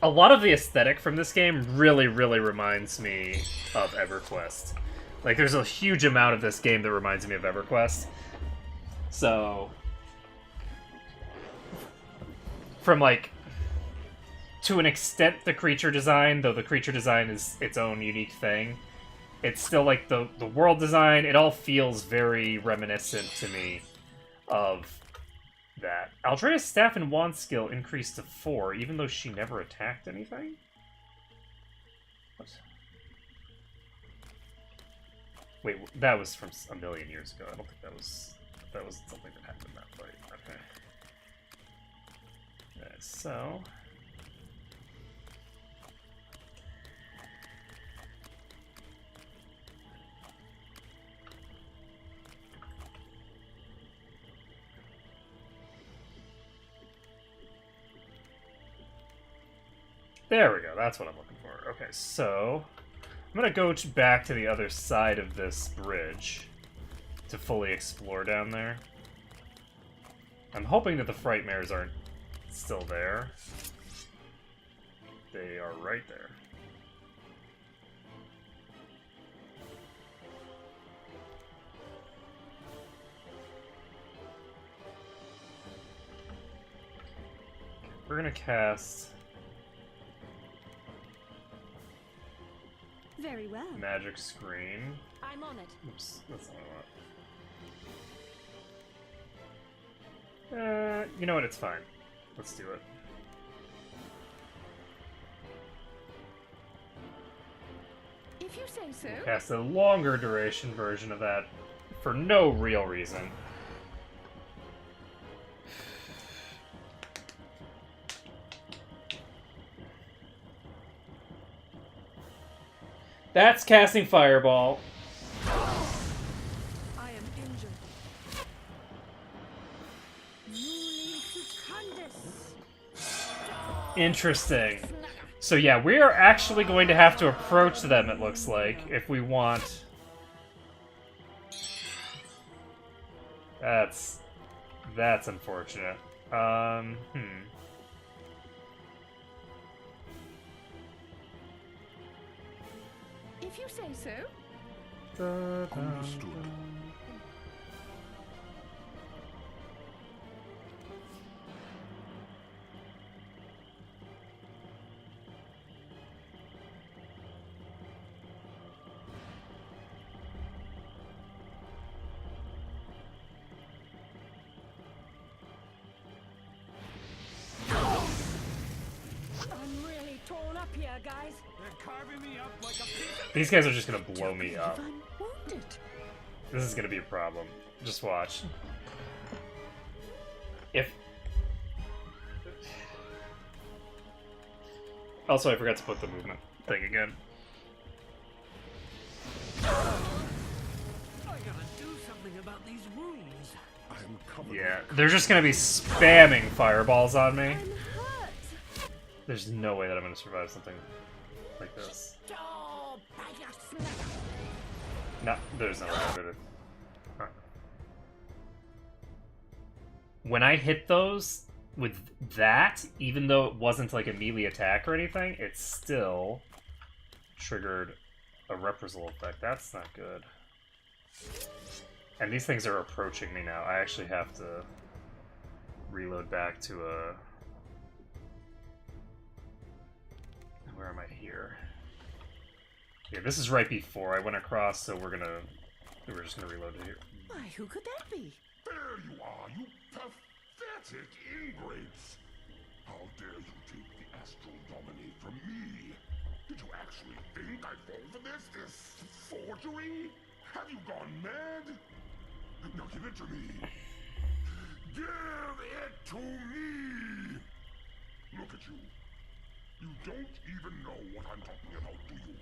a lot of the aesthetic from this game really, really reminds me of EverQuest. Like, there's a huge amount of this game that reminds me of EverQuest. So, from like, to an extent, the creature design, though the creature design is its own unique thing, it's still like the world design, it all feels very reminiscent to me of that. Aldrea's staff and wand skill increased to 4, even though she never attacked anything? What? Wait, that was from a million years ago. I don't think that was something that happened in that fight. Okay. Alright, so... There we go, that's what I'm looking for. Okay, so I'm gonna go back to the other side of this bridge to fully explore down there. I'm hoping that the Frightmares aren't still there. They are right there. We're gonna cast... Very well. Magic Screen. I'm on it. Oops, that's not what I want. You know what? It's fine. Let's do it. If you say so. Cast a longer duration version of that for no real reason. That's casting Fireball. I am injured. Interesting. So yeah, we are actually going to have to approach them, it looks like, if we want... That's unfortunate. If you say so. Understood. I'm really torn up here, guys. They're carving me up like a piece of... These guys are just gonna blow me up. I'm wounded. This is gonna be a problem. Just watch. If... Also, I forgot to put the movement thing again. I gotta do something about these wounds. I'm covered Yeah, with they're just gonna be spamming fireballs on me. I'm hurt. There's no way that I'm gonna survive something like this. Stop! I just snapped. No, there's no way I'm gonna... Huh. When I hit those with that, even though it wasn't like a melee attack or anything, it still triggered a reprisal effect. That's not good. And these things are approaching me now. I actually have to reload back to a... Where am I here? Yeah, this is right before I went across, so we're just gonna reload it here. Why, who could that be? There you are, you pathetic ingrates! How dare you take the Astral Dominate from me? Did you actually think I'd fall for this? This forgery? Have you gone mad? Now give it to me. Give it to me! Look at you. You don't even know what I'm talking about, do you?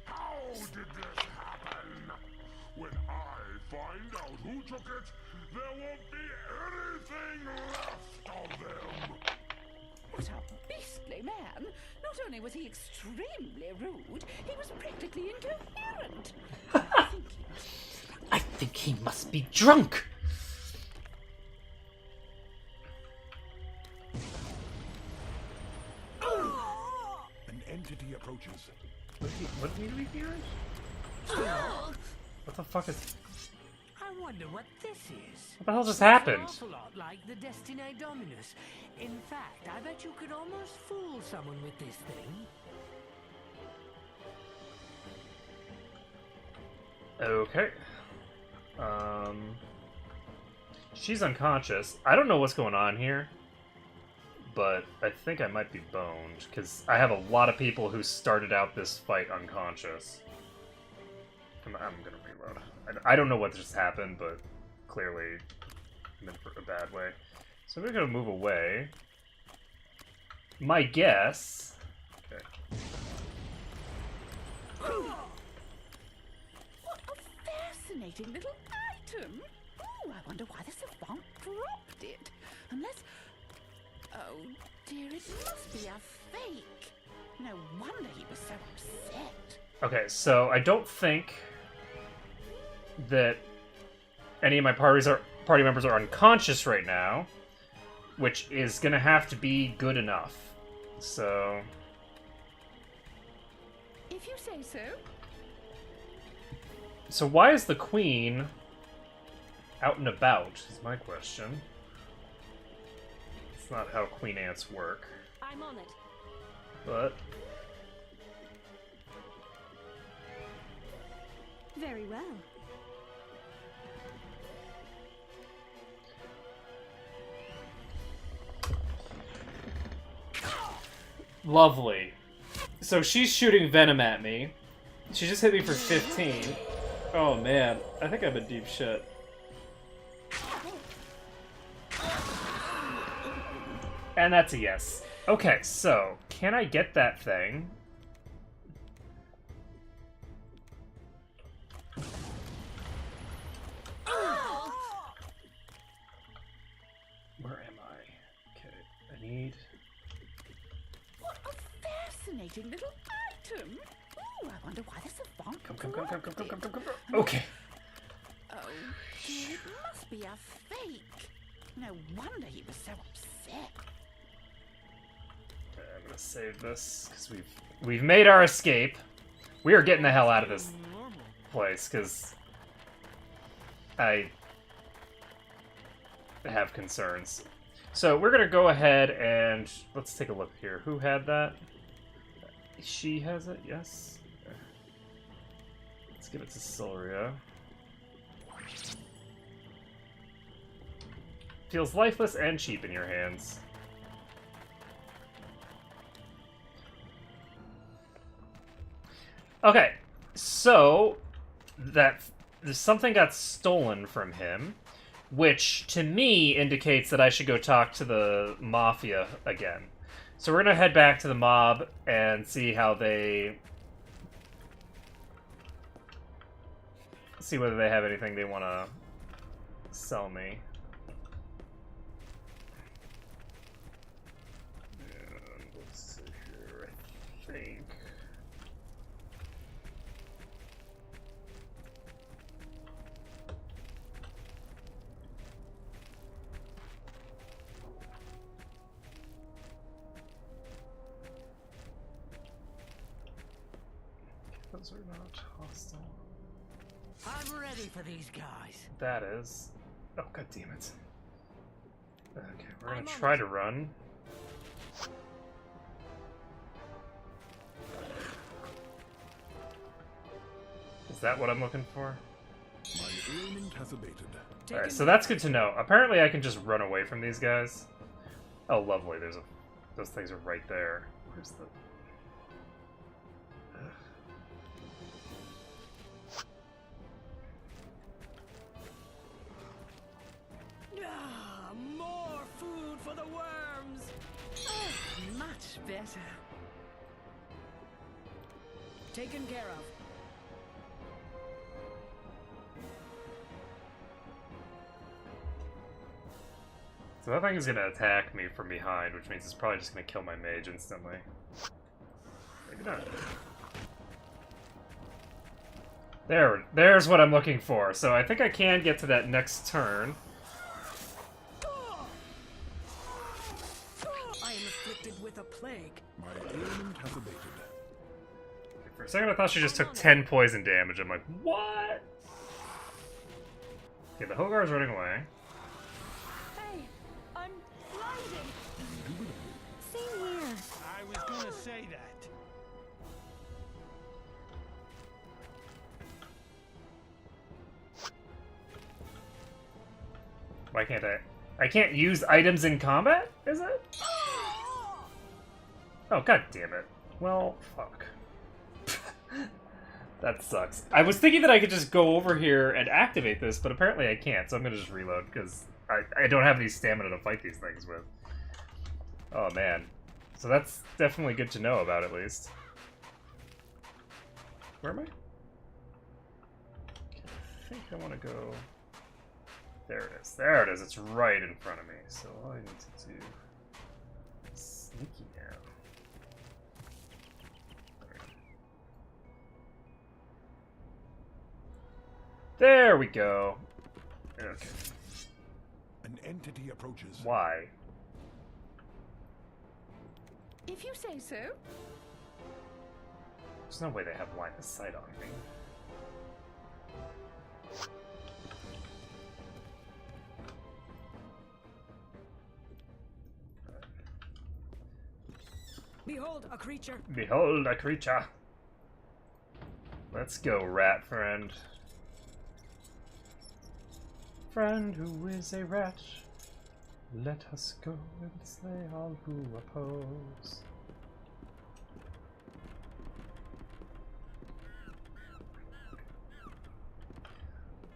How did this happen? When I find out who took it, there won't be anything left of them! What a beastly man! Not only was he extremely rude, he was practically incoherent. I think he must be drunk! An entity approaches. What do we hear? What the fuck is... I wonder what this is. What the hell just An happened? awful lot like the Destiny Dominus. In fact, I bet you could almost fool someone with this thing. Okay. She's unconscious. I don't know what's going on here, but I think I might be boned, because I have a lot of people who started out this fight unconscious. I'm gonna reload. I don't know what just happened, but clearly I'm in for a bad way. So we're gonna move away. My guess... Okay. What a fascinating little item! Oh, I wonder why the savant dropped it. Unless... Oh dear, it must be a fake. No wonder he was so upset. Okay, so I don't think that any of my party members are unconscious right now, which is gonna have to be good enough. So... If you say so. So why is the queen out and about, is my question. It's not how queen ants work. I'm on it. But... Very well. Lovely. So she's shooting venom at me. She just hit me for 15. Oh man, I think I'm in deep shit. And that's a yes. Okay, so, can I get that thing? Where am I? Okay, I need... What a fascinating little item! Oh, I wonder why the savant Come. dropped it. Okay. Oh dear, it must be a fake. No wonder he was so upset. Okay, I'm gonna save this, because we've made our escape. We are getting the hell out of this place, because I have concerns. So we're gonna go ahead and let's take a look here. Who had that? She has it, yes. Okay. Let's give it to Silria. Feels lifeless and cheap in your hands. Okay, so that something got stolen from him, which to me indicates that I should go talk to the mafia again. So we're gonna head back to the mob and see how they... see whether they have anything they want to sell me. And let's see here, I think... Those are not hostile. I'm ready for these guys. That is. Oh, god damn it. Okay, we're gonna try to run. Is that what I'm looking for? My ailment has abated. Alright, so that's good to know. Apparently I can just run away from these guys. Oh, lovely. There's a... those things are right there. Where's the... More food for the worms! Much better. Taken care of. So that thing is gonna attack me from behind, which means it's probably just gonna kill my mage instantly. Maybe not. There's what I'm looking for. So I think I can get to that next turn. I am afflicted with a plague. My ailment has abated. For a second I thought she just took 10 poison damage. I'm like, what? Okay, the Hogar's running away. Hey, I'm blinding. Same here. I was gonna say that. Why can't I? I can't use items in combat, is it? Oh, god damn it. Well, fuck. That sucks. I was thinking that I could just go over here and activate this, but apparently I can't, so I'm gonna just reload, because I don't have any stamina to fight these things with. Oh, man. So that's definitely good to know about, at least. Where am I? I think I want to go... There it is. There it is. It's right in front of me. So all I need to do is sneaky now. There we go. Okay. An entity approaches. Why? If you say so. There's no way they have line of sight on me. Behold, a creature. Behold a creature. Let's go, rat friend. Friend who is a rat, let us go and slay all who oppose.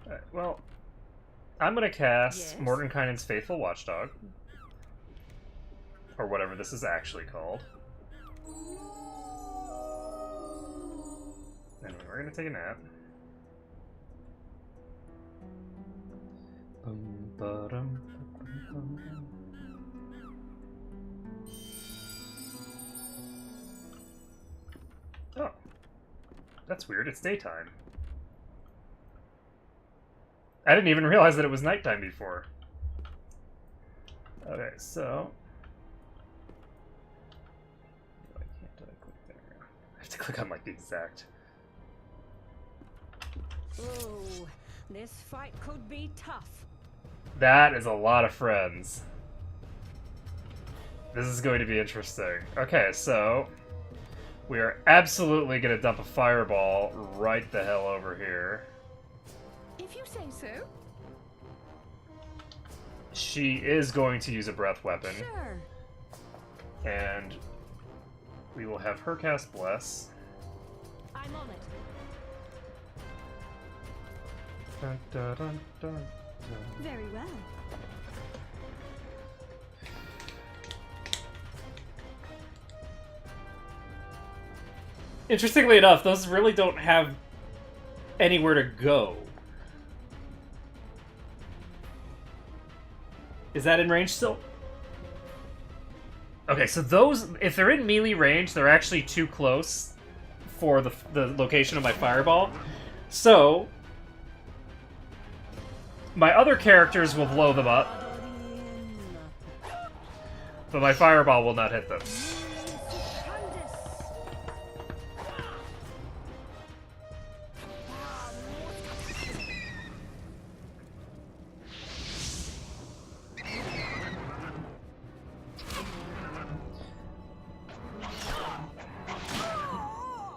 Alright, well, I'm gonna cast Mordenkainen's Faithful Watchdog. Or whatever this is actually called. Anyway, we're gonna take a nap. Oh. That's weird, it's daytime. I didn't even realize that it was nighttime before. Okay, so... Why can't I click there? I have to click on, like, the exact... Oh, this fight could be tough. That is a lot of friends. This is going to be interesting. Okay, so... we are absolutely going to dump a fireball right the hell over here. If you say so. She is going to use a breath weapon. Sure. And we will have her cast Bless. I'm on it. Dun, dun, dun, dun, dun. Very well. Interestingly enough, those really don't have anywhere to go. Is that in range still? Okay, so those, if they're in melee range, they're actually too close for the location of my fireball. So, my other characters will blow them up, but my fireball will not hit them.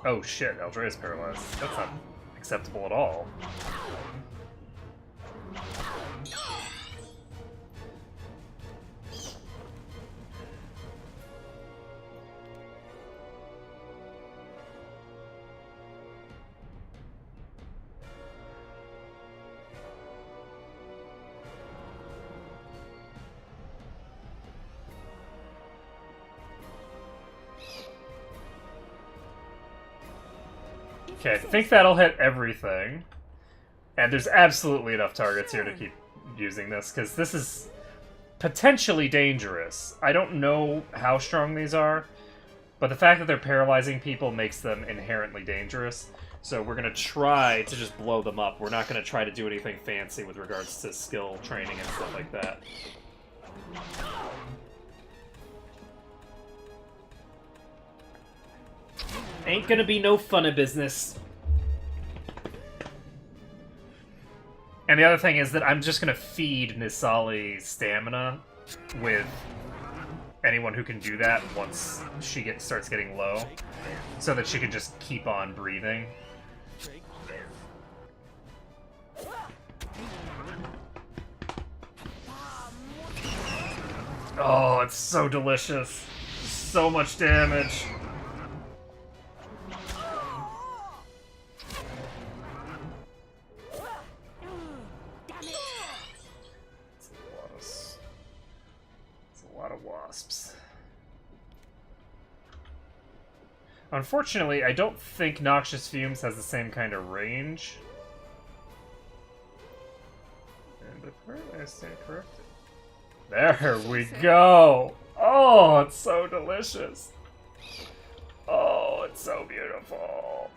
Oh shit, Eldrea's paralyzed. That's not acceptable at all. Okay, I think that'll hit everything. And there's absolutely enough targets here to keep using this, because this is potentially dangerous. I don't know how strong these are, but the fact that they're paralyzing people makes them inherently dangerous. So we're going to try to just blow them up. We're not going to try to do anything fancy with regards to skill training and stuff like that. Ain't gonna be no fun of business. And the other thing is that I'm just gonna feed Nisali stamina with anyone who can do that once she starts getting low, so that she can just keep on breathing. Oh, it's so delicious. So much damage. Wasps. Unfortunately, I don't think Noxious Fumes has the same kind of range. And apparently I stand corrected. There we go! Oh, it's so delicious! Oh, it's so beautiful!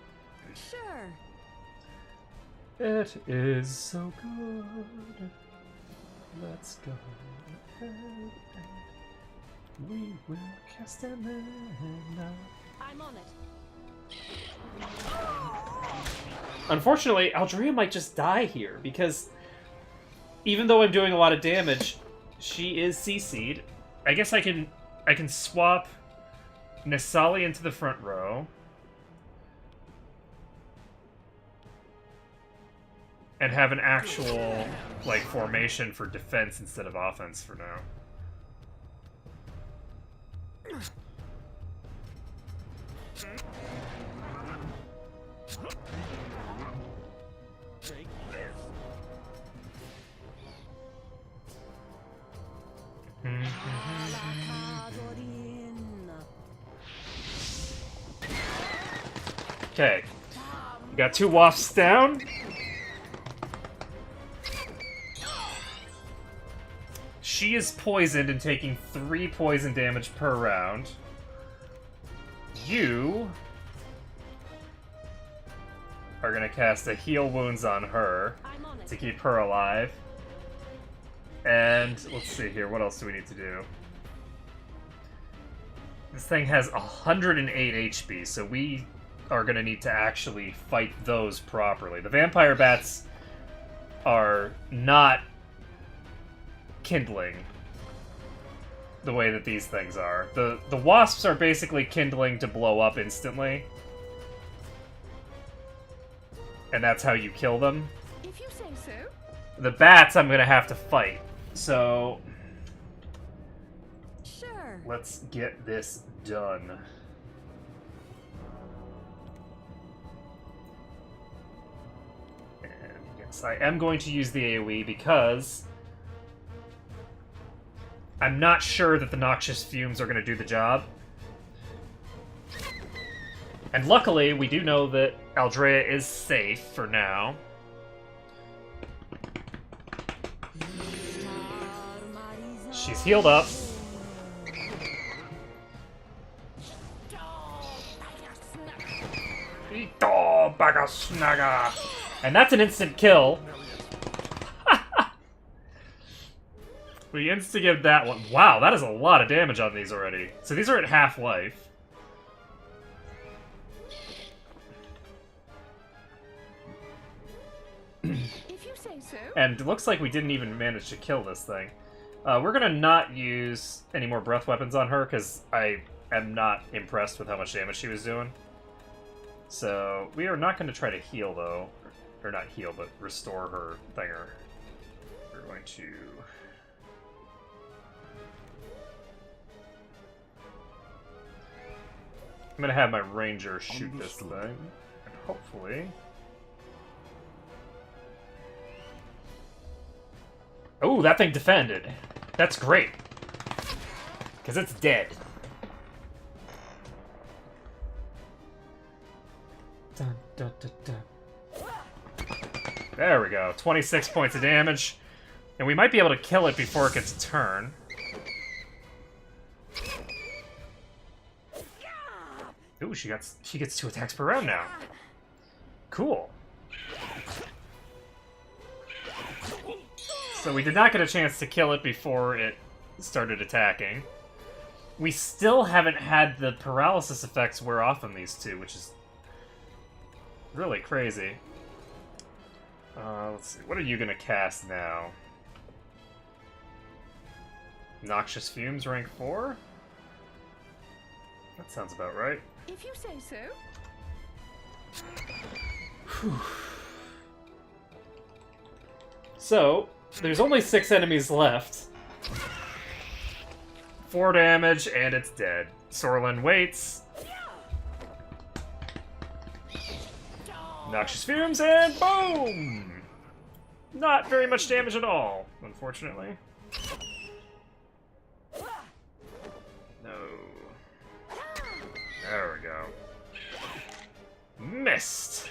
Sure. It is so good. Let's go ahead. We will cast a man now. I'm on it. Unfortunately, Aldrea might just die here, because even though I'm doing a lot of damage, she is CC'd. I guess I can swap Nisali into the front row. And have an actual, like, formation for defense instead of offense for now. Okay. We got 2 wasps down. She is poisoned and taking 3 poison damage per round. You are going to cast a Heal Wounds on her to keep her alive. And let's see here, what else do we need to do? This thing has 108 HP, so we are going to need to actually fight those properly. The vampire bats are not kindling the way that these things are. The wasps are basically kindling to blow up instantly. And that's how you kill them. If you say so. The bats I'm gonna have to fight. So Sure. let's get this done. Yes, I am going to use the AoE because I'm not sure that the noxious fumes are going to do the job. And luckily, we do know that Aldrea is safe for now. She's healed up. Ito Bagasnaga! And that's an instant kill. We insta-give that one. Wow, that is a lot of damage on these already. So these are at half life. If you say so. And it looks like we didn't even manage to kill this thing. We're gonna not use any more breath weapons on her, because I am not impressed with how much damage she was doing. So, we are not gonna try to heal, though. Or not heal, but restore her thinger. We're going to... I'm gonna have my ranger shoot this thing. And hopefully... Oh, that thing defended. That's great. Because it's dead. Dun, dun, dun, dun. There we go. 26 points of damage. And we might be able to kill it before it gets a turn. Ooh, she gets 2 attacks per round now. Cool. So we did not get a chance to kill it before it started attacking. We still haven't had the paralysis effects wear off on these two, which is really crazy. Let's see, what are you gonna cast now? Noxious Fumes, rank 4? That sounds about right. If you say so. Whew. So, there's only 6 enemies left. 4 damage, and it's dead. Sorlin waits. Noxious Fumes, and boom! Not very much damage at all, unfortunately. No. There we go. Missed!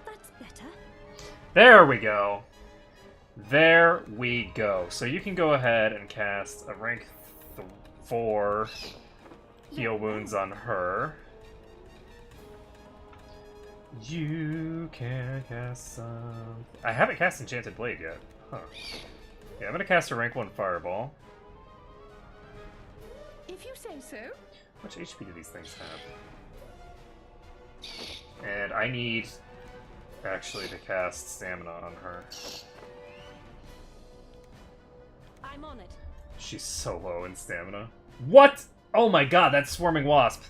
That's better. There we go. There we go. So you can go ahead and cast a rank 4 heal wounds on her. You can cast some... I haven't cast Enchanted Blade yet. Huh. Yeah, I'm gonna cast a rank 1 Fireball. If you say so. How much HP do these things have? And I need... actually to cast Stamina on her. I'm on it. She's so low in Stamina. What? Oh my god, that's Swarming Wasp.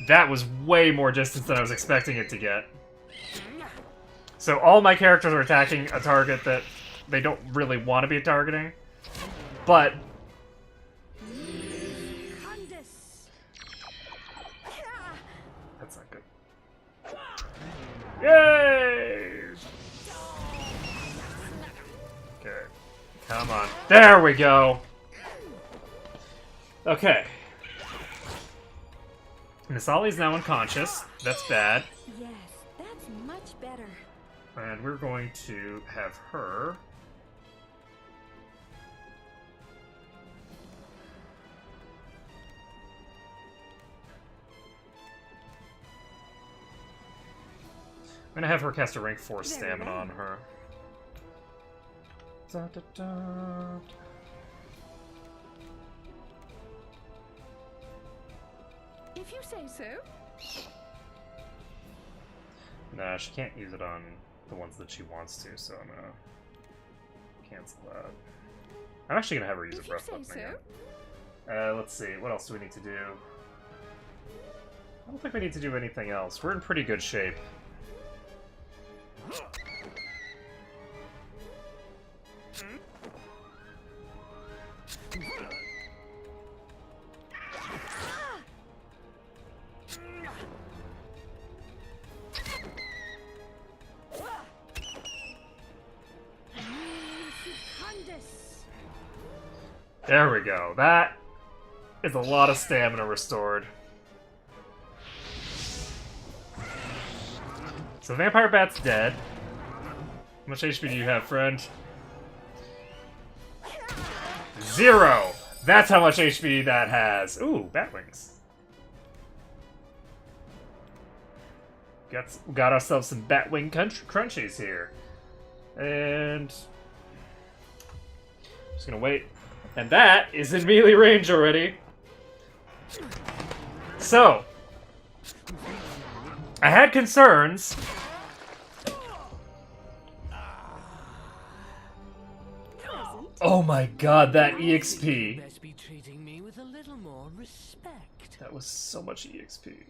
That was way more distance than I was expecting it to get. So all my characters are attacking a target that they don't really want to be targeting. But... that's not good. Yay! Okay. Come on. There we go! Okay. Nisali's now unconscious. That's bad. Yes, that's much better. And we're going to have her... I'm gonna have her cast a rank 4 Stamina on her. Da, da, da. If you say so. Nah, she can't use it on the ones that she wants to, so I'm gonna cancel that. I'm actually gonna have her use a breath weapon again. Let's see, what else do we need to do? I don't think we need to do anything else. We're in pretty good shape. Justice. There we go. That is a lot of stamina restored. So Vampire Bat's dead. How much HP do you have, friend? 0! That's how much HP that has. Ooh, bat wings. Got ourselves some bat wing crunchies here. And just gonna wait. And that is in melee range already. So I had concerns. Oh my god, that You EXP. best be treating me with a little more respect. That was so much EXP.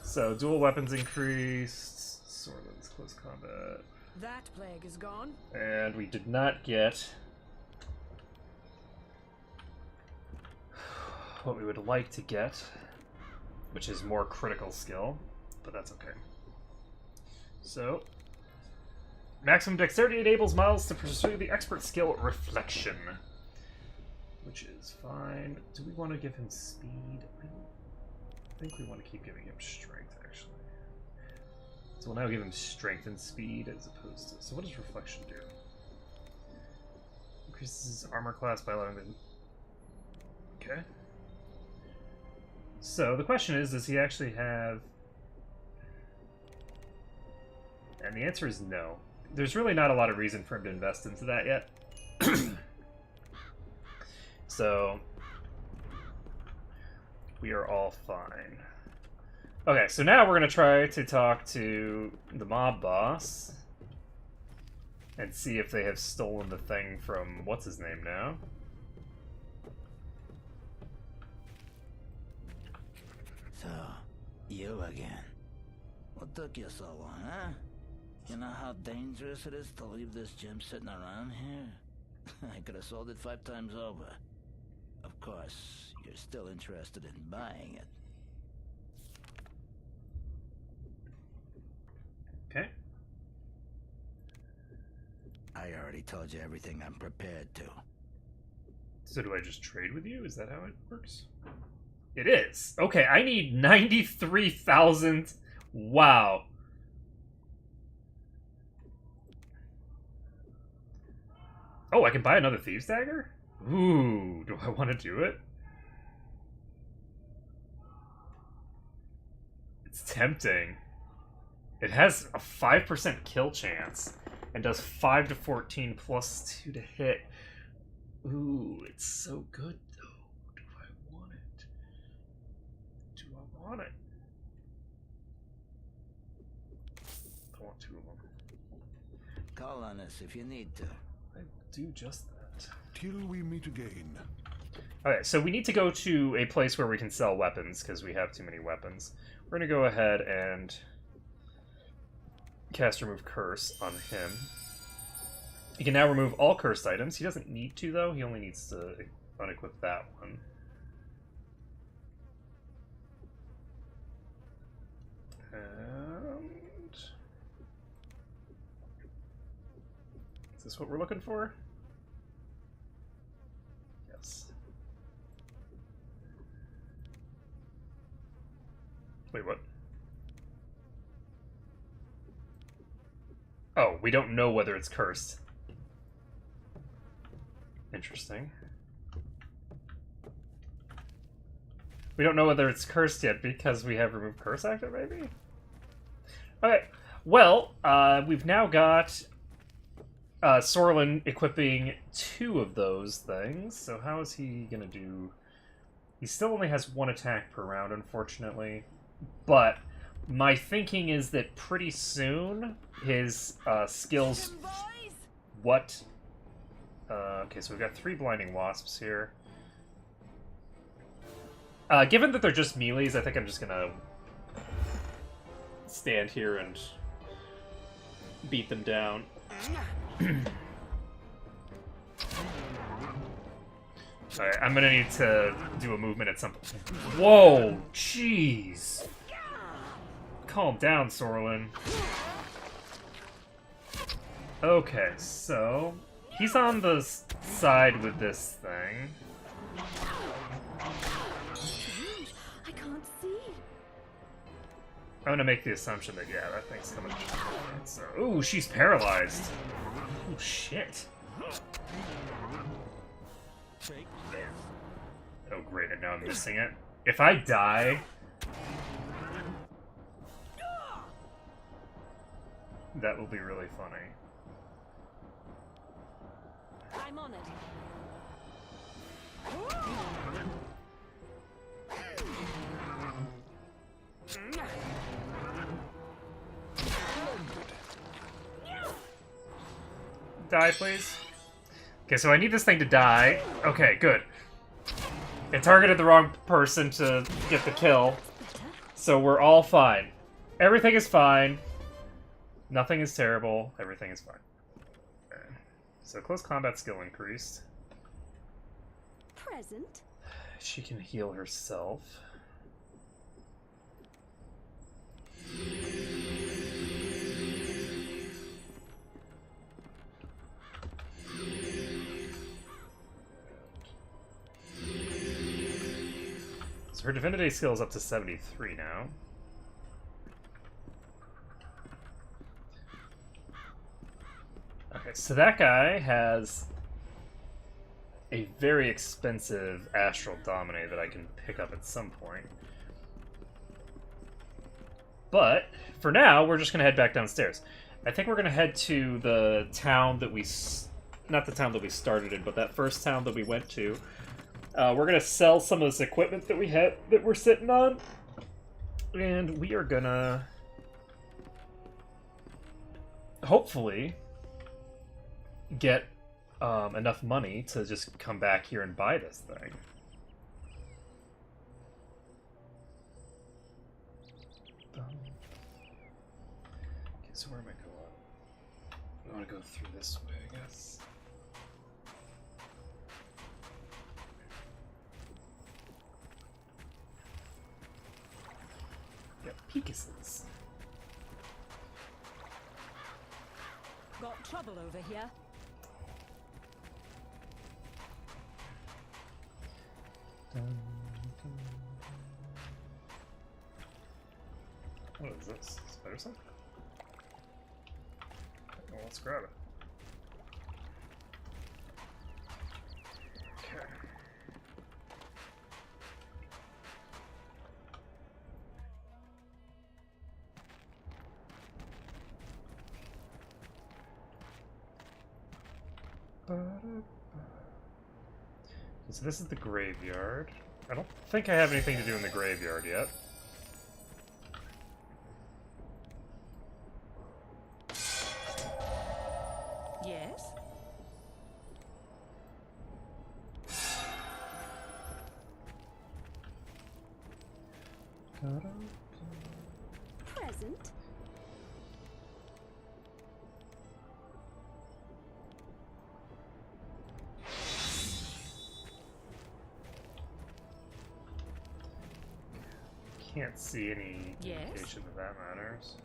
So, dual weapons increased. Swordman's close combat. That plague is gone. And we did not get what we would like to get, which is more critical skill, but that's okay. So, maximum dexterity enables models to pursue the expert skill Reflection, which is fine. Do we want to give him speed? I think we want to keep giving him strength, actually. So we'll now give him strength and speed as opposed to... So what does Reflection do? Increases his armor class by allowing them... Okay. So the question is, does he actually have... And the answer is no. There's really not a lot of reason for him to invest into that yet. So... we are all fine. Okay, so now we're going to try to talk to the mob boss and see if they have stolen the thing from what's his name now. So, you again. What took you so long, huh? You know how dangerous it is to leave this gem sitting around here? I could have sold it 5 times over. Of course, you're still interested in buying it. Okay. I already told you everything I'm prepared to. So do I just trade with you? Is that how it works? It is. Okay, I need 93,000. Wow. Oh, I can buy another Thieves Dagger? Ooh, do I want to do it? It's tempting. It has a 5% kill chance and does 5 to 14 plus 2 to hit. Ooh, it's so good though. Do I want it? Do I want it? I want 2 of them. Call on us if you need to. I do just that. Till we meet again. Okay, so we need to go to a place where we can sell weapons, because we have too many weapons. We're going to go ahead and cast Remove Curse on him. He can now remove all cursed items. He doesn't need to, though. He only needs to unequip that one. And... is this what we're looking for? Yes. Wait, what? Oh, we don't know whether it's cursed. Interesting. We don't know whether it's cursed yet because we have Remove Curse active, maybe? Okay, well, we've now got Sorlin equipping 2 of those things, so how is he gonna do? He still only has 1 attack per round, unfortunately, but my thinking is that pretty soon his skills... What? Okay, so we've got 3 Blinding Wasps here. Given that they're just melees, I think I'm just gonna stand here and beat them down. Alright, I'm gonna need to do a movement at some point. Whoa! Jeez! Calm down, Sorlin. Okay, so he's on the side with this thing. I can't see. I'm gonna make the assumption that, yeah, that thing's coming. So, ooh, she's paralyzed. Oh shit. Oh great, and now I'm missing it. If I die, that will be really funny. I'm on it. Die, please. Okay, so I need this thing to die. Okay, good. It targeted the wrong person to get the kill. So we're all fine. Everything is fine. Nothing is terrible. Everything is fine. Okay. So close combat skill increased. Present. She can heal herself. So her divinity skill is up to 73 now. Okay, so that guy has a very expensive Astral Dominate that I can pick up at some point. But, for now, we're just going to head back downstairs. I think we're going to head to the town that we... Not the town that we started in, but that first town that we went to. We're going to sell some of this equipment that we have that we're sitting on. And we are going to... hopefully get enough money to just come back here and buy this thing. Okay, so where am I going? I want to go through this way, I guess. Got Pegasus. Got trouble over here. What is this? Spider silk? Well, let's grab it. Okay. So this is the graveyard. I don't think I have anything to do in the graveyard yet. Yes? Present. Can't see any Yes? indication that that matters.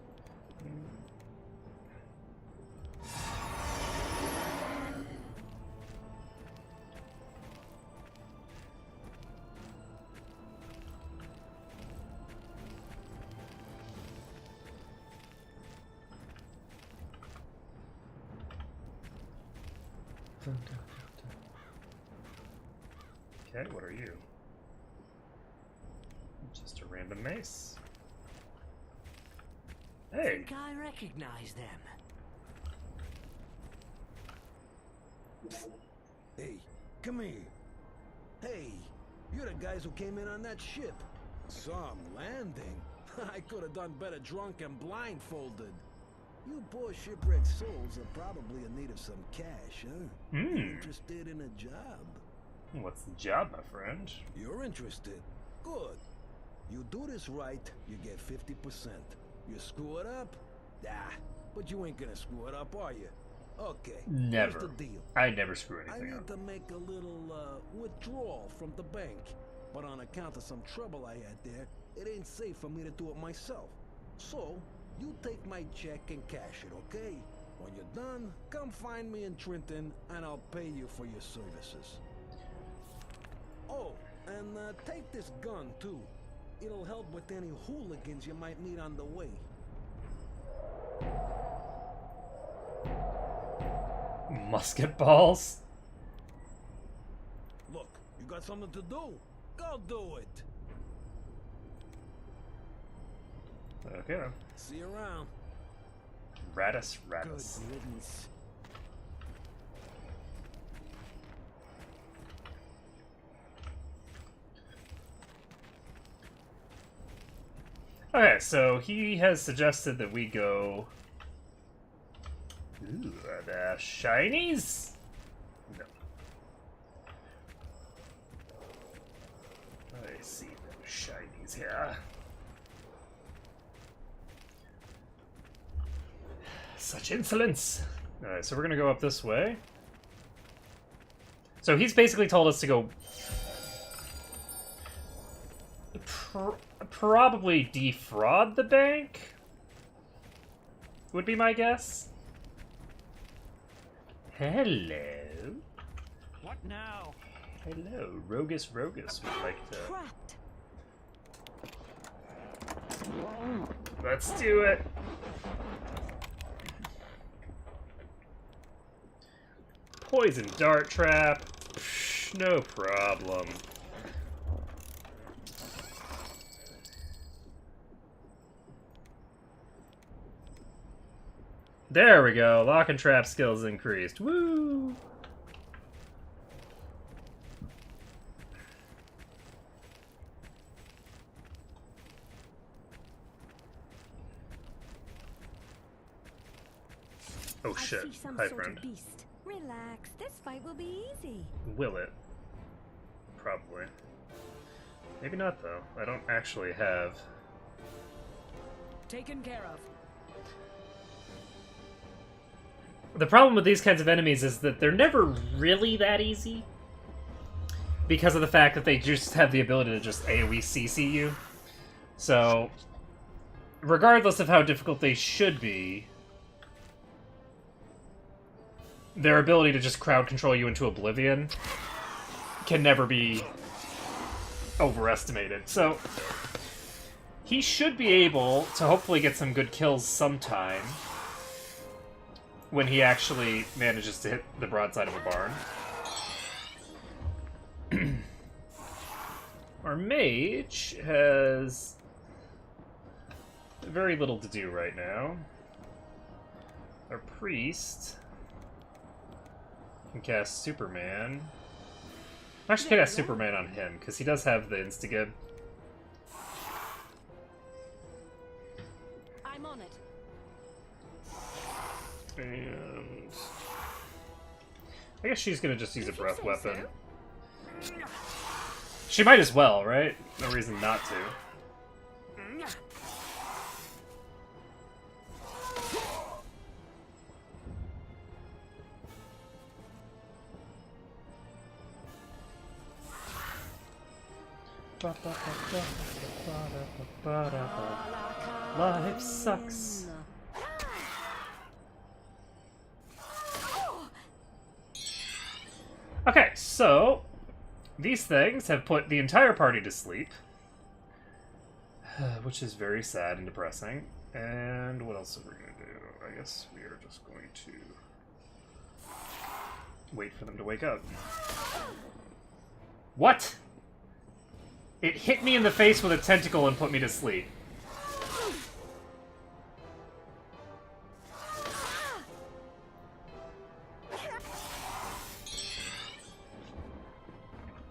Okay, what are you? Just a random mace. Hey! Think I recognize them. Hey, come here. Hey, you're the guys who came in on that ship. Some landing. I could have done better drunk and blindfolded. You poor shipwrecked souls are probably in need of some cash, huh? Interested in a job? What's the job, my friend? You're interested. Good. You do this right, you get 50%. You screw it up? But you ain't gonna screw it up, are you? Okay, Never. here's the deal. I never screw I anything need up. to make a little, withdrawal from the bank. But on account of some trouble I had there, it ain't safe for me to do it myself. So, you take my check and cash it, okay? When you're done, come find me in Trenton, and I'll pay you for your services. Oh, and take this gun, too. It'll help with any hooligans you might meet on the way. Musket balls? Look, you got something to do? Go do it. Okay. See you around. Ratus. Good riddance. Okay, so he has suggested that we go... Ooh, the shinies? No. I see no shinies here. Such insolence! Alright, so we're gonna go up this way. So he's basically told us to go... probably defraud the bank? Would be my guess. Hello. What now? Hello, Rogus would like to... Trapped. Let's do it! Poison dart trap. Psh, no problem. There we go. Lock and trap skills increased. Woo! Oh shit. I see some Hi, sort friend. of beast. Relax. This fight will be easy. Will it? Probably. Maybe not, though. I don't actually have... Taken care of. The problem with these kinds of enemies is that they're never really that easy. Because of the fact that they just have the ability to just AoE CC you. So, regardless of how difficult they should be, their ability to just crowd control you into oblivion can never be overestimated. So, he should be able to hopefully get some good kills sometime when he actually manages to hit the broadside of a barn. Our mage has very little to do right now. Our priest can cast Superman. I actually can cast Superman on him, because he does have the Instagib. I'm on it. And I guess she's gonna just use a breath weapon. She might as well, right? No reason not to. Life sucks. Okay, so these things have put the entire party to sleep, which is very sad and depressing. And what else are we going to do? I guess we are just going to wait for them to wake up. What? It hit me in the face with a tentacle and put me to sleep.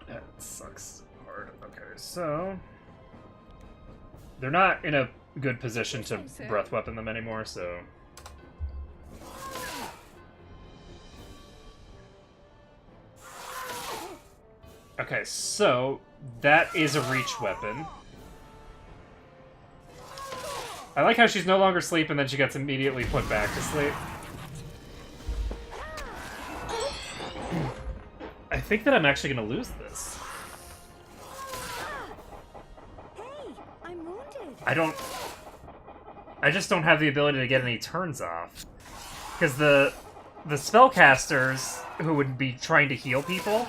That sucks hard. Okay, so they're not in a good position to breath weapon them anymore, so... Okay, so that is a reach weapon. I like how she's no longer asleep and then she gets immediately put back to sleep. I think that I'm actually going to lose this. Hey, I'm wounded. I just don't have the ability to get any turns off. Because the spellcasters who would be trying to heal people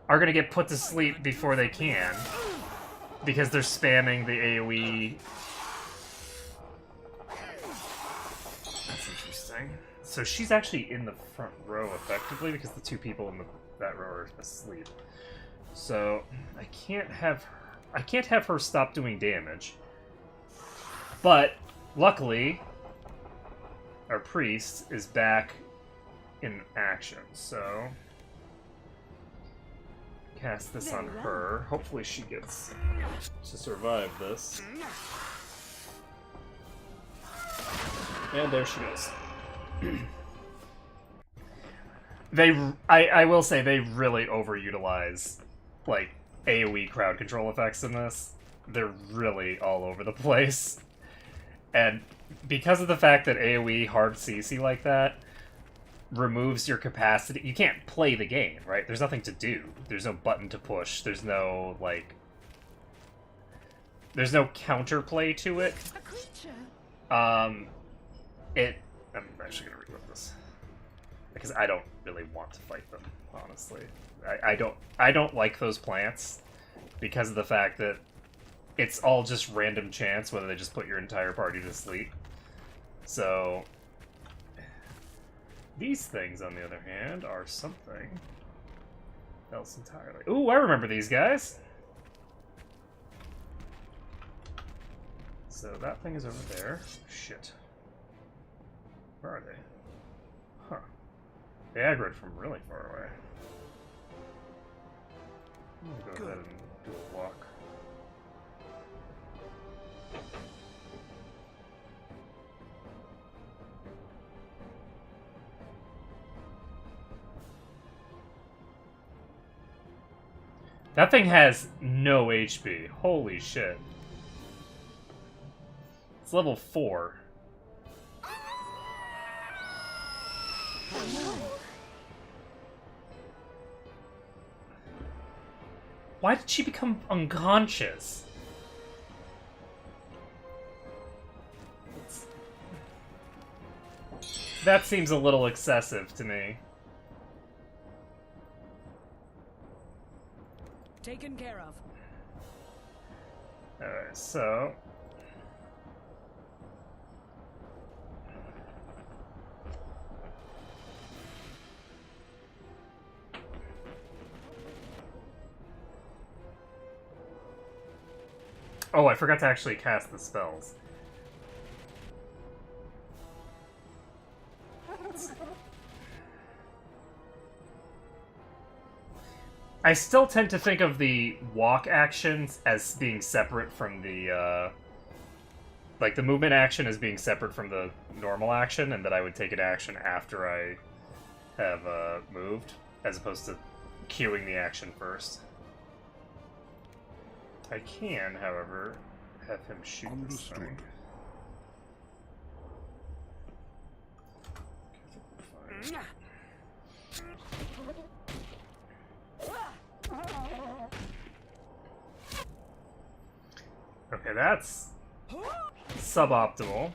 are going to get put to sleep before they can. Because they're spamming the AoE. That's interesting. So she's actually in the front row, effectively, because the two people in that row are asleep. So I can't have her stop doing damage. But luckily, our priest is back in action. So cast this on her. Hopefully she gets to survive this. And there she goes. I will say they really overutilize like AoE crowd control effects in this. They're really all over the place. And because of the fact that AoE hard CC like that removes your capacity, you can't play the game, right? There's nothing to do. There's no button to push. There's no there's no counterplay to it. A creature. I'm actually gonna reload this because I don't really want to fight them, honestly. I don't like those plants because of the fact that it's all just random chance whether they just put your entire party to sleep. So these things, on the other hand, are something else entirely. Ooh, I remember these guys. So that thing is over there. Shit. Where are they? Huh. They aggroed from really far away. I'm gonna go ahead and do a walk. That thing has no HP. Holy shit. It's level 4. Why did she become unconscious? That seems a little excessive to me. Taken care of. Alright, so... Oh, I forgot to actually cast the spells. I still tend to think of the walk actions as being separate from the, like, the movement action as being separate from the normal action, and that I would take an action after I have, moved, as opposed to queuing the action first. I can, however, have him shoot this thing. Okay, that's suboptimal.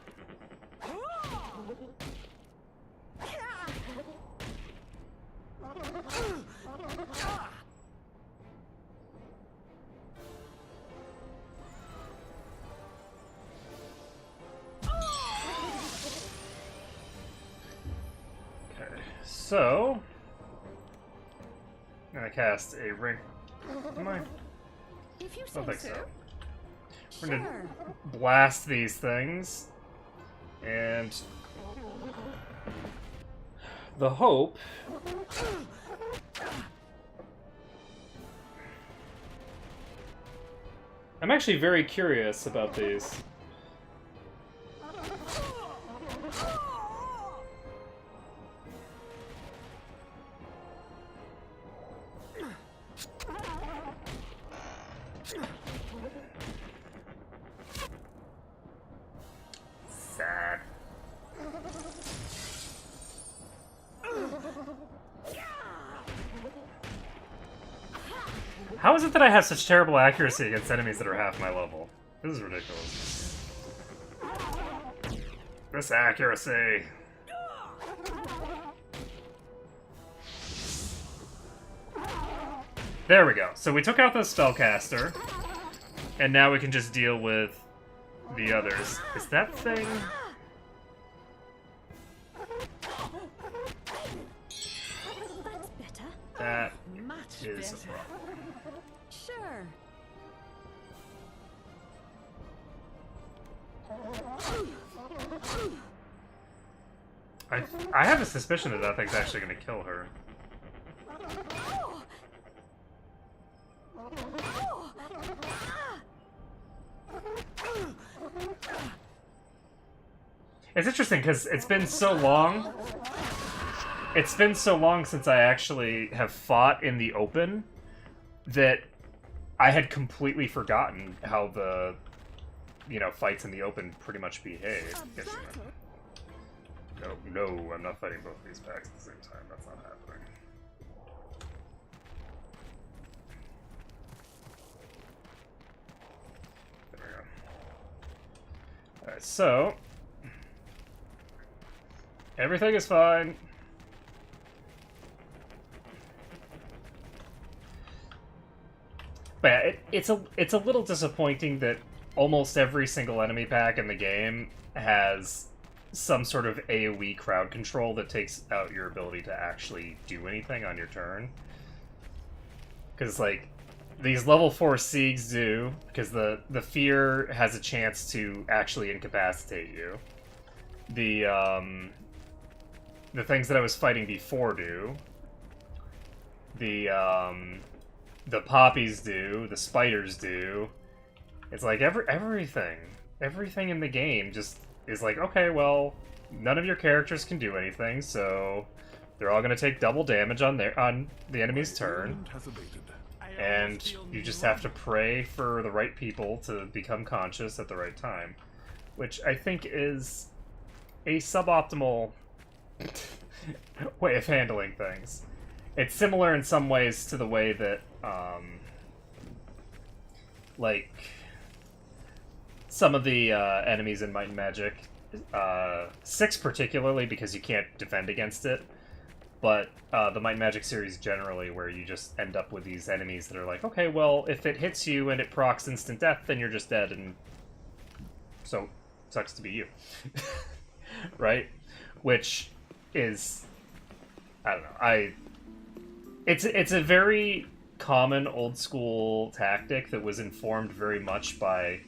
Okay, so I'm gonna cast a ring. Am I? If you I say don't think so. so. We're gonna blast these things, and the hope I'm actually very curious about these. Sad. How is it that I have such terrible accuracy against enemies that are half my level? This is ridiculous. This accuracy. There we go. So we took out the spellcaster, and now we can just deal with the others. Is that thing... That's better. That Much is a better. problem. Sure. I have a suspicion that that thing's actually going to kill her. It's interesting because it's been so long. It's been so long since I actually have fought in the open that I had completely forgotten how the, fights in the open pretty much behave. Yes, no, I'm not fighting both these packs at the same time. That's not happening. There we go. Alright, so... everything is fine. But yeah, it's a little disappointing that almost every single enemy pack in the game has some sort of AoE crowd control that takes out your ability to actually do anything on your turn. Because, like, these level 4 Siegs do, because the fear has a chance to actually incapacitate you. The things that I was fighting before do. The poppies do, the spiders do. It's like everything in the game just is like, okay, well, none of your characters can do anything, so they're all gonna take double damage on the enemy's turn. And you just have to pray for the right people to become conscious at the right time. Which I think is a suboptimal way of handling things. It's similar in some ways to the way that, like, some of the enemies in Might and Magic, 6 particularly, because you can't defend against it, but the Might and Magic series generally, where you just end up with these enemies that are like, okay, well, if it hits you and it procs instant death, then you're just dead, and so, sucks to be you. Right? Which is, I don't know, it's a very common old school tactic that was informed very much by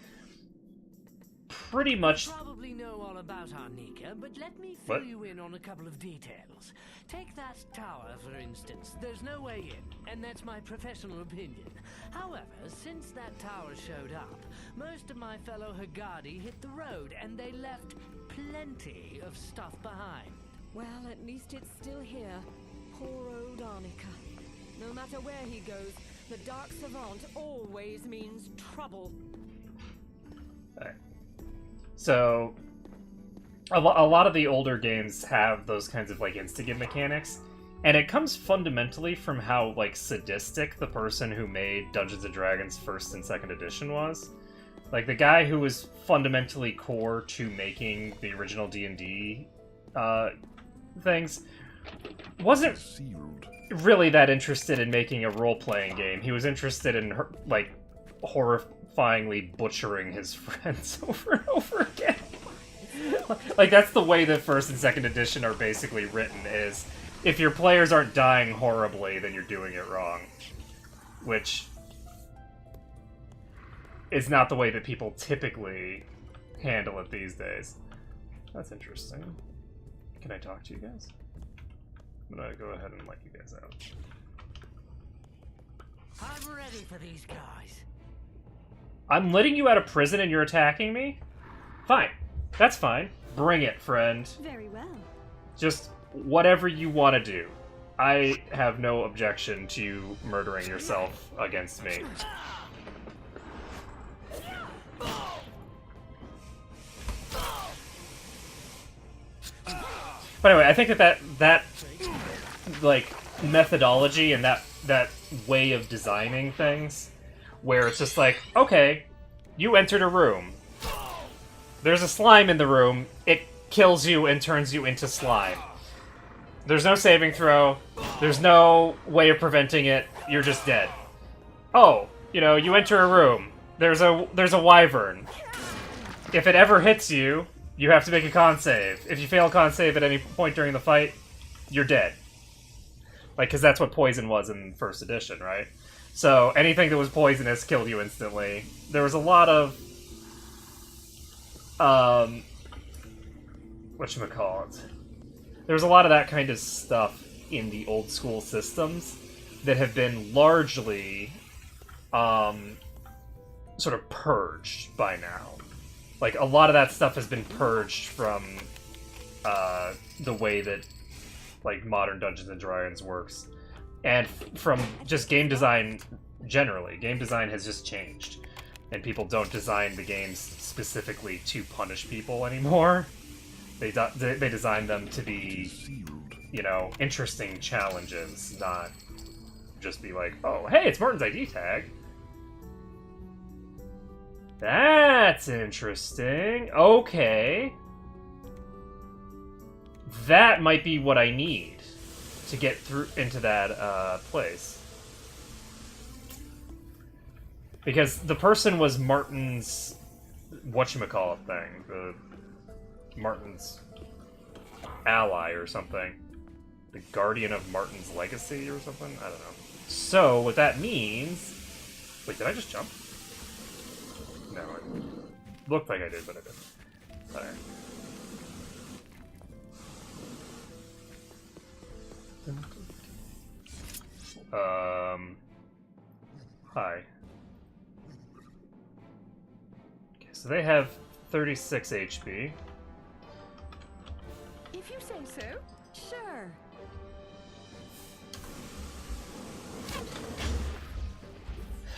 pretty much... You probably know all about Arnica, but let me fill you in on a couple of details. Take that tower, for instance. There's no way in, and that's my professional opinion. However, since that tower showed up, most of my fellow Hagadi hit the road, and they left plenty of stuff behind. Well, at least it's still here. Poor old Arnica. No matter where he goes, the Dark Savant always means trouble. Alright. So, a lot of the older games have those kinds of, like, insta-give mechanics, and it comes fundamentally from how, like, sadistic the person who made Dungeons & Dragons 1st and 2nd edition was. Like, the guy who was fundamentally core to making the original D&D things wasn't really that interested in making a role-playing game. He was interested in, like, horrifyingly butchering his friends over and over again. Like, that's the way that 1st and 2nd edition are basically written, is if your players aren't dying horribly, then you're doing it wrong. Which is not the way that people typically handle it these days. That's interesting. Can I talk to you guys? I'm gonna go ahead and let you guys out. I'm ready for these guys. I'm letting you out of prison and you're attacking me? Fine. That's fine. Bring it, friend. Very well. Just whatever you want to do. I have no objection to you murdering yourself against me. But anyway, I think that like methodology and that way of designing things, where it's just like, okay, you entered a room. There's a slime in the room. It kills you and turns you into slime. There's no saving throw. There's no way of preventing it. You're just dead. oh, you know, you enter a room. There's a wyvern. If it ever hits you, you have to make a con save. If you fail a con save at any point during the fight, you're dead. Like, because that's what poison was in first edition, right? So anything that was poisonous killed you instantly. There was a lot of whatchamacallit? There was a lot of that kind of stuff in the old school systems that have been largely sort of purged by now. Like, a lot of that stuff has been purged from the way that, like, modern Dungeons & Dragons works. And from just game design generally. Game design has just changed. And people don't design the games specifically to punish people anymore. They design them to be, you know, interesting challenges, not just be like, oh, hey, it's Martin's ID tag. That's interesting. Okay. That might be what I need to get through into that place. Because the person was Martin's whatchamacallit thing. Martin's ally or something. The guardian of Martin's legacy or something? I don't know. So, what that means... Wait, did I just jump? No, it looked like I did, but I didn't. Alright. Hi. Okay, so they have 36 HP. If you say so. Sure.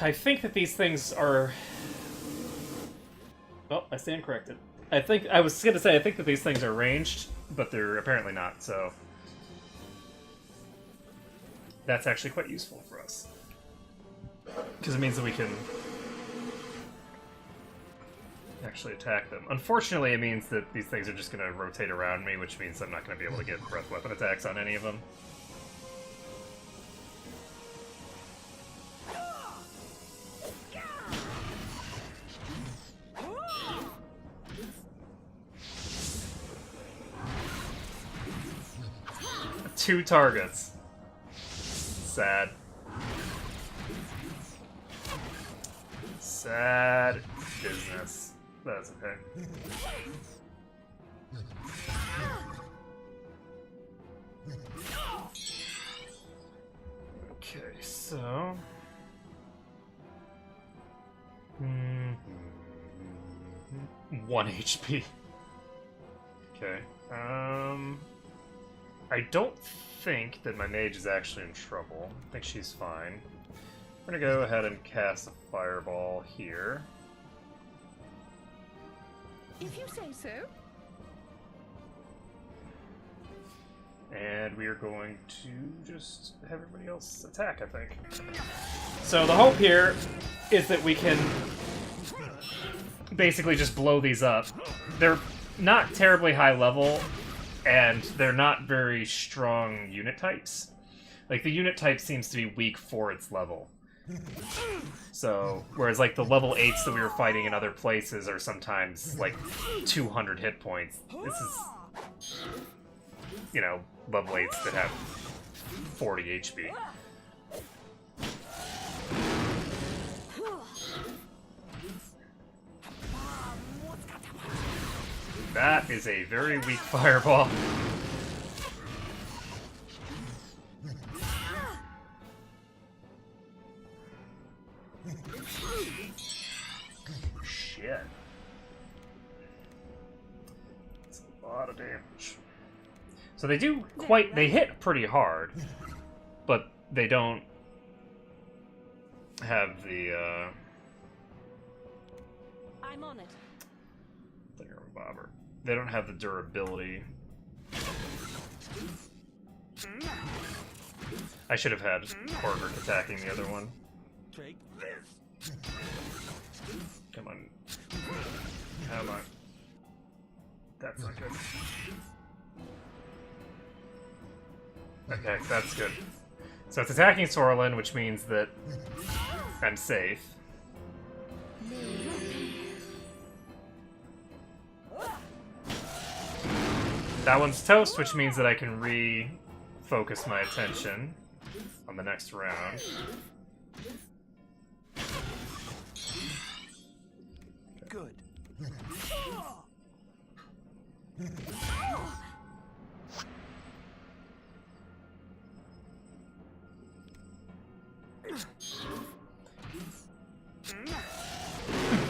I think that these things are... Oh, I stand corrected. I was gonna say, I think that these things are ranged, but they're apparently not, so... That's actually quite useful for us. Because it means that we can actually attack them. Unfortunately, it means that these things are just going to rotate around me, which means I'm not going to be able to get breath weapon attacks on any of them. Two targets. Sad. Sad business. That's okay. Okay, so... One HP. Okay. I don't think that my mage is actually in trouble. I think she's fine. We're gonna go ahead and cast a fireball here. If you say so. And we are going to just have everybody else attack, I think. So the hope here is that we can basically just blow these up. They're not terribly high level, and they're not very strong unit types. Like, the unit type seems to be weak for its level. So, whereas, like, the level 8s that we were fighting in other places are sometimes, like, 200 hit points. This is, you know, level 8s that have 40 HP. That is a very weak fireball. Shit. That's a lot of damage. So they do they hit pretty hard, but they don't have the, I'm on it. Bobber. They don't have the durability. I should have had Horgrick attacking the other one. Take this. Come on. Come on. That's not good. Okay, that's good. So it's attacking Sorlin, which means that I'm safe. That one's toast, which means that I can refocus my attention on the next round. Good.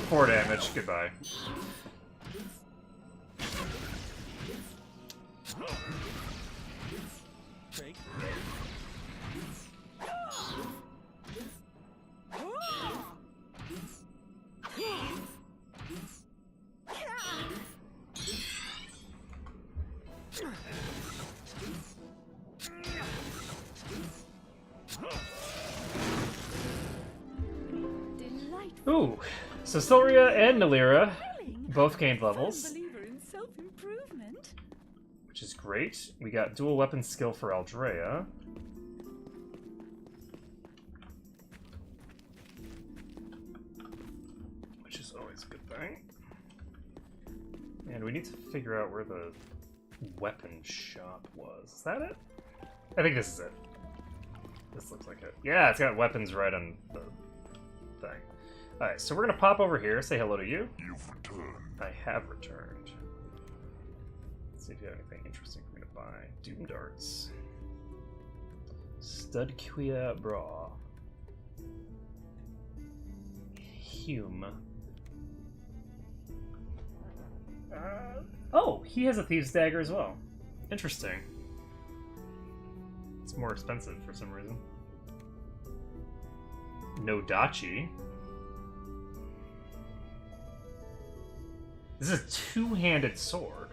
Four damage. Goodbye. Take. Ooh, so Silria and Nalira both gained levels, Believer in self-improvement. which is great. We got dual weapon skill for Aldrea. Which is always a good thing. And we need to figure out where the weapon shop was. Is that it? I think this is it. This looks like it. Yeah, it's got weapons right on the thing. Alright, so we're gonna pop over here, say hello to you. You've returned. I have returned. Let's see if you have anything interesting for me to buy. Doom darts. Studquia bra. Hume. Oh, he has a thieves dagger as well. Interesting. It's more expensive for some reason. No Dachi. This is a two-handed sword.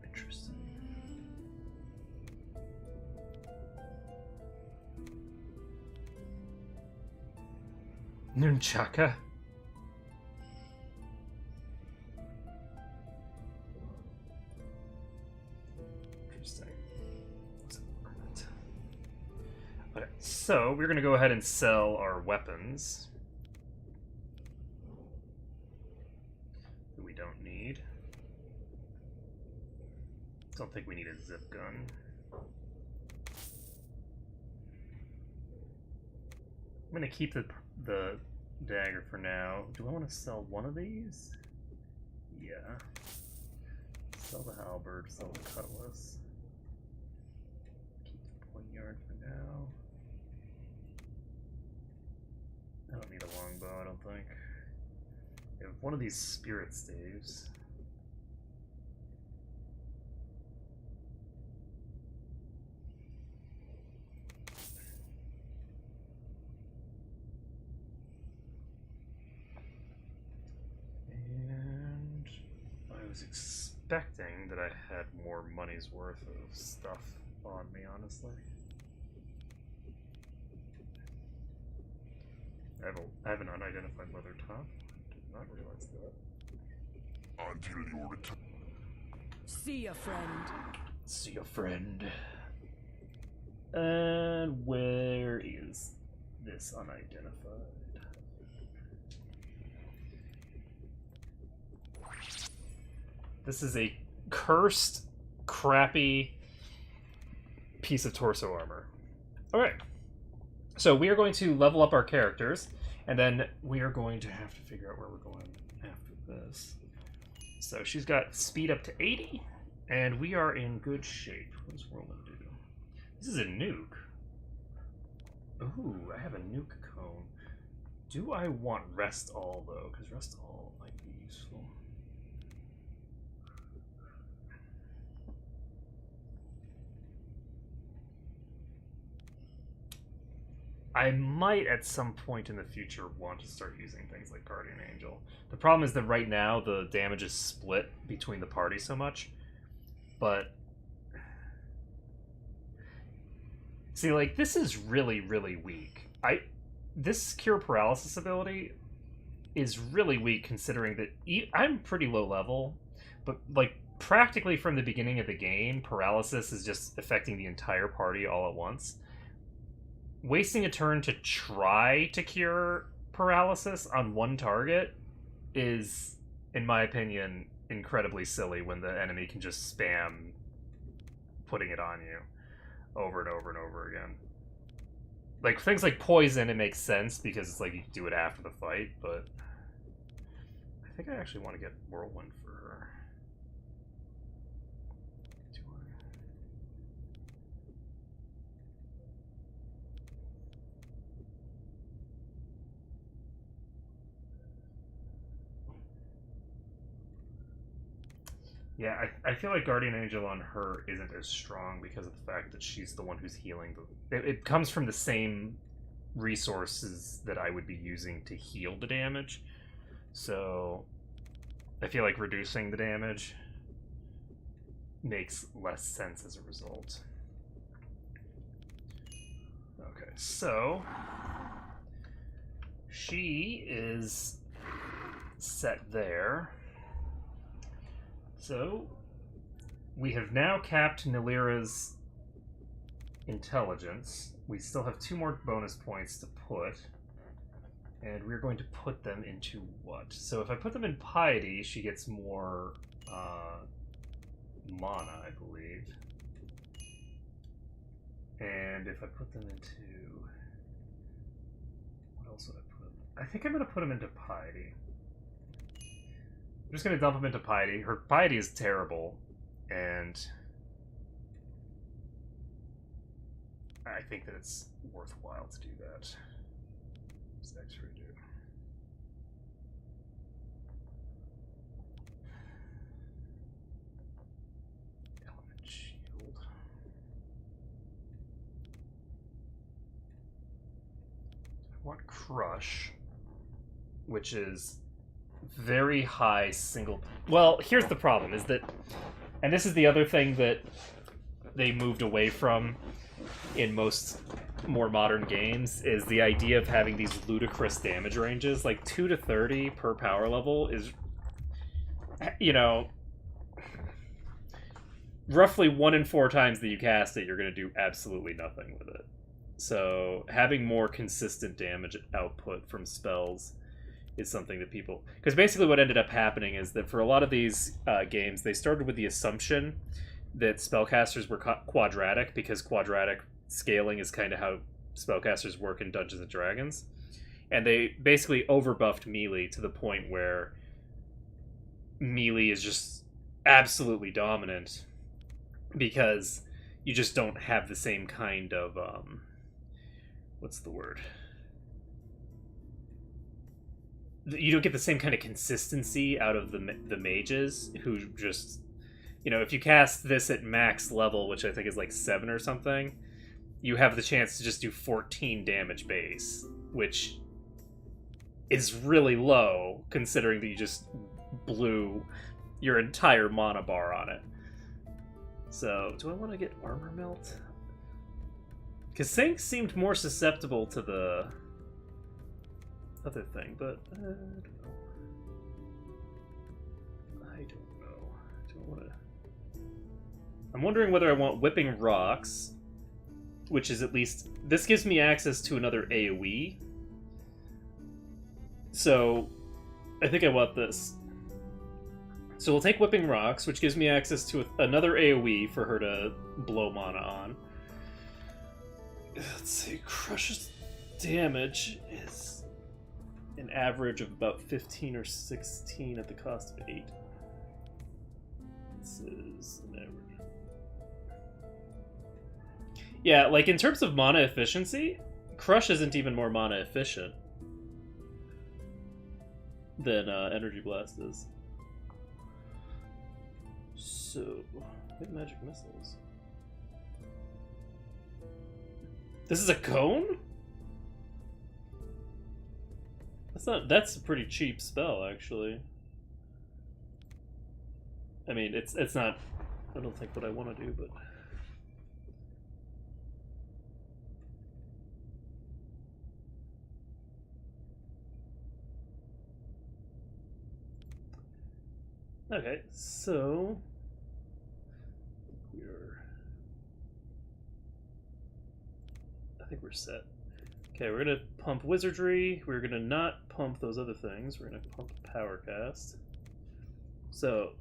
Interesting. Nunchaka. Interesting. Okay, so we're gonna go ahead and sell our weapons that we don't need. Don't think we need a zip gun. I'm gonna keep the dagger for now. Do I want to sell one of these? Yeah. Sell the halberd, sell the cutlass. Keep the poignard for now. I don't need a longbow, I don't think. We have one of these spirit staves. And I was expecting that I had more money's worth of stuff on me, honestly. I have an unidentified leather top. Did not realize that. Until you return. See ya, friend. See a friend. And where is this unidentified? This is a cursed, crappy piece of torso armor. Alright. So we are going to level up our characters, and then we are going to have to figure out where we're going after this. So she's got speed up to 80, and we are in good shape. What does Roland do? This is a nuke. Ooh, I have a nuke cone. Do I want rest all, though? Because rest all might be useful. I might at some point in the future want to start using things like Guardian Angel. The problem is that right now the damage is split between the party so much. But see, like, this is really, really weak. This Cure Paralysis ability is really weak considering that I'm pretty low level, but like practically from the beginning of the game, paralysis is just affecting the entire party all at once. Wasting a turn to try to cure paralysis on one target is, in my opinion, incredibly silly when the enemy can just spam putting it on you over and over and over again. Like, things like poison, it makes sense because it's like you can do it after the fight, but I think I actually want to get Whirlwind for her. Yeah, I feel like Guardian Angel on her isn't as strong because of the fact that she's the one who's healing. It comes from the same resources that I would be using to heal the damage. So I feel like reducing the damage makes less sense as a result. Okay, so she is set there. So, we have now capped Nilira's intelligence. We still have 2 more bonus points to put. And we're going to put them into what? So if I put them in Piety, she gets more mana, I believe. And if I put them into... What else would I put? I think I'm going to put them into Piety. I'm just going to dump them into Piety. Her Piety is terrible, and I think that it's worthwhile to do that. What's the X-ray do? Element Shield. I want Crush, which is very high single... Well, here's the problem, is that... And this is the other thing that they moved away from in most more modern games, is the idea of having these ludicrous damage ranges. Like, 2 to 30 per power level is, you know... Roughly 1 in 4 times that you cast it, you're going to do absolutely nothing with it. So, having more consistent damage output from spells is something that people... Because basically what ended up happening is that for a lot of these games, they started with the assumption that spellcasters were quadratic, because quadratic scaling is kind of how spellcasters work in Dungeons & Dragons. And they basically overbuffed melee to the point where melee is just absolutely dominant, because you just don't have the same kind of... what's the word? You don't get the same kind of consistency out of the mages, who just, you know, if you cast this at max level, which I think is like 7 or something, you have the chance to just do 14 damage base, which is really low, considering that you just blew your entire mana bar on it. So, do I want to get Armor Melt? Because Sync seemed more susceptible to the other thing, but I don't know. Do I want to... I'm wondering whether I want Whipping Rocks, which is at least... This gives me access to another AoE. So, I think I want this. So we'll take Whipping Rocks, which gives me access to another AoE for her to blow mana on. Let's see, Crush's damage is an average of about 15 or 16 at the cost of 8. This is an average. Yeah, like in terms of mana efficiency, Crush isn't even more mana efficient than Energy Blast is. So, big magic missiles. This is a cone? That's a pretty cheap spell, actually. I mean, it's not, I don't think what I want to do, but... Okay, so I think we're set. Okay, we're gonna pump Wizardry. We're gonna not pump those other things. We're gonna pump Powercast. So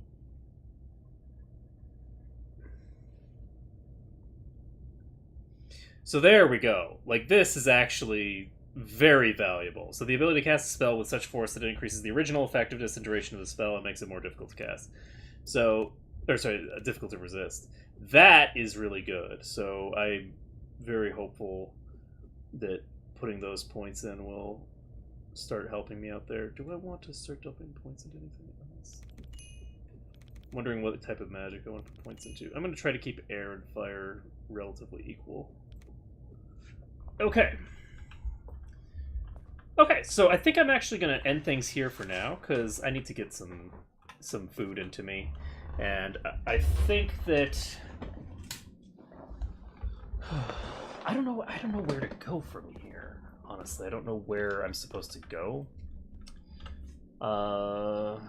there we go. Like, this is actually very valuable. So the ability to cast a spell with such force that it increases the original effectiveness and duration of the spell and makes it more difficult to cast. So, or sorry, difficult to resist. That is really good. So I'm very hopeful that putting those points in will start helping me out there. Do I want to start dumping points into anything else? I'm wondering what type of magic I want to put points into. I'm going to try to keep air and fire relatively equal. Okay. Okay, so I think I'm actually going to end things here for now, because I need to get some food into me. And I think that... I don't know where to go from here, honestly. I don't know where I'm supposed to go. But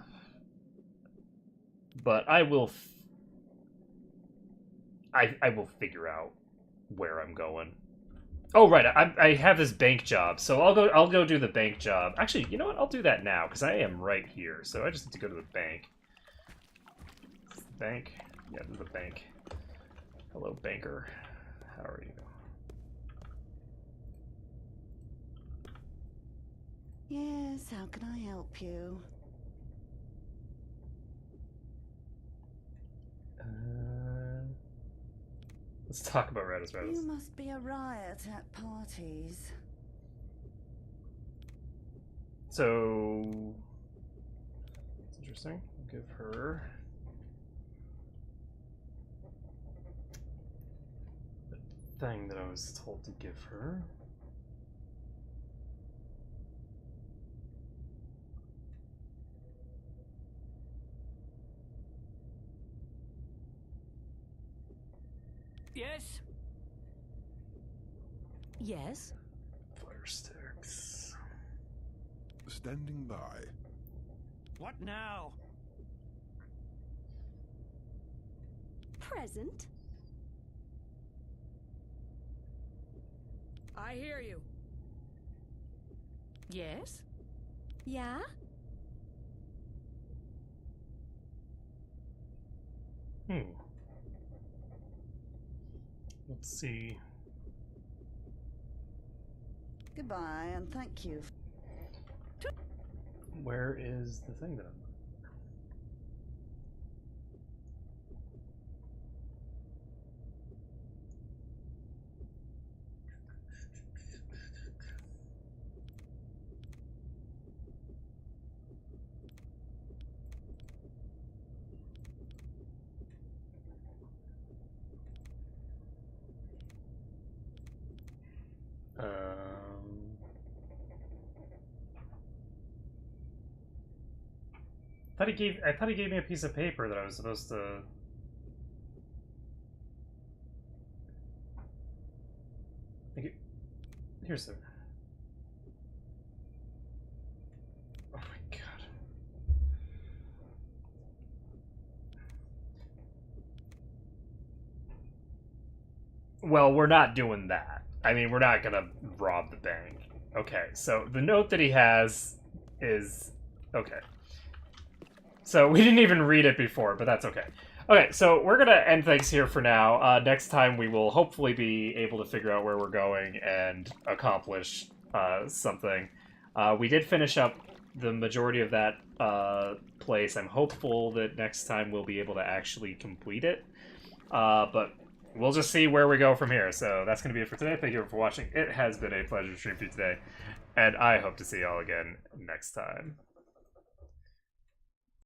I will... I will figure out where I'm going. Oh, right, I have this bank job, so I'll go do the bank job. Actually, you know what? I'll do that now, because I am right here, so I just need to go to the bank. Bank? Yeah, this is the bank. Hello, banker. How are you? Yes, how can I help you? Let's talk about Raddus. You must be a riot at parties. So... That's interesting. I'll give her... the thing that I was told to give her. Yes? Yes? Fire sticks. Standing by. What now? Present? I hear you. Yes? Yeah? Let's see. Goodbye, and thank you. Where is the thing that I'm... I thought he gave me a piece of paper that I was supposed to... Here's the... Oh my god. Well, we're not doing that. I mean, we're not gonna rob the bank. Okay, so the note that he has is... Okay. So we didn't even read it before, but that's okay. Okay, so we're going to end things here for now. Next time we will hopefully be able to figure out where we're going and accomplish something. We did finish up the majority of that place. I'm hopeful that next time we'll be able to actually complete it. But we'll just see where we go from here. So that's going to be it for today. Thank you for watching. It has been a pleasure to stream for you today. And I hope to see y'all again next time.